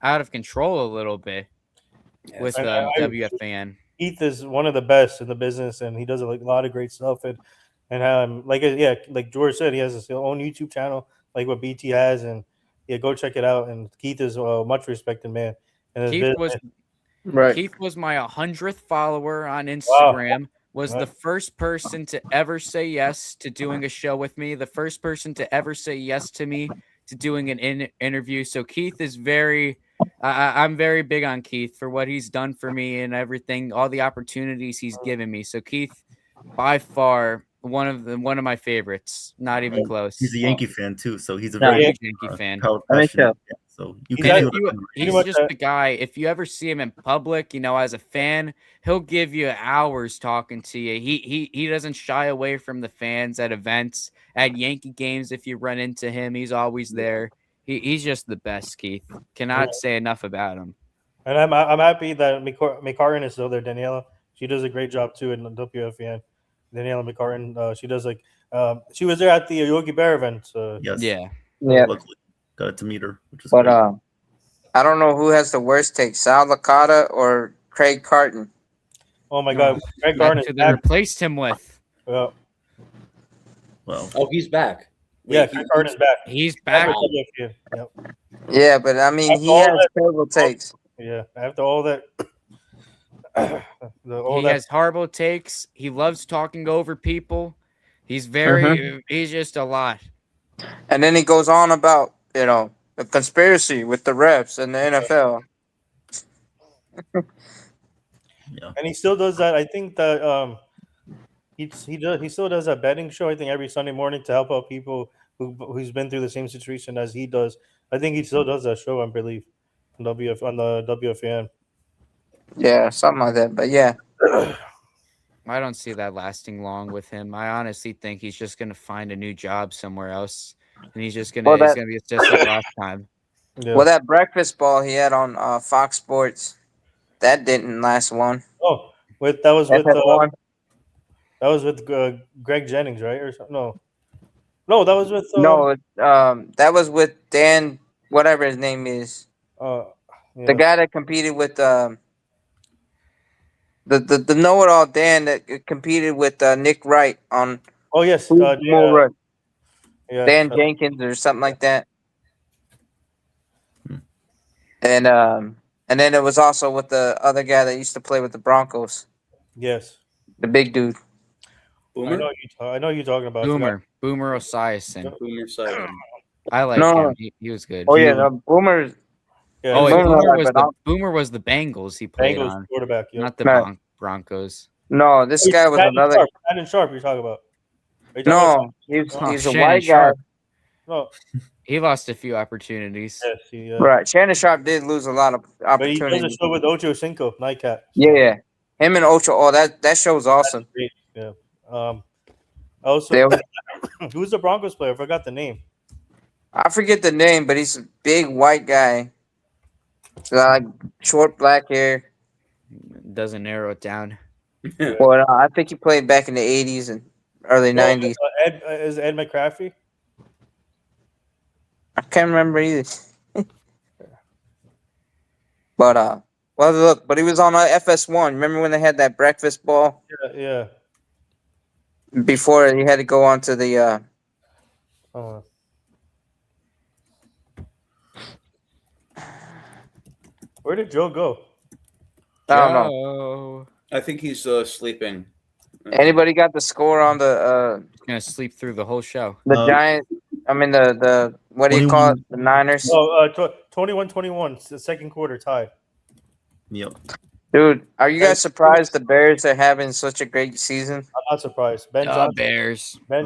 [SPEAKER 5] out of control a little bit with WFAN.
[SPEAKER 7] Keith is one of the best in the business, and he does a lot of great stuff. And like George said, he has his own YouTube channel, like what BT has, and go check it out. And Keith is a much respected man. And
[SPEAKER 5] Keith was my 100th follower on Instagram. Wow. Was the first person to ever say yes to doing a show with me, the first person to ever say yes to me to doing an interview. So Keith is I'm very big on Keith for what he's done for me and everything, all the opportunities he's given me. So Keith, by far, one of my favorites, not even close.
[SPEAKER 3] He's a Yankee fan too, so he's a very
[SPEAKER 5] big Yankee fan.
[SPEAKER 3] So
[SPEAKER 5] he's just the guy. If you ever see him in public, as a fan, he'll give you hours talking to you. He doesn't shy away from the fans at events, at Yankee games. If you run into him, he's always there. He's just the best, Keith. Cannot say enough about him.
[SPEAKER 7] And I'm happy that McCartan is still there. Daniela, she does a great job too in the WFN. Daniela McCartan, she does she was there at the Yogi Bear event.
[SPEAKER 3] Yes.
[SPEAKER 5] Yeah.
[SPEAKER 1] Yeah.
[SPEAKER 3] Luckily, got to meet her, which is
[SPEAKER 1] But
[SPEAKER 3] great.
[SPEAKER 1] I don't know who has the worst take, Sal Licata or Craig Carton.
[SPEAKER 7] Oh my God, Greg
[SPEAKER 5] That's
[SPEAKER 7] Garn is
[SPEAKER 5] who they
[SPEAKER 7] back.
[SPEAKER 5] replaced him with.
[SPEAKER 3] Well,
[SPEAKER 6] Oh, he's back.
[SPEAKER 7] Yeah, Greg Garn is back.
[SPEAKER 5] He's back.
[SPEAKER 6] Wow.
[SPEAKER 7] Yep.
[SPEAKER 1] Yeah, but I mean, he has terrible takes.
[SPEAKER 7] Yeah, after all that,
[SPEAKER 5] He has horrible takes. He loves talking over people. He's he's just a lot.
[SPEAKER 1] And then he goes on about, the conspiracy with the refs and the NFL.
[SPEAKER 7] And he still does that. I think that he still does a betting show. I think every Sunday morning to help out people who's been through the same situation as he does. I think he still does that show. I believe on the WFN.
[SPEAKER 1] Yeah, something like that. But yeah,
[SPEAKER 5] I don't see that lasting long with him. I honestly think he's just gonna find a new job somewhere else, and he's gonna be just like last time.
[SPEAKER 7] Yeah.
[SPEAKER 1] Well, that breakfast ball he had on Fox Sports, that didn't last long.
[SPEAKER 7] Oh, that was
[SPEAKER 1] FS1.
[SPEAKER 7] with Greg Jennings, right? Or something? No, that was with
[SPEAKER 1] No, that was with Dan, whatever his name is, the guy that competed with the know-it-all Dan that competed with Nick Wright on.
[SPEAKER 7] Oh yes,
[SPEAKER 1] Dan Jenkins or something like that. And then it was also with the other guy that used to play with the Broncos.
[SPEAKER 7] Yes,
[SPEAKER 1] the big dude.
[SPEAKER 6] Boomer?
[SPEAKER 7] I know you're talking about
[SPEAKER 5] Boomer Esiason.
[SPEAKER 6] Boomer Esiason.
[SPEAKER 5] I like him. He was good.
[SPEAKER 1] Oh yeah, Boomer.
[SPEAKER 5] Yeah, Boomer was the Bengals he played
[SPEAKER 7] Bengals
[SPEAKER 5] on,
[SPEAKER 7] quarterback,
[SPEAKER 5] not the Broncos.
[SPEAKER 1] No, this guy was another.
[SPEAKER 7] Shannon Sharp. You're talking about?
[SPEAKER 1] No, he's a
[SPEAKER 5] Shannon
[SPEAKER 1] white
[SPEAKER 5] Sharp.
[SPEAKER 1] guy.
[SPEAKER 7] No,
[SPEAKER 5] he lost a few opportunities.
[SPEAKER 7] Yes,
[SPEAKER 1] right. Shannon Sharp did lose a lot of opportunities.
[SPEAKER 7] But he does a show with Ocho Cinco, Nightcap.
[SPEAKER 1] Yeah, him and Ocho. Oh, that show's awesome.
[SPEAKER 7] Yeah. Also, who's the Broncos player? I forgot the name.
[SPEAKER 1] I forget the name, but he's a big white guy. Like short black hair.
[SPEAKER 5] Doesn't narrow it down.
[SPEAKER 1] Well, I think he played back in the 80s and early 90s.
[SPEAKER 7] Is Ed McCraffrey?
[SPEAKER 1] I can't remember either. But but he was on FS1. Remember when they had that breakfast ball?
[SPEAKER 7] Yeah.
[SPEAKER 1] Before he had to go on to the
[SPEAKER 7] Where did Joe go?
[SPEAKER 1] I don't know.
[SPEAKER 6] I think he's sleeping.
[SPEAKER 1] Anybody got the score on the
[SPEAKER 5] gonna sleep through the whole show?
[SPEAKER 1] The Giants. I mean the what do you call it? The Niners.
[SPEAKER 7] 21-21. The second quarter tie.
[SPEAKER 3] Yep.
[SPEAKER 1] Dude, are you guys surprised the Bears are having such a great season?
[SPEAKER 7] I'm not surprised. Ben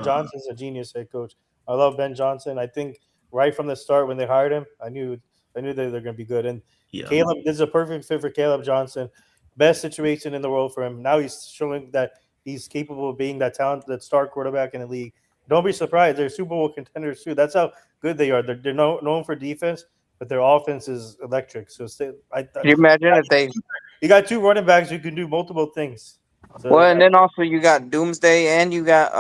[SPEAKER 7] Johnson's a genius head coach. I love Ben Johnson. I think right from the start when they hired him, I knew they're going to be good. And Caleb, this is a perfect fit for Caleb Johnson. Best situation in the world for him. Now he's showing that he's capable of being that talented star quarterback in the league. Don't be surprised. They're Super Bowl contenders too. That's how good they are. They're known for defense, but their offense is electric. So
[SPEAKER 1] can you imagine if they?
[SPEAKER 7] You got two running backs who can do multiple things. So,
[SPEAKER 1] well, and then also you got Doomsday and you got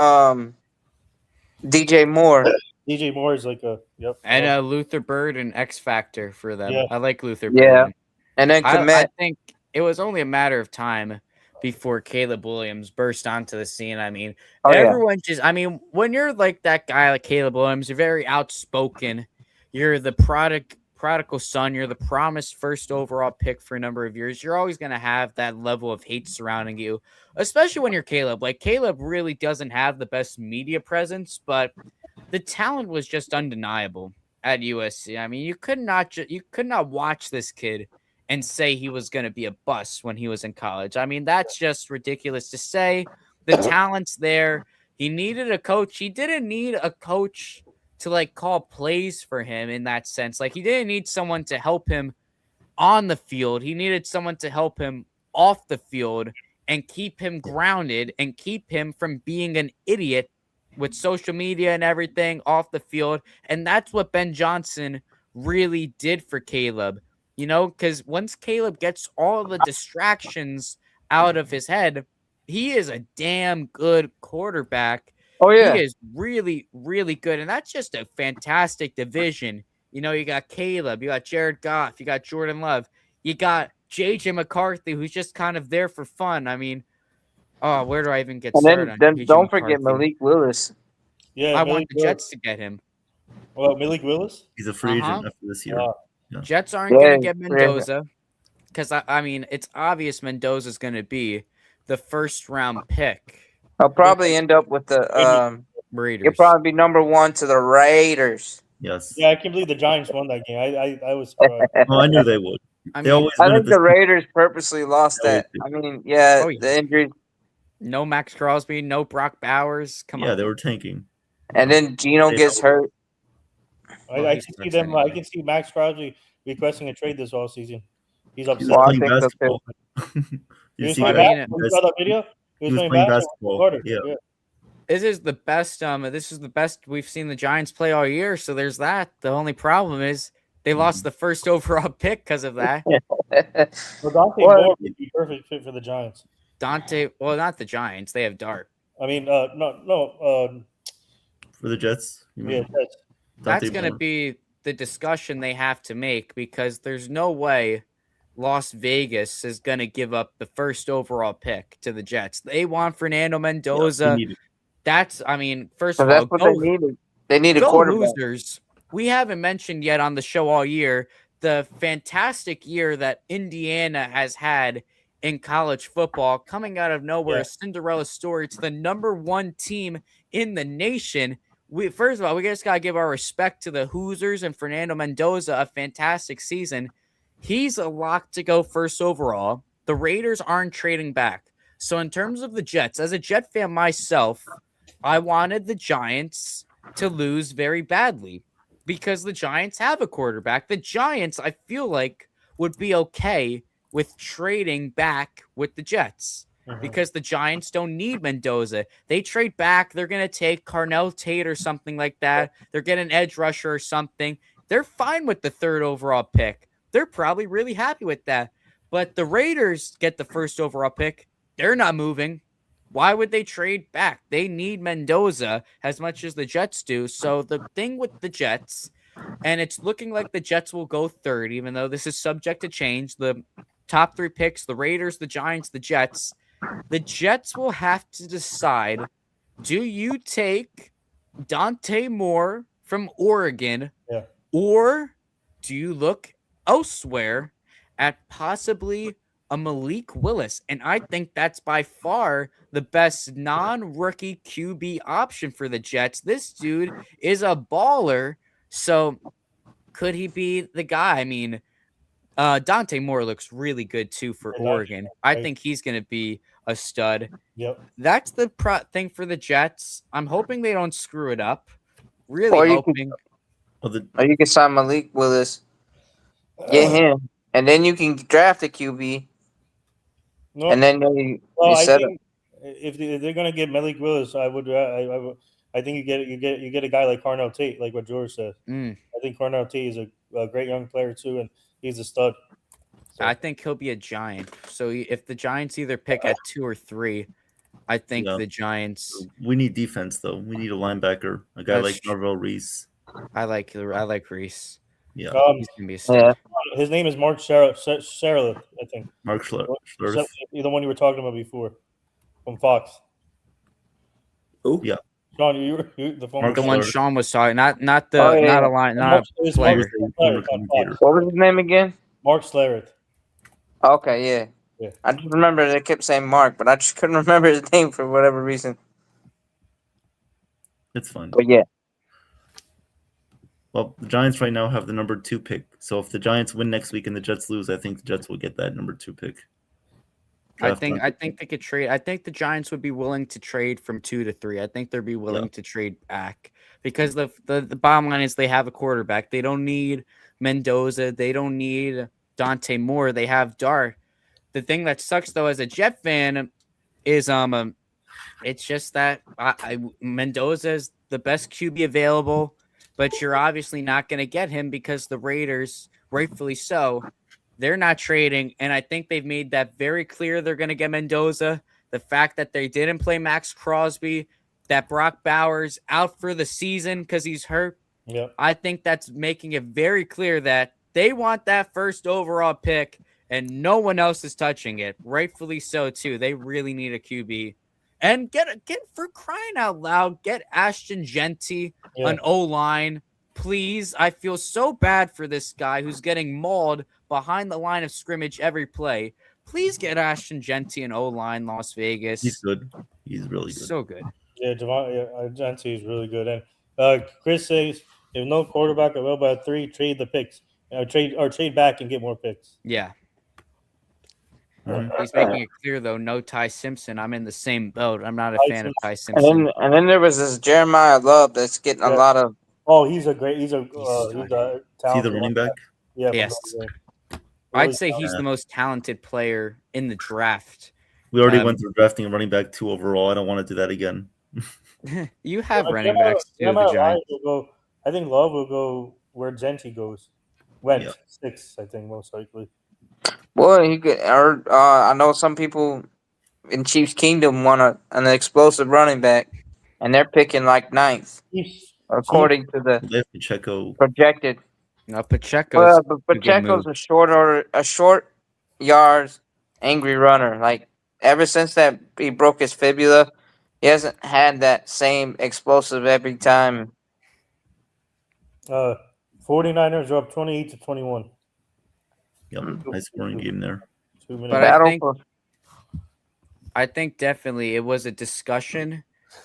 [SPEAKER 1] DJ Moore.
[SPEAKER 7] DJ Moore is like
[SPEAKER 5] and Luther Bird and X Factor for them.
[SPEAKER 7] Yeah.
[SPEAKER 5] I like Luther Bird.
[SPEAKER 1] Yeah, and then
[SPEAKER 5] I think it was only a matter of time before Caleb Williams burst onto the scene. I mean, everyone just. I mean, when you're like that guy like Caleb Williams, you're very outspoken. You're the prodigal son, you're the promised first overall pick for a number of years. You're always going to have that level of hate surrounding you, especially when you're Caleb. Like Caleb really doesn't have the best media presence, but the talent was just undeniable at USC. I mean, you could not watch this kid and say he was going to be a bust when he was in college. I mean, that's just ridiculous to say. The talent's there. He needed a coach. He didn't need a coach to like call plays for him in that sense. Like he didn't need someone to help him on the field. He needed someone to help him off the field and keep him grounded and keep him from being an idiot with social media and everything off the field. And that's what Ben Johnson really did for Caleb. You know, because once Caleb gets all the distractions out of his head, he is a damn good quarterback.
[SPEAKER 1] Oh yeah.
[SPEAKER 5] He is really, really good. And that's just a fantastic division. You know, you got Caleb, you got Jared Goff, you got Jordan Love, you got JJ McCarthy, who's just kind of there for fun. I mean, oh, where do I even get
[SPEAKER 1] And
[SPEAKER 5] started on
[SPEAKER 1] then
[SPEAKER 5] JJ
[SPEAKER 1] don't forget
[SPEAKER 5] McCarthy?
[SPEAKER 1] Malik Willis.
[SPEAKER 7] Yeah,
[SPEAKER 5] I
[SPEAKER 7] Malik
[SPEAKER 5] want the
[SPEAKER 7] Willis.
[SPEAKER 5] Jets to get him.
[SPEAKER 7] Well, Malik Willis.
[SPEAKER 3] He's a free agent after this year. Yeah.
[SPEAKER 5] Jets aren't going
[SPEAKER 1] Yeah,
[SPEAKER 5] to get Mendoza because, I mean, it's obvious Mendoza's going to be the first-round pick.
[SPEAKER 1] I'll probably end up with the
[SPEAKER 5] Raiders.
[SPEAKER 1] He'll probably be number 1 to the Raiders.
[SPEAKER 3] Yes.
[SPEAKER 7] Yeah, I can't believe the Giants won that game. I was surprised.
[SPEAKER 3] Oh, I knew they would.
[SPEAKER 5] I
[SPEAKER 3] They
[SPEAKER 5] mean,
[SPEAKER 3] always
[SPEAKER 1] I
[SPEAKER 3] win at
[SPEAKER 1] think
[SPEAKER 3] this
[SPEAKER 1] the Raiders purposely lost
[SPEAKER 3] They always
[SPEAKER 1] that.
[SPEAKER 3] do.
[SPEAKER 1] I mean, yeah,
[SPEAKER 5] Oh, yeah.
[SPEAKER 1] the injuries.
[SPEAKER 5] no Max Crosby, no Brock Bowers. Come
[SPEAKER 3] Yeah,
[SPEAKER 5] on.
[SPEAKER 3] they were tanking.
[SPEAKER 1] And then Gino
[SPEAKER 3] They
[SPEAKER 1] gets hurt.
[SPEAKER 5] Well,
[SPEAKER 7] I
[SPEAKER 5] he's
[SPEAKER 7] can see
[SPEAKER 5] sucks
[SPEAKER 7] them. I
[SPEAKER 5] anyway.
[SPEAKER 7] can see Max Crosby requesting a trade this all season. He's upset.
[SPEAKER 3] He
[SPEAKER 1] Well, I
[SPEAKER 3] was playing
[SPEAKER 1] think so,
[SPEAKER 3] basketball.
[SPEAKER 7] He
[SPEAKER 3] You
[SPEAKER 7] was
[SPEAKER 3] see
[SPEAKER 7] playing
[SPEAKER 5] that?
[SPEAKER 3] that?
[SPEAKER 7] basketball. You saw that video?
[SPEAKER 3] He was playing basketball.
[SPEAKER 7] Carter.
[SPEAKER 3] Yeah.
[SPEAKER 5] This is the best. This is the best we've seen the Giants play all year. So there's that. The only problem is they lost the first overall pick because of that.
[SPEAKER 7] Well, Dante
[SPEAKER 1] Well-
[SPEAKER 7] Moore would be perfect fit for the Giants.
[SPEAKER 5] Dante. Well, not the Giants. They have Dart.
[SPEAKER 7] I mean, no.
[SPEAKER 3] For the Jets. You mean?
[SPEAKER 7] Yeah,
[SPEAKER 5] That's
[SPEAKER 3] Dante
[SPEAKER 5] going to
[SPEAKER 3] Moore.
[SPEAKER 5] be the discussion they have to make because there's no way Las Vegas is going to give up the first overall pick to the Jets. They want Fernando
[SPEAKER 3] Yeah,
[SPEAKER 5] Mendoza.
[SPEAKER 3] they need it.
[SPEAKER 5] That's, I mean, first
[SPEAKER 1] So
[SPEAKER 5] of all,
[SPEAKER 1] that's what they needed. They need a
[SPEAKER 5] go
[SPEAKER 1] quarterback.
[SPEAKER 5] losers. We haven't mentioned yet on the show all year the fantastic year that Indiana has had in college football, coming out of nowhere,
[SPEAKER 7] Yeah.
[SPEAKER 5] a Cinderella story. It's the #1 team in the nation. First of all, we just got to give our respect to the Hoosiers and Fernando Mendoza, a fantastic season. He's a lock to go first overall. The Raiders aren't trading back. So in terms of the Jets, as a Jet fan myself, I wanted the Giants to lose very badly because the Giants have a quarterback. The Giants, I feel like, would be okay with trading back with the Jets because the Giants don't need Mendoza. They trade back. They're going to take Carnell Tate or something like that. They're getting an edge rusher or something. They're fine with the 3rd overall pick. They're probably really happy with that. But the Raiders get the 1st overall pick. They're not moving. Why would they trade back? They need Mendoza as much as the Jets do. So the thing with the Jets, and it's looking like the Jets will go 3rd, even though this is subject to change. The top 3 picks, the Raiders, the Giants, the Jets will have to decide, do you take Dante Moore from Oregon or do you look elsewhere at possibly a Malik Willis? And I think that's by far the best non-rookie QB option for the Jets. This dude is a baller. So could he be the guy? I mean, Dante Moore looks really good too for Oregon. I think he's going to be a stud.
[SPEAKER 7] Yep.
[SPEAKER 5] That's the thing for the Jets. I'm hoping they don't screw it up. Really hoping.
[SPEAKER 3] Well,
[SPEAKER 1] Or you can sign Malik Willis, get him, and then you can draft a QB,
[SPEAKER 7] No,
[SPEAKER 1] and then you
[SPEAKER 7] I
[SPEAKER 1] set
[SPEAKER 7] think if they're going to get Malik Willis, I think you get a guy like Carnell Tate, like what George said. I think Carnell Tate is a great young player too, and he's a stud. So.
[SPEAKER 5] I think he'll be a Giant. So if the Giants either pick at 2 or 3, I think the Giants.
[SPEAKER 3] We need defense though. We need a linebacker, a guy like Marvell Reese.
[SPEAKER 5] I like Reese.
[SPEAKER 3] Yeah,
[SPEAKER 5] he's gonna be a stud.
[SPEAKER 7] His name is Mark Sherrill, I think.
[SPEAKER 3] Mark Schlereth.
[SPEAKER 7] The one you were talking about before from Fox.
[SPEAKER 6] Oh
[SPEAKER 3] yeah.
[SPEAKER 7] Sean, you the phone.
[SPEAKER 5] The one Sean was talking, not a line,
[SPEAKER 7] What
[SPEAKER 1] was his name again?
[SPEAKER 7] Mark Schlereth.
[SPEAKER 1] Okay, yeah. I just remember they kept saying Mark, but I just couldn't remember his name for whatever reason.
[SPEAKER 3] It's fun.
[SPEAKER 1] But yeah.
[SPEAKER 3] Well, the Giants right now have the number 2 pick. So if the Giants win next week and the Jets lose, I think the Jets will get that number 2 pick.
[SPEAKER 5] I think they could trade. I think the Giants would be willing to trade from 2 to 3. I think they'd be willing to trade back because the bottom line is they have a quarterback. They don't need Mendoza. They don't need Dante Moore. They have Dart. The thing that sucks though as a Jet fan is it's just that Mendoza is the best QB available, but you're obviously not going to get him because the Raiders, rightfully so, they're not trading, and I think they've made that very clear. They're going to get Mendoza. The fact that they didn't play Max Crosby, that Brock Bowers out for the season because he's hurt.
[SPEAKER 7] Yep.
[SPEAKER 5] I think that's making it very clear that they want that first overall pick, and no one else is touching it. Rightfully so, too. They really need a QB. And get for crying out loud, get Ashton Genty an O-line. Please, I feel so bad for this guy who's getting mauled behind the line of scrimmage every play. Please get Ashton Genty an O-line, Las Vegas.
[SPEAKER 3] He's good. He's really good.
[SPEAKER 5] So good.
[SPEAKER 7] Yeah, Genty is really good. And Chris says, if no quarterback available at 3, trade the picks. Trade back and get more picks.
[SPEAKER 5] Yeah.
[SPEAKER 3] Mhm.
[SPEAKER 5] He's making it clear, though, no Ty Simpson. I'm in the same boat. I'm not a fan of Ty
[SPEAKER 1] And
[SPEAKER 5] Simpson.
[SPEAKER 1] then there was this Jeremiah Love that's getting a lot of.
[SPEAKER 7] Oh, he's a talented.
[SPEAKER 3] Is he the running back?
[SPEAKER 7] Yeah.
[SPEAKER 5] Yes. I'd say he's the most talented player in the draft.
[SPEAKER 3] We already went through drafting a running back 2 overall. I don't want to do that again.
[SPEAKER 5] You have running backs too. The Giants.
[SPEAKER 7] I think Love will go where Genty goes. 6, I think, most likely.
[SPEAKER 1] Well, he could. Or I know some people in Chiefs Kingdom want an explosive running back, and they're picking like 9th, according to the
[SPEAKER 3] Pacheco
[SPEAKER 1] projected.
[SPEAKER 5] No, Pacheco's.
[SPEAKER 1] But Pacheco's a short yards, angry runner. Like ever since that he broke his fibula, he hasn't had that same explosive every time.
[SPEAKER 7] 49ers are up 28-21.
[SPEAKER 3] Yep, nice scoring game there.
[SPEAKER 7] 2 minutes.
[SPEAKER 5] But I think definitely it was a discussion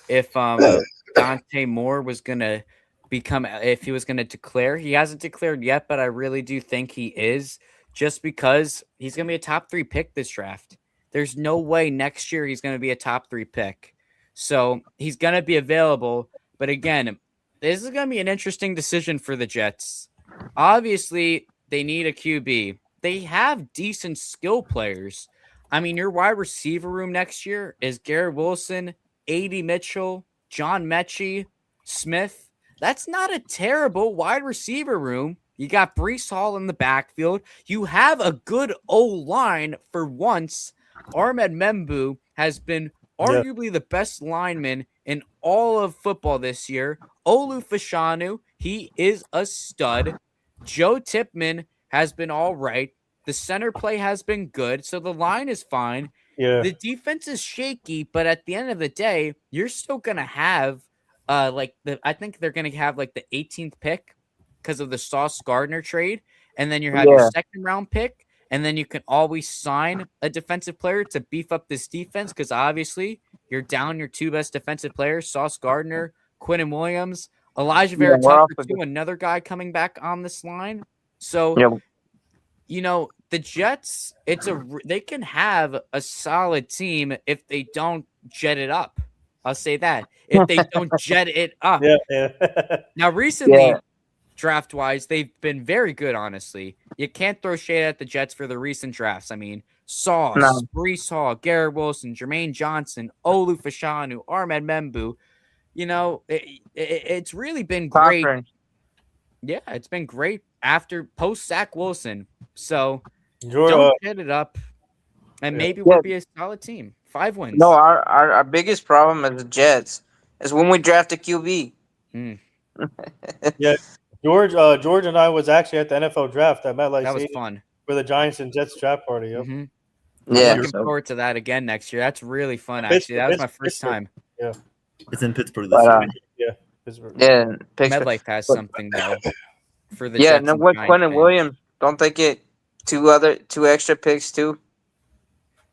[SPEAKER 5] if Dante Moore was gonna if he was gonna declare. He hasn't declared yet, but I really do think he is, just because he's gonna be a top 3 pick this draft. There's no way next year he's gonna be a top 3 pick. So he's gonna be available. But again, this is gonna be an interesting decision for the Jets. Obviously, they need a QB. They have decent skill players. I mean, your wide receiver room next year is Garrett Wilson, A.D. Mitchell, John Mechie, Smith. That's not a terrible wide receiver room. You got Breece Hall in the backfield. You have a good O-line for once. Ahmed Membu has been arguably the best lineman in all of football this year. Olu Fashanu, he is a stud. Joe Tipman has been all right. The center play has been good, so the line is fine.
[SPEAKER 7] Yeah.
[SPEAKER 5] The defense is shaky, but at the end of the day, you're still gonna have I think they're gonna have like the 18th pick because of the Sauce Gardner trade, and then you have your 2nd round pick, and then you can always sign a defensive player to beef up this defense, because obviously you're down your 2 best defensive players, Sauce Gardner, Quinnen Williams, Elijah Vera Tucker, too, another guy coming back on this line. So, the Jets, they can have a solid team if they don't jet it up. I'll say that. If they don't jet it up.
[SPEAKER 7] Yeah.
[SPEAKER 5] Now, recently, draft-wise, they've been very good, honestly. You can't throw shade at the Jets for the recent drafts. I mean, Sauce, Breece Hall, Garrett Wilson, Jermaine Johnson, Olu Fashanu, Ahmed Membu. It's really been great. Yeah, it's been great after post-Zach Wilson. So don't get it up, and maybe we'll be a solid team. 5 wins.
[SPEAKER 1] No, our biggest problem as the Jets is when we draft a QB.
[SPEAKER 7] Yeah, George and I was actually at the NFL draft at MetLife.
[SPEAKER 5] That was fun
[SPEAKER 7] for the Giants and Jets draft party. Yep.
[SPEAKER 5] Mm-hmm. Yeah, I'm looking forward to that again next year. That's really fun. Actually, that was my first time.
[SPEAKER 7] Yeah,
[SPEAKER 3] it's in Pittsburgh this year.
[SPEAKER 7] Yeah, Pittsburgh.
[SPEAKER 1] Yeah,
[SPEAKER 5] MetLife has something though for the Jets.
[SPEAKER 1] And then with Quinnen Williams, don't they get 2 extra picks too?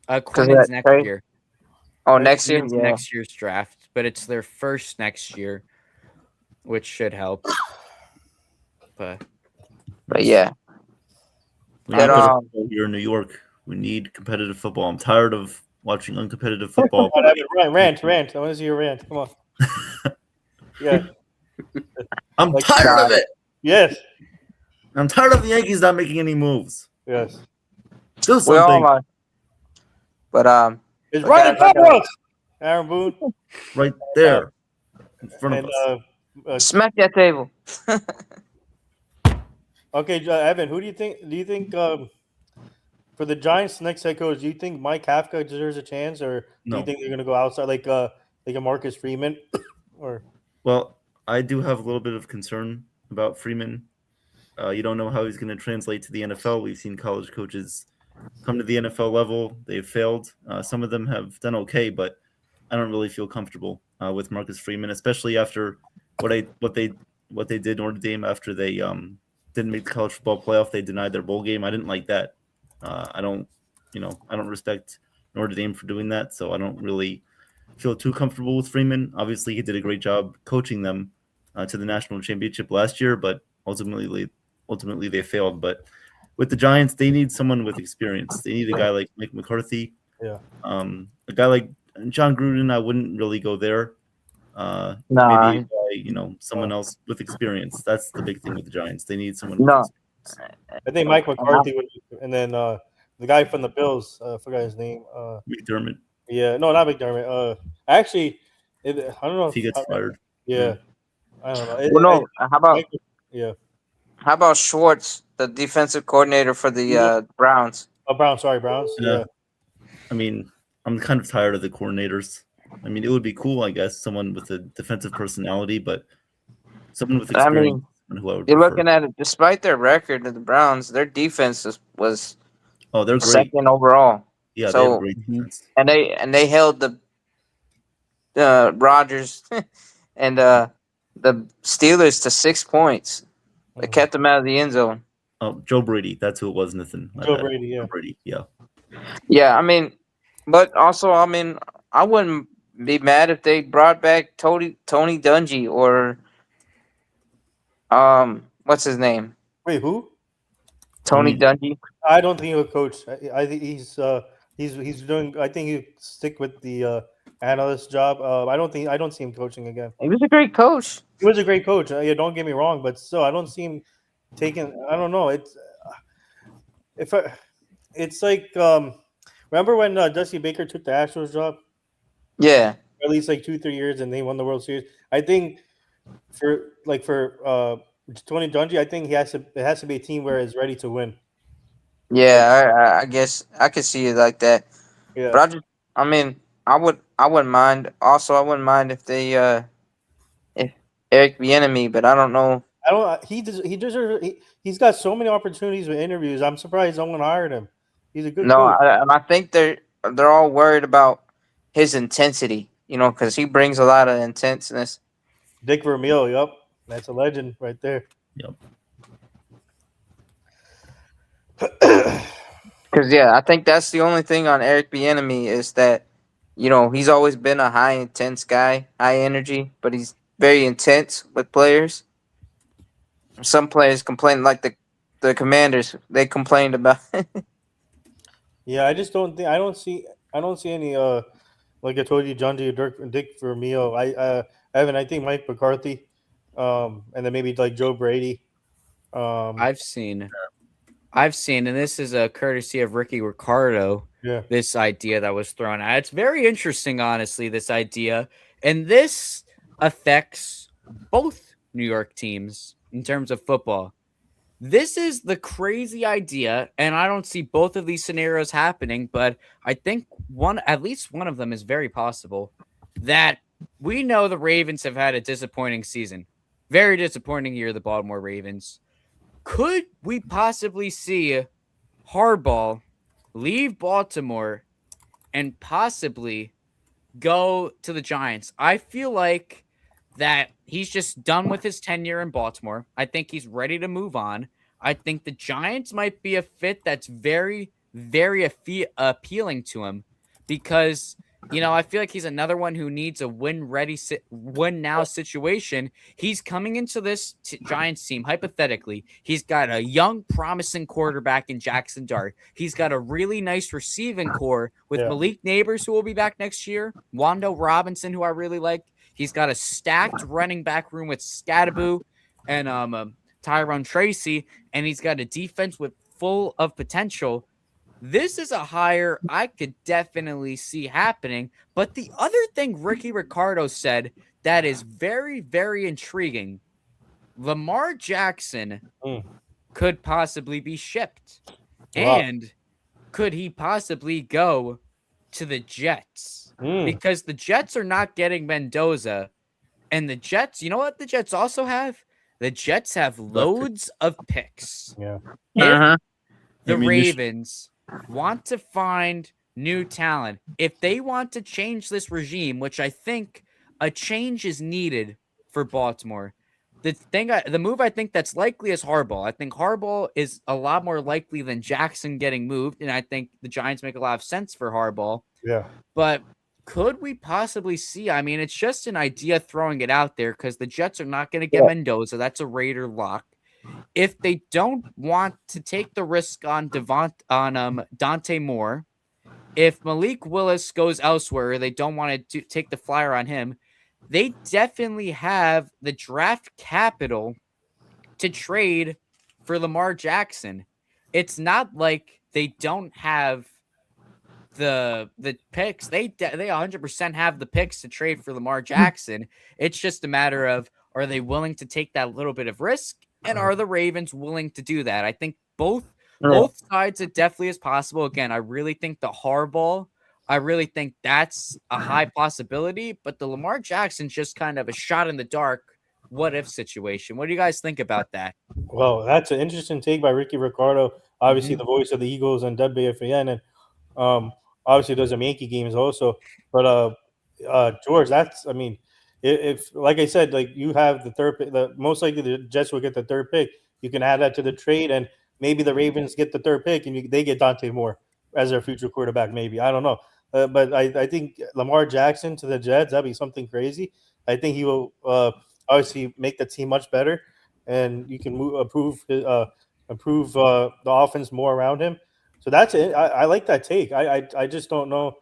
[SPEAKER 5] Quinnen's next year.
[SPEAKER 1] Oh, next year?
[SPEAKER 5] Yeah. Next year's draft, but it's their first next year, which should help. But
[SPEAKER 3] yeah. Here in New York, we need competitive football. I'm tired of watching uncompetitive football.
[SPEAKER 7] Rant. I want to see your rant. Come on. Yeah.
[SPEAKER 3] I'm tired of it.
[SPEAKER 7] Yes.
[SPEAKER 3] I'm tired of the Yankees not making any moves.
[SPEAKER 7] Yes.
[SPEAKER 3] Do something.
[SPEAKER 1] But
[SPEAKER 7] it's right in front of us. Aaron Boone.
[SPEAKER 3] Right there. In front of
[SPEAKER 1] us. Smack that table.
[SPEAKER 7] Okay, Evan, who do you think for the Giants' next head coach, do you think Mike Kafka deserves a chance, or do
[SPEAKER 3] No.
[SPEAKER 7] you think they're going to go outside like a Marcus Freeman? Or
[SPEAKER 3] Well, I do have a little bit of concern about Freeman. You don't know how he's going to translate to the NFL. We've seen college coaches come to the NFL level. They've failed. Some of them have done okay, but I don't really feel comfortable with Marcus Freeman, especially after what they did Notre Dame after they didn't make the college football playoff. They denied their bowl game. I didn't like that. I don't respect Notre Dame for doing that, so I don't really feel too comfortable with Freeman. Obviously, he did a great job coaching them to the national championship last year, but ultimately they failed. But with the Giants, they need someone with experience. They need a guy like Mike McCarthy.
[SPEAKER 7] Yeah.
[SPEAKER 3] A guy like John Gruden, I wouldn't really go there.
[SPEAKER 1] Nah.
[SPEAKER 3] Maybe someone else with experience. That's the big thing with the Giants. They need someone
[SPEAKER 1] No.
[SPEAKER 3] with experience.
[SPEAKER 7] I think Mike McCarthy would, and then the guy from the Bills, I forgot his name.
[SPEAKER 3] McDermott.
[SPEAKER 7] Yeah, no, not McDermott. Actually, I don't know
[SPEAKER 3] If he gets fired.
[SPEAKER 7] Yeah, I don't know.
[SPEAKER 1] Well, no. How about
[SPEAKER 7] yeah?
[SPEAKER 1] How about Schwartz, the defensive coordinator for the Browns?
[SPEAKER 7] Oh, Browns. Sorry, Browns. Yeah.
[SPEAKER 3] I mean, I'm kind of tired of the coordinators. I mean, it would be cool, I guess, someone with a defensive personality, but someone with experience. Who I would
[SPEAKER 1] you're
[SPEAKER 3] prefer.
[SPEAKER 1] looking at it. Despite their record of the Browns, their defense was
[SPEAKER 3] they're great.
[SPEAKER 1] second overall.
[SPEAKER 3] Yeah,
[SPEAKER 1] so,
[SPEAKER 3] they have great defense.
[SPEAKER 1] And they held the Rodgers and the Steelers to 6 points. They kept them out of the end zone.
[SPEAKER 3] Oh, Joe Brady. That's who it was, Nathan.
[SPEAKER 7] Joe Brady, yeah.
[SPEAKER 3] Joe Brady, yeah.
[SPEAKER 1] Yeah, I mean, but also, I mean, I wouldn't be mad if they brought back Tony Dungy or what's his name?
[SPEAKER 7] Wait, who?
[SPEAKER 1] Tony Dungy.
[SPEAKER 7] I don't think he'll coach. I think he's doing. I think he'll stick with the analyst job. I don't see him coaching again.
[SPEAKER 1] He was a great coach.
[SPEAKER 7] He was a great coach. Yeah, don't get me wrong, but still, I don't see him taking. I don't know. It's like remember when Dusty Baker took the Astros job?
[SPEAKER 1] Yeah.
[SPEAKER 7] Or at least like 2-3 years, and they won the World Series. I think for Tony Dungy, I think it has to be a team where it's ready to win.
[SPEAKER 1] Yeah, I guess I could see it like that.
[SPEAKER 7] Yeah.
[SPEAKER 1] But I wouldn't mind. Also, I wouldn't mind if they if Eric Bieniemy, but I don't know.
[SPEAKER 7] He's got so many opportunities with interviews. I'm surprised no one hired him. He's a good
[SPEAKER 1] No,
[SPEAKER 7] coach.
[SPEAKER 1] I think they're all worried about his intensity. Because he brings a lot of intenseness.
[SPEAKER 7] Dick Vermeil, yep, that's a legend right there.
[SPEAKER 3] Yep.
[SPEAKER 1] Because I think that's the only thing on Eric Bieniemy is that he's always been a high intense guy, high energy, but he's very intense with players. Some players complain, like the Commanders. They complained about.
[SPEAKER 7] Yeah, I just don't think I don't see any like I told you, John D. Dick Vermeil. Evan, I think Mike McCarthy, and then maybe like Joe Brady.
[SPEAKER 5] I've seen, and this is a courtesy of Ricky Ricardo.
[SPEAKER 7] Yeah.
[SPEAKER 5] This idea that was thrown out. It's very interesting, honestly. This idea, and this affects both New York teams in terms of football. This is the crazy idea, and I don't see both of these scenarios happening, but I think at least one of them is very possible. That we know the Ravens have had a disappointing season. Very disappointing year, the Baltimore Ravens. Could we possibly see Harbaugh leave Baltimore and possibly go to the Giants? I feel like that he's just done with his tenure in Baltimore. I think he's ready to move on. I think the Giants might be a fit that's very, very appealing to him because, I feel like he's another one who needs a win now situation. He's coming into this Giants team, hypothetically. He's got a young, promising quarterback in Jackson Dart. He's got a really nice receiving core with Malik Neighbors, who will be back next year. Wando Robinson, who I really like. He's got a stacked running back room with Scadaboo and Tyrone Tracy, and he's got a defense full of potential. This is a hire I could definitely see happening. But the other thing Ricky Ricardo said that is very, very intriguing, Lamar Jackson could possibly be shipped.
[SPEAKER 7] Wow.
[SPEAKER 5] And could he possibly go to the Jets? Because the Jets are not getting Mendoza. And the Jets, you know what the Jets also have? The Jets have loads of picks.
[SPEAKER 7] Yeah.
[SPEAKER 5] If the
[SPEAKER 3] Ammunition.
[SPEAKER 5] Ravens want to find new talent, if they want to change this regime, which I think a change is needed for Baltimore, the move I think that's likely is Harbaugh. I think Harbaugh is a lot more likely than Jackson getting moved, and I think the Giants make a lot of sense for Harbaugh.
[SPEAKER 7] Yeah.
[SPEAKER 5] But could we possibly see? I mean, it's just an idea throwing it out there because the Jets are not going to get Mendoza. That's a Raider lock. If they don't want to take the risk on Dante Moore, if Malik Willis goes elsewhere, they don't want to take the flyer on him. They definitely have the draft capital to trade for Lamar Jackson. It's not like they don't have the picks. They 100% have the picks to trade for Lamar Jackson. It's just a matter of, are they willing to take that little bit of risk, and are the Ravens willing to do that? I think both sides, it definitely is possible. Again, I really think the Harbaugh, I really think that's a high possibility, but the Lamar Jackson's just kind of a shot in the dark what if situation. What do you guys think about that?
[SPEAKER 7] Well, that's an interesting take by Ricky Ricardo, obviously the voice of the Eagles and WFAN, and obviously does some Yankee games also. But George, that's, I mean, if like I said, like you have the third pick, most likely the Jets will get the third pick. You can add that to the trade, and maybe the Ravens get the third pick, and they get Dante Moore as their future quarterback. Maybe, I don't know, but I think Lamar Jackson to the Jets, that'd be something crazy. I think he will obviously make the team much better, and you can improve the offense more around him. So that's it. I like that take. I just don't know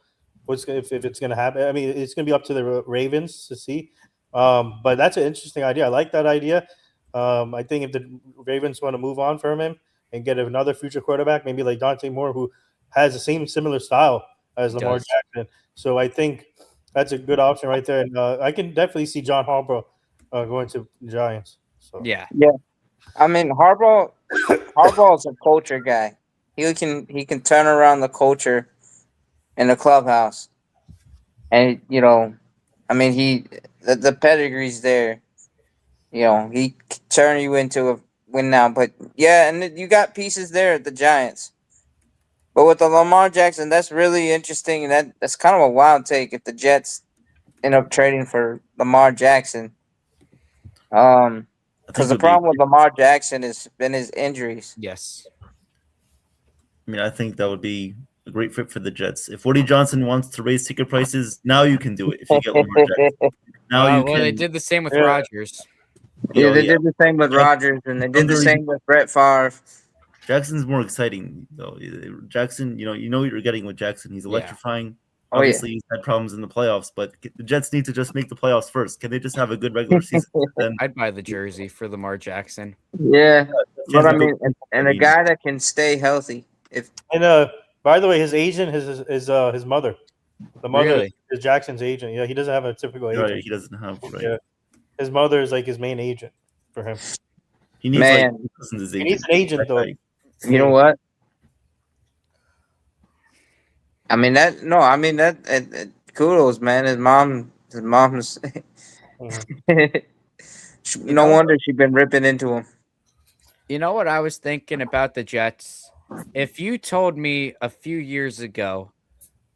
[SPEAKER 7] if it's going to happen. I mean, it's going to be up to the Ravens to see. But that's an interesting idea. I like that idea. I think if the Ravens want to move on from him and get another future quarterback, maybe like Dante Moore, who has the same similar style as Lamar Jackson. So I think that's a good option right there. And I can definitely see John Harbaugh going to the Giants. So.
[SPEAKER 1] Yeah. I mean, Harbaugh is a culture guy. He can turn around the culture in the clubhouse, and I mean, the pedigree's there. He can turn you into a win now. But yeah, and you got pieces there at the Giants. But with the Lamar Jackson, that's really interesting, and that's kind of a wild take if the Jets end up trading for Lamar Jackson. Because the problem with Lamar Jackson has been his injuries.
[SPEAKER 5] Yes.
[SPEAKER 3] I mean, I think that would be a great fit for the Jets. If Woody Johnson wants to raise ticket prices, now you can do it. If you get Lamar Jackson, now you can.
[SPEAKER 5] They did the same with Rodgers.
[SPEAKER 1] Yeah, they did the same with Rodgers, and they did the same with Brett Favre.
[SPEAKER 3] Jackson's more exciting, though. Jackson, you know what you're getting with Jackson. He's electrifying. Obviously, he's had problems in the playoffs, but the Jets need to just make the playoffs first. Can they just have a good regular season? Then
[SPEAKER 5] I'd buy the jersey for Lamar Jackson.
[SPEAKER 1] Yeah, but I mean, and a guy that can stay healthy.
[SPEAKER 7] And by the way, his agent is his mother. The mother is Jackson's agent. Yeah, he doesn't have a typical agent.
[SPEAKER 3] Right, he doesn't have. Right.
[SPEAKER 7] Yeah, his mother is like his main agent for him.
[SPEAKER 3] He needs
[SPEAKER 7] he needs an agent though.
[SPEAKER 1] You know what? I mean kudos, man. His mom's. No wonder she's been ripping into him.
[SPEAKER 5] You know what I was thinking about the Jets? If you told me a few years ago,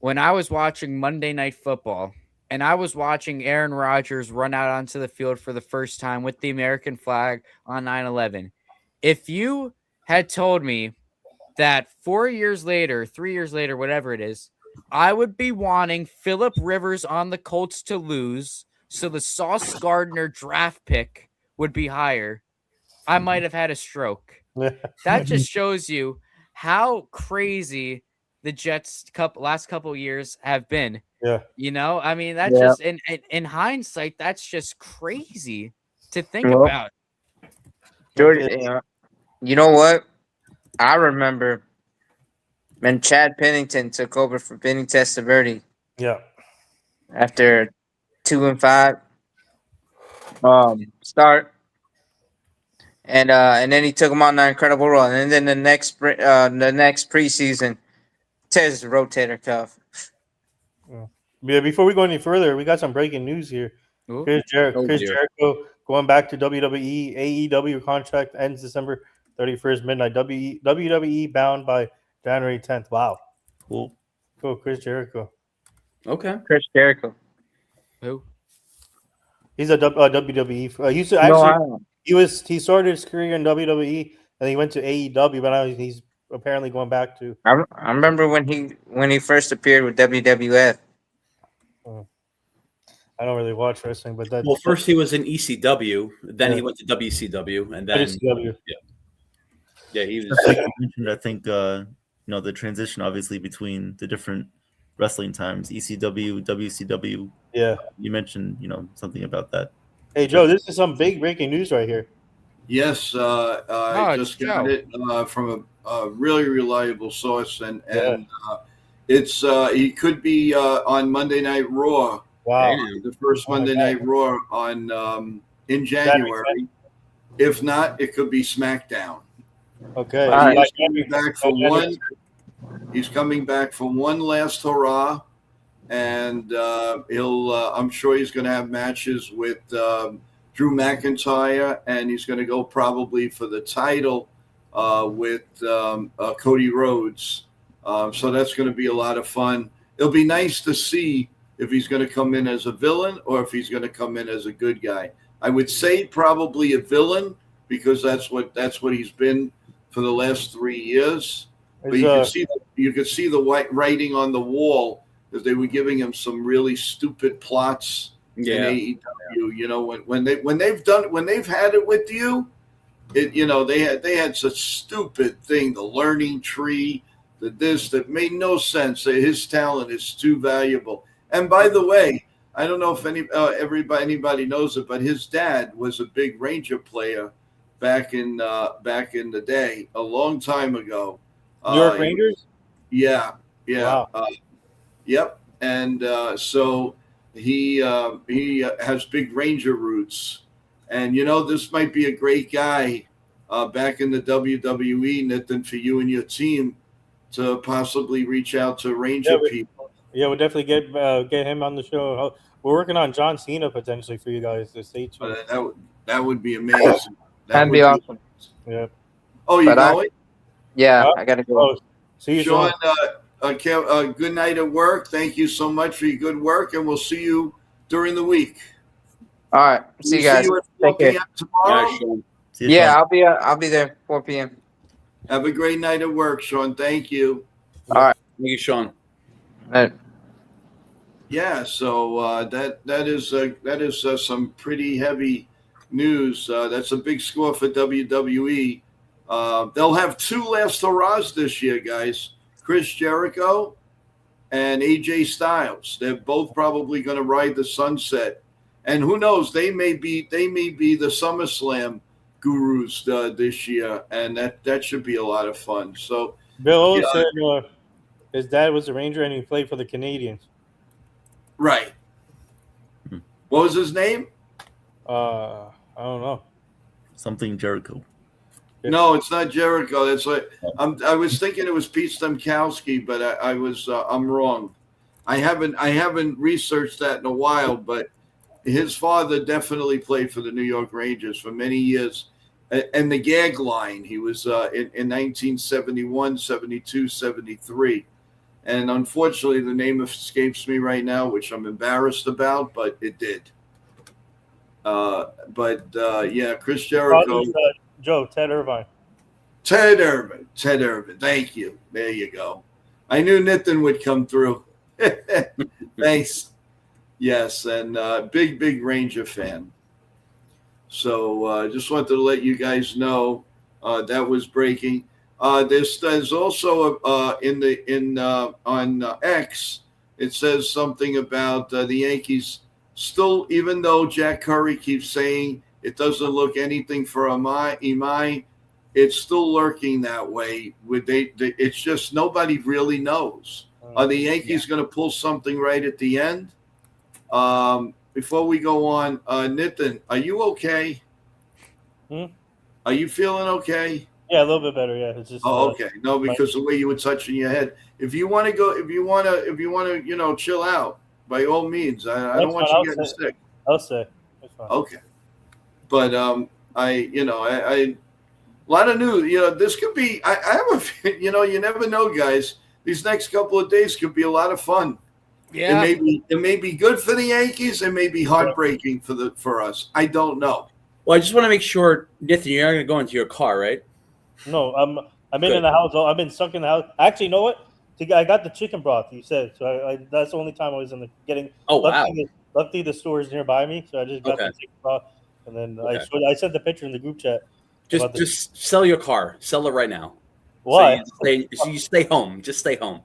[SPEAKER 5] when I was watching Monday Night Football and I was watching Aaron Rodgers run out onto the field for the first time with the American flag on 9/11, if you had told me that 3 years later, whatever it is, I would be wanting Phillip Rivers on the Colts to lose so the Sauce Gardner draft pick would be higher, I might have had a stroke. That just shows you how crazy the Jets last couple years have been.
[SPEAKER 7] Yeah.
[SPEAKER 5] I mean, that's just in hindsight, that's just crazy to think about.
[SPEAKER 1] George, you know what? I remember when Chad Pennington took over for Vinny Testaverde.
[SPEAKER 7] Yeah.
[SPEAKER 1] After 2-5 start, and then he took him on that incredible run, and then the next preseason, Tears his rotator cuff.
[SPEAKER 7] Yeah, before we go any further, we got some breaking news here.
[SPEAKER 5] Ooh.
[SPEAKER 6] Oh,
[SPEAKER 7] Chris
[SPEAKER 6] dear.
[SPEAKER 7] Jericho going back to WWE. AEW contract ends December 31st midnight. WWE bound by January 10th. Wow.
[SPEAKER 3] Cool.
[SPEAKER 7] Cool. Chris Jericho.
[SPEAKER 6] Okay.
[SPEAKER 1] Chris Jericho.
[SPEAKER 5] Who?
[SPEAKER 7] He's a WWE. He used to
[SPEAKER 1] No, I
[SPEAKER 7] actually
[SPEAKER 1] don't.
[SPEAKER 7] he started his career in WWE and he went to AEW, but now he's apparently going back to.
[SPEAKER 1] I remember when he first appeared with WWF.
[SPEAKER 7] I don't really watch wrestling, but that.
[SPEAKER 6] Well, first he was in ECW, then
[SPEAKER 7] Yeah.
[SPEAKER 6] he went to WCW, and then
[SPEAKER 7] WCW.
[SPEAKER 6] yeah, he was.
[SPEAKER 3] Just like you mentioned, I think the transition obviously between the different wrestling times, ECW, WCW.
[SPEAKER 7] Yeah.
[SPEAKER 3] You mentioned something about that.
[SPEAKER 7] Hey Joe, this is some big breaking news right here.
[SPEAKER 2] Yes, I just got it from a really reliable source, and it's he could be on Monday Night Raw.
[SPEAKER 7] Wow,
[SPEAKER 2] the first Monday Night Raw on in January. If not, it could be SmackDown.
[SPEAKER 7] Okay,
[SPEAKER 2] He's coming back for one. He's coming back for one last hurrah, and he'll. I'm sure he's going to have matches with Drew McIntyre, and he's going to go probably for the title with Cody Rhodes. So that's going to be a lot of fun. It'll be nice to see if he's going to come in as a villain or if he's going to come in as a good guy. I would say probably a villain because that's what he's been for the last 3 years. But you could see the white writing on the wall because they were giving him some really stupid plots in AEW. When they've had it with you, they had such stupid thing, the learning tree, that made no sense. His talent is too valuable. And by the way, I don't know if anybody knows it, but his dad was a big Ranger player back in the day, a long time ago.
[SPEAKER 7] New York Rangers?
[SPEAKER 2] Yeah.
[SPEAKER 7] Wow.
[SPEAKER 2] Yep. And so he has big Ranger roots. And, this might be a great guy back in the WWE, Nithin, for you and your team to possibly reach out to Ranger people.
[SPEAKER 7] Yeah, we'll definitely get him on the show. We're working on John Cena potentially for you guys to stay tuned.
[SPEAKER 2] That would be amazing.
[SPEAKER 1] That'd be awesome.
[SPEAKER 7] Yeah.
[SPEAKER 2] Oh, you going?
[SPEAKER 1] I got to go.
[SPEAKER 7] See you,
[SPEAKER 2] Sean. Good night at work. Thank you so much for your good work, and we'll see you during the week.
[SPEAKER 1] All right. See you guys.
[SPEAKER 2] See you at 4 p.m. tomorrow.
[SPEAKER 1] I'll be there 4 p.m.
[SPEAKER 2] Have a great night at work, Sean. Thank you.
[SPEAKER 1] All right.
[SPEAKER 6] Thank you, Sean.
[SPEAKER 1] All right.
[SPEAKER 2] Yeah, so that is some pretty heavy news. That's a big score for WWE. They'll have two last hurrahs this year, guys. Chris Jericho and AJ Styles. They're both probably going to ride the sunset, and who knows? They may be the SummerSlam gurus this year, and that should be a lot of fun. So
[SPEAKER 7] Bill said his dad was a Ranger and he played for the Canadians.
[SPEAKER 2] Right. What was his name?
[SPEAKER 7] I don't know.
[SPEAKER 3] Something Jericho.
[SPEAKER 2] No, it's not Jericho. That's like I was thinking it was Pete Stemkowski, but I'm wrong. I haven't researched that in a while, but his father definitely played for the New York Rangers for many years. And the gag line, he was in 1971, 72, 73. And unfortunately, the name escapes me right now, which I'm embarrassed about, but it did. Chris Jericho.
[SPEAKER 7] Joe, Ted Irvine.
[SPEAKER 2] Ted Irvine. Thank you. There you go. I knew Nithin would come through. Thanks. Yes, and big Ranger fan. So just wanted to let you guys know that was breaking. There's also on X, it says something about the Yankees still, even though Jack Curry keeps saying it doesn't look anything for Imai, it's still lurking that way. It's just nobody really knows. Are the Yankees going to pull something right at the end? Before we go on, Nithin, are you okay? Are you feeling okay?
[SPEAKER 7] Yeah, a little bit better. Yeah, it's just.
[SPEAKER 2] Oh, okay. No, because the way you were touching your head. If you want to go, if you want to, chill out, by all means. I don't want you getting sick.
[SPEAKER 7] I'll say. That's fine.
[SPEAKER 2] Okay. But I a lot of news. This could be. I have a. You never know, guys. These next couple of days could be a lot of fun.
[SPEAKER 5] Yeah.
[SPEAKER 2] It may be good for the Yankees. It may be heartbreaking for us. I don't know.
[SPEAKER 6] Well, I just want to make sure, NITHIN, you're not going to go into your car, right?
[SPEAKER 7] No, I've been in the house. I've been stuck in the house. Actually, you know what? I got the chicken broth. You said so. That's the only time I was getting.
[SPEAKER 6] Oh, wow.
[SPEAKER 7] Luckily, the store is nearby me, so I just got the chicken broth, and then I sent the picture in the group chat.
[SPEAKER 6] Just sell your car. Sell it right now.
[SPEAKER 7] Why?
[SPEAKER 6] So you stay home. Just stay home.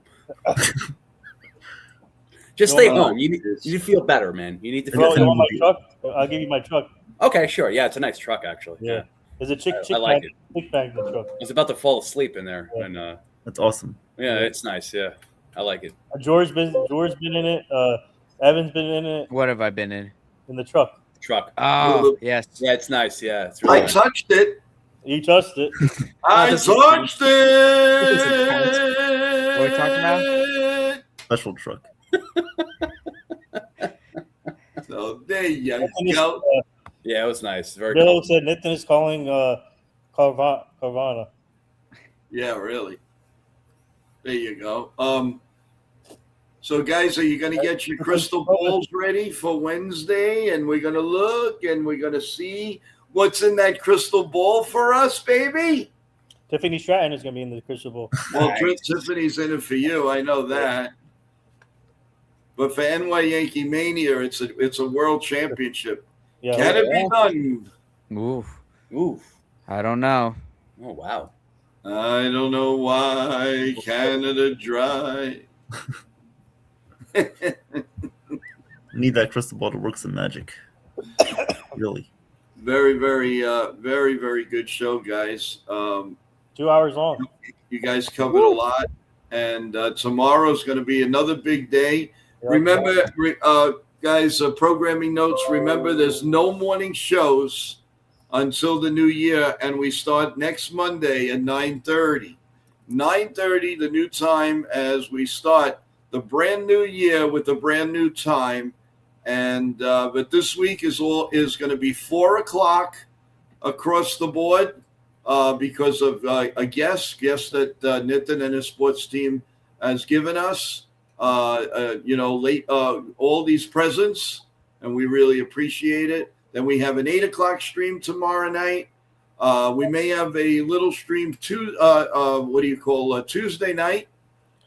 [SPEAKER 6] Just stay home. You need to feel better, man. You need to feel
[SPEAKER 7] better. You want my truck? I'll give you my truck.
[SPEAKER 6] Okay, sure. Yeah, it's a nice truck, actually.
[SPEAKER 7] Yeah. There's a chick
[SPEAKER 6] I like it.
[SPEAKER 7] bag in the truck.
[SPEAKER 6] I was about to fall asleep in there.
[SPEAKER 7] Yeah.
[SPEAKER 6] And,
[SPEAKER 3] That's awesome.
[SPEAKER 6] yeah, it's nice. Yeah, I like it.
[SPEAKER 7] George's been in it. Evan's been in it.
[SPEAKER 5] What have I been in?
[SPEAKER 7] In the truck.
[SPEAKER 5] Oh, yes.
[SPEAKER 6] Yeah, it's nice. Yeah, it's really nice.
[SPEAKER 2] Touched it.
[SPEAKER 7] You touched it.
[SPEAKER 2] I touched it.
[SPEAKER 5] What are we talking about?
[SPEAKER 3] Special truck.
[SPEAKER 2] So there you go.
[SPEAKER 6] Yeah, it was nice. Very
[SPEAKER 7] Bill
[SPEAKER 6] cool.
[SPEAKER 7] said NITHIN is calling Carvana.
[SPEAKER 2] Yeah, really. There you go. So guys, are you going to get your crystal balls ready for Wednesday? And we're going to look and we're going to see what's in that crystal ball for us, baby.
[SPEAKER 7] Tiffany Stratton is going to be in the crystal ball.
[SPEAKER 2] Well, Tiffany's in it for you. I know that. But for NYYANKEEMania, it's a world championship.
[SPEAKER 7] Yeah,
[SPEAKER 2] Can it be done?
[SPEAKER 5] Oof. I don't know.
[SPEAKER 6] Oh, wow.
[SPEAKER 2] I don't know why Canada dry.
[SPEAKER 3] Need that crystal ball to work some magic. Really.
[SPEAKER 2] Very, very, very, very good show, guys.
[SPEAKER 7] 2 hours long.
[SPEAKER 2] You guys covered a lot. And tomorrow's going to be another big day. Remember, guys, programming notes. Remember, there's no morning shows until the new year, and we start next Monday at 9:30. 9:30, the new time, as we start the brand new year with a brand new time. And but this week is going to be 4:00 across the board because of a guest that NITHIN and his sports team has given us. All these presents, and we really appreciate it. Then we have an 8:00 stream tomorrow night. We may have a little stream Tuesday night,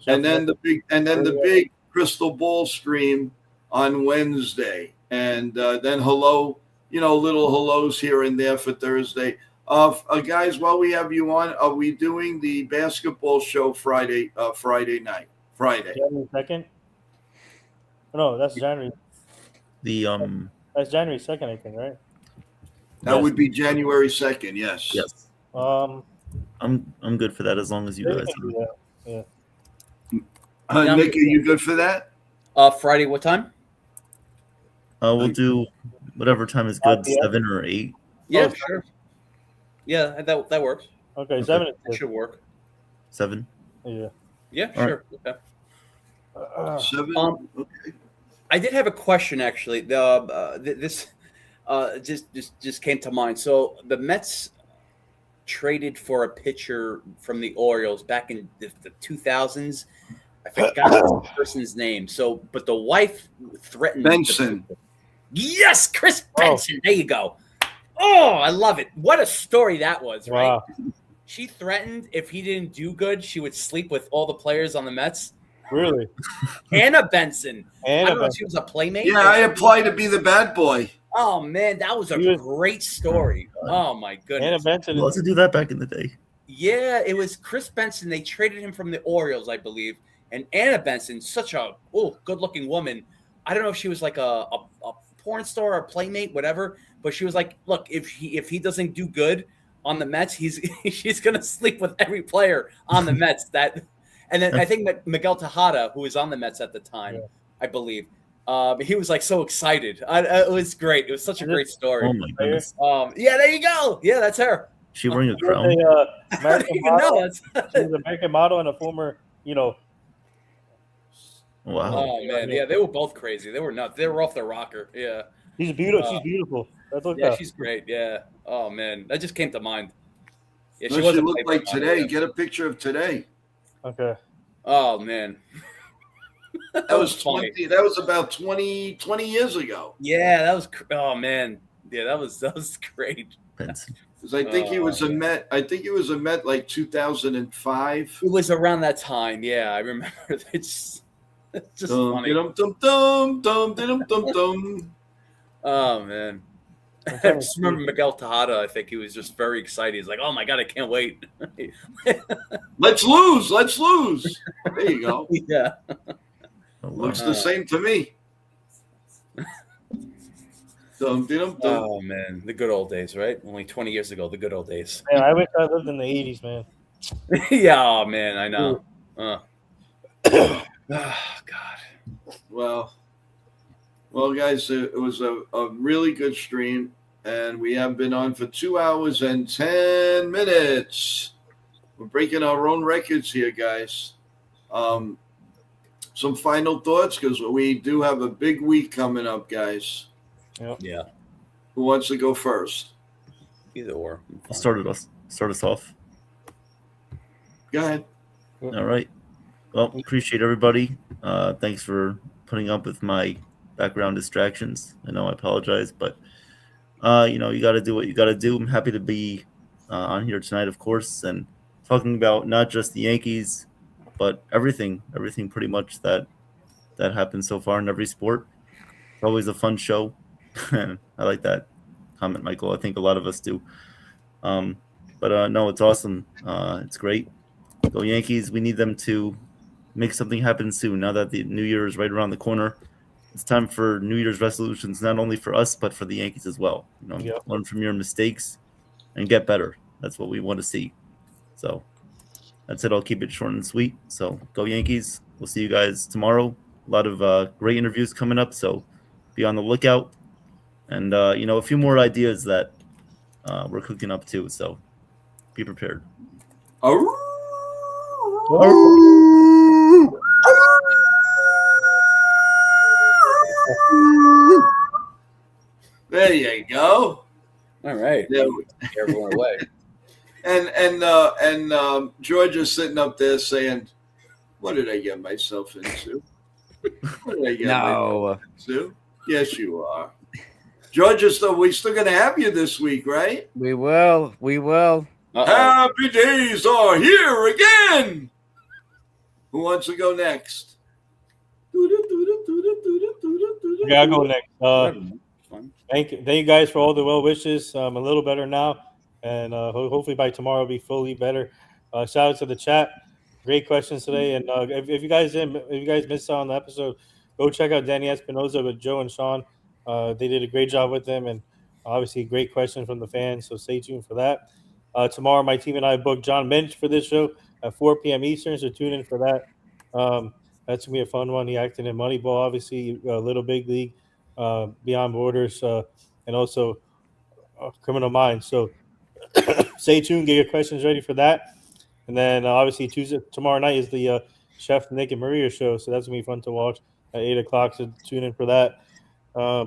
[SPEAKER 2] and then the big crystal ball stream on Wednesday, and then little hellos here and there for Thursday. Guys, while we have you on, are we doing the basketball show Friday night? Friday.
[SPEAKER 7] January 2nd? No, that's January. That's January 2nd, I think, right?
[SPEAKER 2] That would be January 2nd, yes.
[SPEAKER 3] Yes. I'm good for that as long as you guys are.
[SPEAKER 7] Yeah.
[SPEAKER 2] Nick, are you good for that?
[SPEAKER 6] Friday, what time?
[SPEAKER 3] We'll do whatever time is good, 7 or 8.
[SPEAKER 6] Yeah, sure. Yeah, that works.
[SPEAKER 7] Okay, 7
[SPEAKER 6] That should work.
[SPEAKER 3] 7?
[SPEAKER 7] Yeah.
[SPEAKER 6] Yeah,
[SPEAKER 3] All
[SPEAKER 6] sure.
[SPEAKER 3] right.
[SPEAKER 6] Okay.
[SPEAKER 2] 7? Okay.
[SPEAKER 6] I did have a question, actually. This just came to mind. So the Mets traded for a pitcher from the Orioles back in the 2000s. I forgot the person's name. So, but the wife threatened
[SPEAKER 2] Benson.
[SPEAKER 6] Yes, Chris Benson. There you go. Oh, I love it. What a story that was, right?
[SPEAKER 7] Wow.
[SPEAKER 6] She threatened if he didn't do good, she would sleep with all the players on the Mets.
[SPEAKER 7] Really?
[SPEAKER 6] Anna Benson. I don't know if she was a playmate.
[SPEAKER 2] Yeah, I applied to be the bad boy.
[SPEAKER 6] Oh, man, that was a great story. Oh, my goodness.
[SPEAKER 7] Anna Benson.
[SPEAKER 3] Well, to do that back in the day.
[SPEAKER 6] Yeah, it was Chris Benson. They traded him from the Orioles, I believe. And Anna Benson, such a good-looking woman. I don't know if she was like a porn star or a playmate, whatever. But she was like, look, if he doesn't do good on the Mets, she's going to sleep with every player on the Mets. And then I think Miguel Tejada, who was on the Mets at the time, I believe, he was like so excited. It was great. It was such a great story.
[SPEAKER 3] Oh my goodness.
[SPEAKER 6] Yeah, there you go. Yeah, that's her.
[SPEAKER 3] She wearing a
[SPEAKER 7] She was
[SPEAKER 3] crown?
[SPEAKER 7] a
[SPEAKER 6] I don't
[SPEAKER 7] American
[SPEAKER 6] even
[SPEAKER 7] model.
[SPEAKER 6] know.
[SPEAKER 7] She was an American model and a former,
[SPEAKER 3] Wow.
[SPEAKER 6] Oh man, yeah, they were both crazy. They were nuts. They were off the rocker. Yeah,
[SPEAKER 7] She's beautiful. She's beautiful. Let's look
[SPEAKER 6] yeah,
[SPEAKER 7] up.
[SPEAKER 6] she's great. Yeah. Oh man, that just came to mind. Yeah,
[SPEAKER 2] What
[SPEAKER 6] she
[SPEAKER 2] she
[SPEAKER 6] was a
[SPEAKER 2] look
[SPEAKER 6] Playboy
[SPEAKER 2] like
[SPEAKER 6] model,
[SPEAKER 2] today?
[SPEAKER 6] yeah.
[SPEAKER 2] Get a picture of today.
[SPEAKER 7] Okay.
[SPEAKER 6] Oh man,
[SPEAKER 2] That was
[SPEAKER 6] funny.
[SPEAKER 2] 20. That was about 20 years ago.
[SPEAKER 6] Yeah, that was. Oh man, yeah, that was great.
[SPEAKER 3] Pence.
[SPEAKER 2] Because I think he was a Met. I think he was a Met like 2005.
[SPEAKER 6] It was around that time. Yeah, I remember. It's just funny.
[SPEAKER 2] Dum dum dum dum dum dum dum.
[SPEAKER 6] Oh man. I just remember Miguel Tejada. I think he was just very excited. He's like, "Oh my god, I can't wait!"
[SPEAKER 2] Let's lose. Let's lose. There you go.
[SPEAKER 6] Yeah.
[SPEAKER 3] Oh, wow.
[SPEAKER 2] Looks the same to me. Dum, dum, dum.
[SPEAKER 6] Oh man, the good old days, right? Only 20 years ago, the good old days.
[SPEAKER 7] Man, I wish I lived in the 80s, man.
[SPEAKER 6] Yeah, oh, man, I know. Oh God.
[SPEAKER 2] Well, guys, it was a really good stream, and we have been on for 2 hours and 10 minutes. We're breaking our own records here, guys. Some final thoughts, because we do have a big week coming up, guys.
[SPEAKER 7] Yep.
[SPEAKER 6] Yeah.
[SPEAKER 2] Who wants to go first?
[SPEAKER 6] Either or.
[SPEAKER 3] Start us off.
[SPEAKER 2] Go ahead.
[SPEAKER 3] All right. Well, appreciate everybody. Thanks for putting up with my background distractions. I know I apologize, but you got to do what you got to do. I'm happy to be on here tonight, of course, and talking about not just the Yankees, but everything pretty much that happened so far in every sport. It's always a fun show. I like that comment, Michael. I think a lot of us do. But no, it's awesome. It's great. Go Yankees. We need them to make something happen soon. Now that the New Year is right around the corner, it's time for New Year's resolutions, not only for us, but for the Yankees as well. Learn from your mistakes and get better. That's what we want to see. So that's it. I'll keep it short and sweet. So go Yankees. We'll see you guys tomorrow. A lot of great interviews coming up. So be on the lookout. And, a few more ideas that we're cooking up too. So be prepared.
[SPEAKER 2] There you go.
[SPEAKER 6] All right.
[SPEAKER 2] Yeah.
[SPEAKER 6] Everyone away.
[SPEAKER 2] And George is sitting up there saying, "What did I get myself into? What did I get myself into?" Yes, you are. George, we're still going to have you this week, right?
[SPEAKER 5] We will.
[SPEAKER 6] Uh-oh.
[SPEAKER 2] Happy days are here again. Who wants to go next?
[SPEAKER 7] Yeah, I'll go next. Thank you guys for all the well wishes. I'm a little better now, and hopefully by tomorrow I'll be fully better. Shout out to the chat. Great questions today, and if you guys missed out on the episode, go check out Danny Espinoza with Joe and Sean. They did a great job with them, and obviously great question from the fans. So stay tuned for that. Tomorrow, my team and I booked John Minch for this show at 4 p.m. Eastern. So tune in for that. That's gonna be a fun one. He acted in Moneyball, obviously, Little Big League, Beyond Borders, and also Criminal Minds. So stay tuned. Get your questions ready for that. And then obviously tomorrow night is the Chef Nick and Maria show. So that's gonna be fun to watch at 8 o'clock. So tune in for that.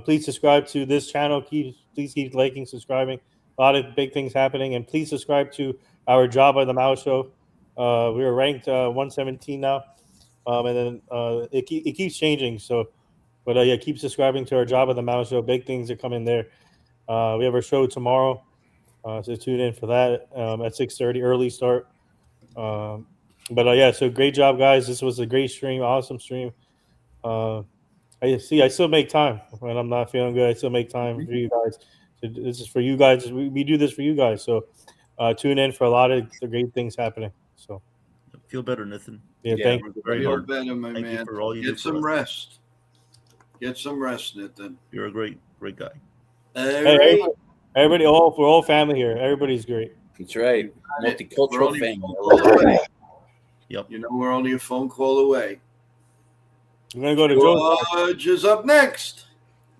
[SPEAKER 7] Please subscribe to this channel. Please keep liking, subscribing. A lot of big things happening. And please subscribe to our Jabba the Mouse show. We were ranked 117 now. And then it keeps changing. So, but yeah, keep subscribing to our Jabba the Mouse show. Big things are coming there. We have our show tomorrow. So tune in for that at 6:30, early start. But yeah, so great job, guys. This was a great stream, awesome stream. I still make time when I'm not feeling good. I still make time for you guys. So this is for you guys. We do this for you guys. So tune in for a lot of the great things happening. So
[SPEAKER 3] feel better, Nithin.
[SPEAKER 7] Yeah, thank you.
[SPEAKER 3] Very
[SPEAKER 2] Feel
[SPEAKER 3] hard.
[SPEAKER 2] better, my
[SPEAKER 3] Thank
[SPEAKER 2] man.
[SPEAKER 3] you for all you
[SPEAKER 2] Get
[SPEAKER 3] do for
[SPEAKER 2] some
[SPEAKER 3] us.
[SPEAKER 2] rest. Get some rest, Nithin.
[SPEAKER 3] You're a great guy.
[SPEAKER 7] Hey, everybody, we're all family here. Everybody's great.
[SPEAKER 6] That's right. Multicultural family.
[SPEAKER 3] Yep.
[SPEAKER 2] We're only a phone call away.
[SPEAKER 7] We're gonna go to Joe's.
[SPEAKER 2] George is up next.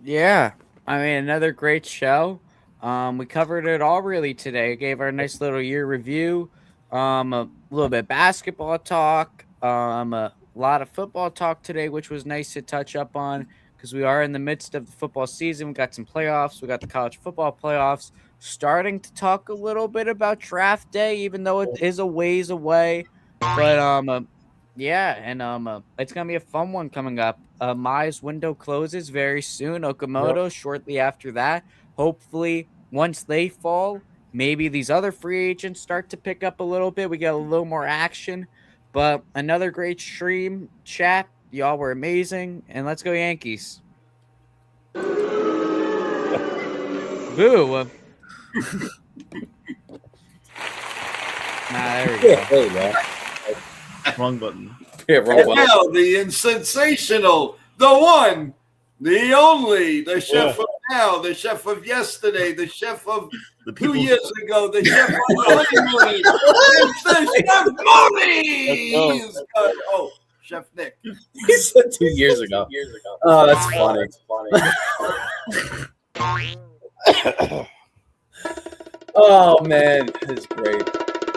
[SPEAKER 5] Yeah, I mean, another great show. We covered it all really today. Gave our nice little year review. A little bit of basketball talk. A lot of football talk today, which was nice to touch up on because we are in the midst of the football season. We got some playoffs. We got the college football playoffs. Starting to talk a little bit about draft day, even though it is a ways away. But yeah, and it's gonna be a fun one coming up. Mai's window closes very soon. Okamoto shortly after that. Hopefully, once they fall, maybe these other free agents start to pick up a little bit. We get a little more action. But another great stream chat. Y'all were amazing, and let's go Yankees. Boo. There we go.
[SPEAKER 6] There you go.
[SPEAKER 3] Wrong button.
[SPEAKER 6] Yeah, wrong button.
[SPEAKER 2] Now the sensational, the one, the only, the chef of now, the chef of yesterday, the chef of 2 years ago, the chef of honeymoon. It's the Chef Mooney. Oh, Chef Nick.
[SPEAKER 6] He said 2 years ago. Oh, that's funny. Oh man, it's great.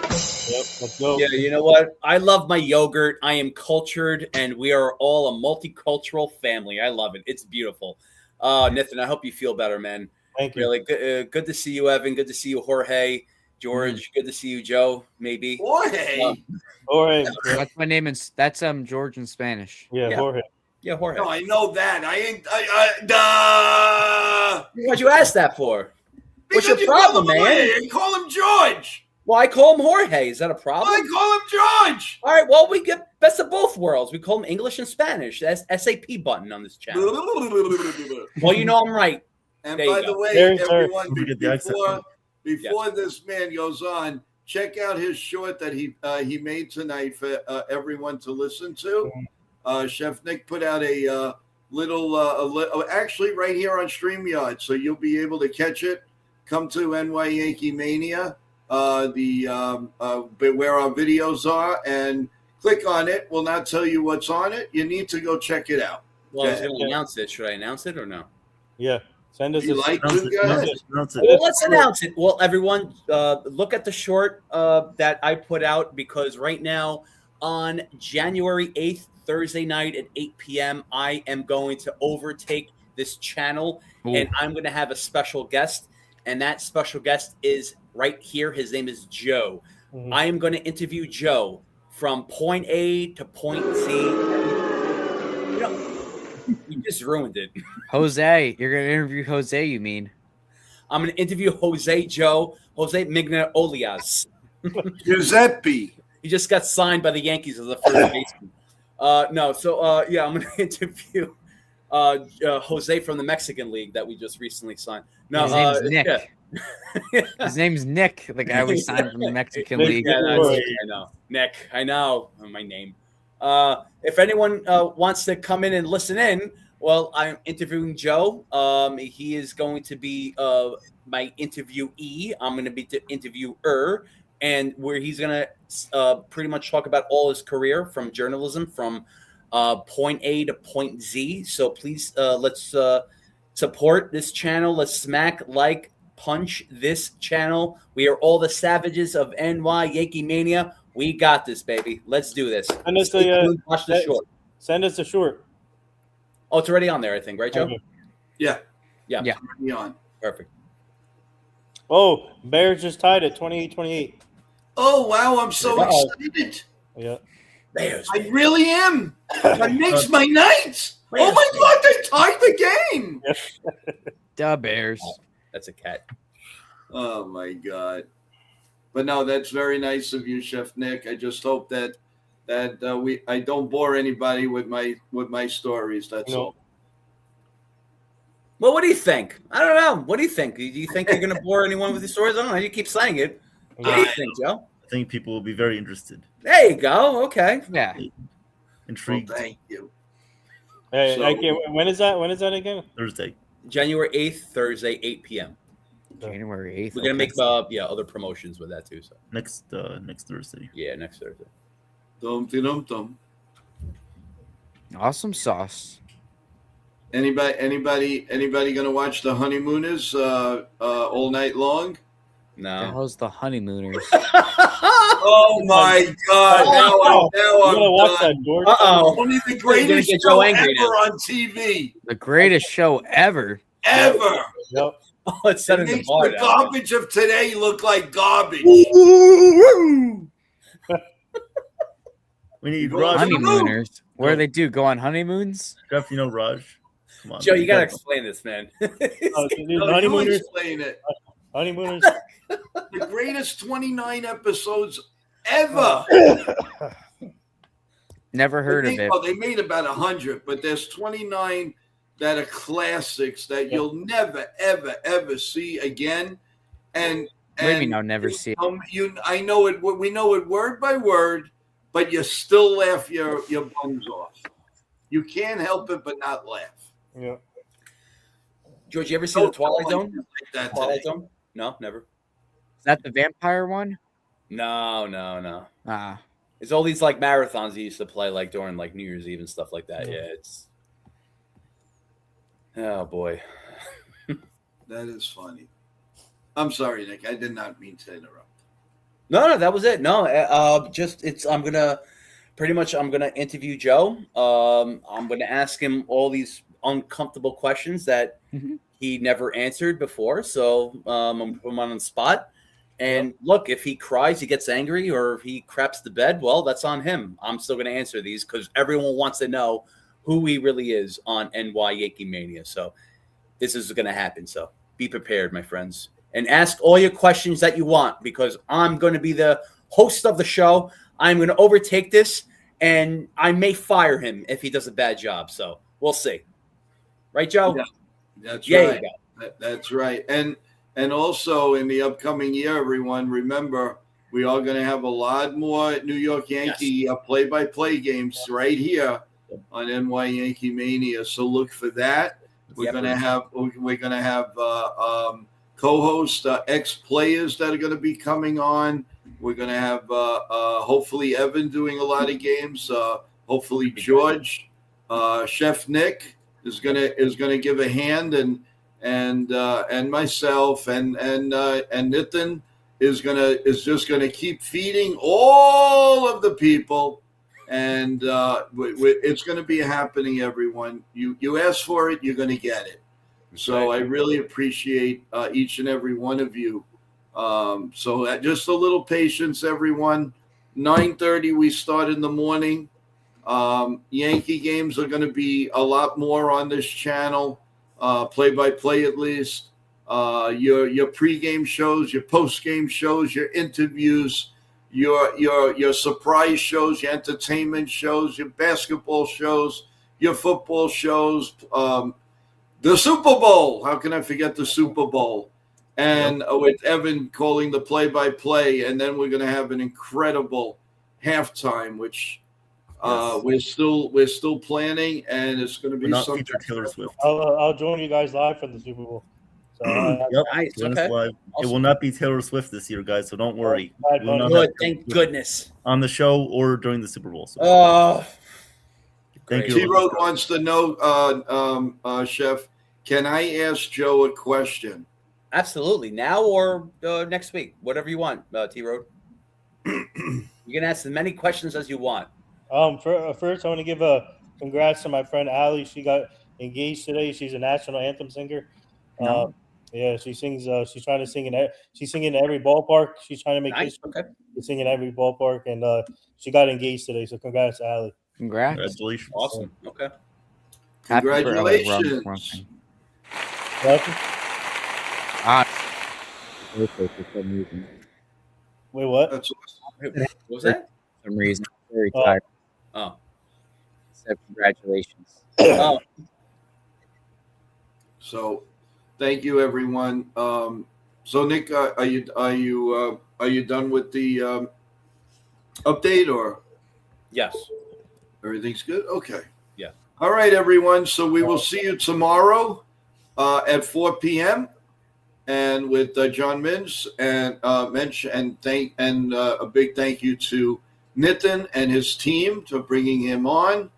[SPEAKER 7] Let's go.
[SPEAKER 6] Yeah, you know what? I love my yogurt. I am cultured, and we are all a multicultural family. I love it. It's beautiful. Nithin, I hope you feel better, man.
[SPEAKER 7] Thank you.
[SPEAKER 6] Really good to see you, Evan. Good to see you, Jorge. George, good to see you, Joe. Maybe
[SPEAKER 2] Jorge.
[SPEAKER 7] Jorge.
[SPEAKER 5] That's my name. That's George in Spanish.
[SPEAKER 7] Yeah, Jorge.
[SPEAKER 6] Yeah, Jorge.
[SPEAKER 2] No, I know that. I ain't.
[SPEAKER 6] What'd you ask that for? What's your
[SPEAKER 2] Because you
[SPEAKER 6] problem,
[SPEAKER 2] call him
[SPEAKER 6] man?
[SPEAKER 2] Jorge. You call him George.
[SPEAKER 6] Well, I call him Jorge. Is that a problem?
[SPEAKER 2] I call him George.
[SPEAKER 6] All right. Well, we get best of both worlds. We call him English and Spanish. That's SAP button on this channel. Well, you know I'm right.
[SPEAKER 2] And
[SPEAKER 6] There you
[SPEAKER 2] by
[SPEAKER 6] go.
[SPEAKER 2] the way,
[SPEAKER 7] Very sorry.
[SPEAKER 2] everyone,
[SPEAKER 3] Don't forget the accent.
[SPEAKER 2] before this man goes on, check out his short that he made tonight for everyone to listen to. Chef Nick put out a actually right here on StreamYard, so you'll be able to catch it. Come to NYYANKEEMania, where our videos are, and click on it. We'll not tell you what's on it. You need to go check it out.
[SPEAKER 6] Well, I was going to announce it. Should I announce it or no?
[SPEAKER 7] Yeah. Send us
[SPEAKER 2] You
[SPEAKER 7] a
[SPEAKER 2] like
[SPEAKER 3] Announce
[SPEAKER 2] to
[SPEAKER 3] it,
[SPEAKER 2] go ahead.
[SPEAKER 3] announce it.
[SPEAKER 6] Well, let's announce it. Well, everyone, look at the short that I put out, because right now on January 8th, Thursday night at 8 p.m., I am going to overtake this channel, and I'm going to have a special guest, and that special guest is right here. His name is Joe. I am going to interview Joe from point A to point Z. You know, you just ruined it.
[SPEAKER 5] Jose, you're gonna interview Jose, you mean?
[SPEAKER 6] I'm going to interview Jose Mignolias.
[SPEAKER 2] Giuseppe.
[SPEAKER 6] He just got signed by the Yankees as a first baseman. I'm going to interview Jose from the Mexican League that we just recently signed. No,
[SPEAKER 5] His name's Nick.
[SPEAKER 6] Yeah.
[SPEAKER 5] His name's Nick, the guy we signed from the Mexican League.
[SPEAKER 6] Yeah, I know. Nick, I know my name. If anyone wants to come in and listen in, well, I'm interviewing Joe. He is going to be my interviewee. I'm going to be the interviewer, and where he's going to pretty much talk about all his career from journalism, from point A to point Z. So please, let's support this channel. Let's punch this channel. We are all the savages of NYYANKEEMania. We got this, baby. Let's do this.
[SPEAKER 7] Send us
[SPEAKER 6] Watch the short.
[SPEAKER 7] Send us a short.
[SPEAKER 6] Oh, it's already on there, I think, right, Joe?
[SPEAKER 7] Okay.
[SPEAKER 2] Yeah.
[SPEAKER 6] Yeah.
[SPEAKER 2] On.
[SPEAKER 6] Perfect.
[SPEAKER 7] Oh, Bears just tied at 28-28.
[SPEAKER 2] Oh, wow. I'm so excited.
[SPEAKER 7] Yeah.
[SPEAKER 6] Bears.
[SPEAKER 2] I really am. That makes my night. Oh, my God. They tied the game.
[SPEAKER 5] Duh, Bears.
[SPEAKER 6] That's a cat.
[SPEAKER 2] Oh, my God. But no, that's very nice of you, Chef Nick. I just hope that I don't bore anybody with my stories. That's all.
[SPEAKER 6] Well, what do you think? I don't know. What do you think? Do you think you're going to bore anyone with these stories? I don't know. You keep saying it. What do you think, Joe?
[SPEAKER 3] I think people will be very interested.
[SPEAKER 6] There you go. Okay.
[SPEAKER 5] Yeah.
[SPEAKER 3] Intrigued.
[SPEAKER 2] Well, thank you.
[SPEAKER 7] Hey,
[SPEAKER 2] So-
[SPEAKER 7] when is that? When is that again?
[SPEAKER 3] Thursday.
[SPEAKER 6] January 8th, Thursday, 8 p.m.
[SPEAKER 5] January 8th.
[SPEAKER 6] We're going to make other promotions with that too. So
[SPEAKER 3] Next Thursday.
[SPEAKER 6] yeah, next Thursday.
[SPEAKER 2] Dum-dum-dum.
[SPEAKER 5] Awesome sauce.
[SPEAKER 2] Anybody going to watch the Honeymooners all night long?
[SPEAKER 5] The
[SPEAKER 6] No.
[SPEAKER 5] hell's the Honeymooners?
[SPEAKER 2] Oh my God! Now I'm
[SPEAKER 7] watch
[SPEAKER 2] done.
[SPEAKER 7] that, George.
[SPEAKER 6] Uh-oh.
[SPEAKER 2] Only the
[SPEAKER 6] You're gonna
[SPEAKER 2] greatest
[SPEAKER 6] get
[SPEAKER 2] show
[SPEAKER 6] Joe
[SPEAKER 2] ever
[SPEAKER 6] angry now.
[SPEAKER 2] on TV.
[SPEAKER 5] The greatest show ever.
[SPEAKER 2] Ever.
[SPEAKER 7] Yep.
[SPEAKER 6] Oh, it's
[SPEAKER 2] It
[SPEAKER 6] setting the
[SPEAKER 2] makes
[SPEAKER 6] bar
[SPEAKER 2] the
[SPEAKER 6] down.
[SPEAKER 2] garbage of today look like garbage.
[SPEAKER 3] We need
[SPEAKER 2] Go
[SPEAKER 3] Raj.
[SPEAKER 2] on.
[SPEAKER 5] Honeymooners. What do they do? Go on honeymoons?
[SPEAKER 3] Jeff, you know Raj. Come on,
[SPEAKER 6] Joe,
[SPEAKER 3] man.
[SPEAKER 6] you gotta explain this, man.
[SPEAKER 7] Dude,
[SPEAKER 2] No, you
[SPEAKER 7] honeymooners.
[SPEAKER 2] explain it.
[SPEAKER 7] Honeymooners.
[SPEAKER 2] The greatest 29 episodes ever.
[SPEAKER 5] Never heard of it.
[SPEAKER 2] Oh, they made about 100, but there's 29 that are classics that you'll never, ever, ever see again. And
[SPEAKER 5] Maybe I'll never see it.
[SPEAKER 2] I know it. We know it word by word, but you still laugh your buns off. You can't help it but not laugh.
[SPEAKER 7] Yeah.
[SPEAKER 6] George, you ever see the Twilight Zone?
[SPEAKER 2] Like that
[SPEAKER 6] Twilight
[SPEAKER 2] today.
[SPEAKER 6] Zone? No, never.
[SPEAKER 5] Is that the vampire one?
[SPEAKER 6] No.
[SPEAKER 5] Ah.
[SPEAKER 6] It's all these like marathons he used to play like during like New Year's Eve and stuff like that. Yeah, it's. Oh boy.
[SPEAKER 2] That is funny. I'm sorry, Nick. I did not mean to interrupt.
[SPEAKER 6] No, that was it. No, just I'm gonna interview Joe. I'm gonna ask him all these uncomfortable questions that he never answered before. So I'm gonna put him on the spot. And look, if he cries, he gets angry, or if he craps the bed, well, that's on him. I'm still gonna answer these because everyone wants to know who he really is on NYYANKEEMania. So this is gonna happen. So be prepared, my friends. And ask all your questions that you want because I'm going to be the host of the show. I'm going to overtake this, and I may fire him if he does a bad job. So we'll see. Right, Joe?
[SPEAKER 2] Yeah, that's
[SPEAKER 6] Yeah,
[SPEAKER 2] right. That's right. And also in the upcoming year, everyone, remember, we are going to have a lot more New York Yankee play-by-play games right here on NYYANKEEMania. So look for that. We're going to have co-host ex-players that are going to be coming on. We're going to have hopefully Evan doing a lot of games. Hopefully George, Chef Nick is going to give a hand, and myself and NITHIN is just going to keep feeding all of the people, and it's going to be happening. Everyone, you ask for it, you're going to get it. So I really appreciate each and every one of you. So just a little patience, everyone. 9:30 we start in the morning. Yankee games are going to be a lot more on this channel, play-by-play at least. Your pre-game shows, your post-game shows, your interviews, your surprise shows, your entertainment shows, your basketball shows, your football shows. The Super Bowl. How can I forget the Super Bowl? And with Evan calling the play-by-play, and then we're going to have an incredible halftime, which we're still planning, and it's going to be something.
[SPEAKER 3] Taylor Swift.
[SPEAKER 7] I'll join you guys live for the Super Bowl. So,
[SPEAKER 6] Nice.
[SPEAKER 3] Join us
[SPEAKER 6] Okay.
[SPEAKER 3] live. It will not be Taylor Swift this year, guys, so don't worry.
[SPEAKER 7] Right,
[SPEAKER 3] We will not
[SPEAKER 6] Good.
[SPEAKER 3] have
[SPEAKER 6] Thank goodness.
[SPEAKER 3] on the show or during the Super Bowl. So thank you.
[SPEAKER 2] T-Road wants to know, Chef, can I ask Joe a question?
[SPEAKER 6] Absolutely. Now or next week, whatever you want, T-Road. You can ask as many questions as you want.
[SPEAKER 7] First, I want to give a congrats to my friend Allie. She got engaged today. She's a national anthem singer. Yeah, she sings. She's trying to sing she's singing in every ballpark. She's trying to make history.
[SPEAKER 6] Okay.
[SPEAKER 7] She's singing in every ballpark, and she got engaged today. So congrats, Allie.
[SPEAKER 5] Congrats.
[SPEAKER 3] Congratulations.
[SPEAKER 6] Awesome. Okay.
[SPEAKER 2] Congratulations.
[SPEAKER 7] Welcome. Wait, what?
[SPEAKER 2] That's
[SPEAKER 6] What was that?
[SPEAKER 5] For some reason, I'm very tired.
[SPEAKER 6] Oh.
[SPEAKER 5] So congratulations.
[SPEAKER 6] Oh.
[SPEAKER 2] So, thank you, everyone. So, Nick, are you done with the update, or
[SPEAKER 6] Yes.
[SPEAKER 2] everything's good? Okay.
[SPEAKER 6] Yeah.
[SPEAKER 2] All right, everyone. So we will see you tomorrow at 4 p.m. and with John Mintz and Mensch, and a big thank you to NITHIN and his team for bringing him on,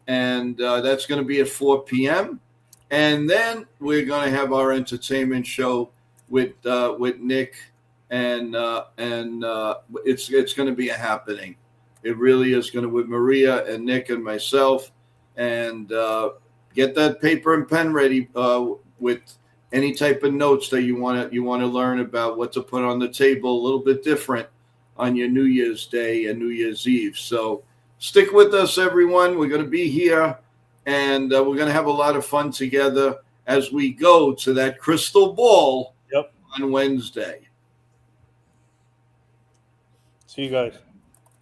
[SPEAKER 2] and that's going to be at 4 p.m. And then we're going to have our entertainment show with Nick, and it's going to be a happening. It really is going to, with Maria and Nick and myself, and get that paper and pen ready with any type of notes that you want to learn about what to put on the table, a little bit different on your New Year's Day and New Year's Eve. So stick with us, everyone. We're going to be here, and we're going to have a lot of fun together as we go to that crystal ball on Wednesday.
[SPEAKER 7] See you guys.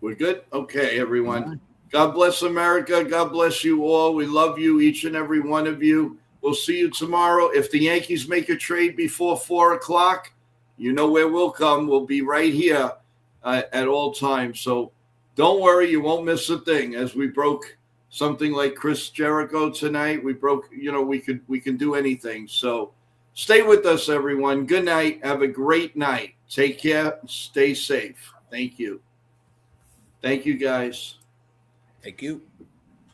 [SPEAKER 2] We're good? Okay, everyone. God bless America. God bless you all. We love you, each and every one of you. We'll see you tomorrow. If the Yankees make a trade before 4 o'clock, you know where we'll come. We'll be right here at all times. So don't worry. You won't miss a thing. As we broke something like Chris Jericho tonight, we broke, we can do anything. So stay with us, everyone. Good night. Have a great night. Take care. Stay safe. Thank you. Thank you, guys.
[SPEAKER 6] Thank you.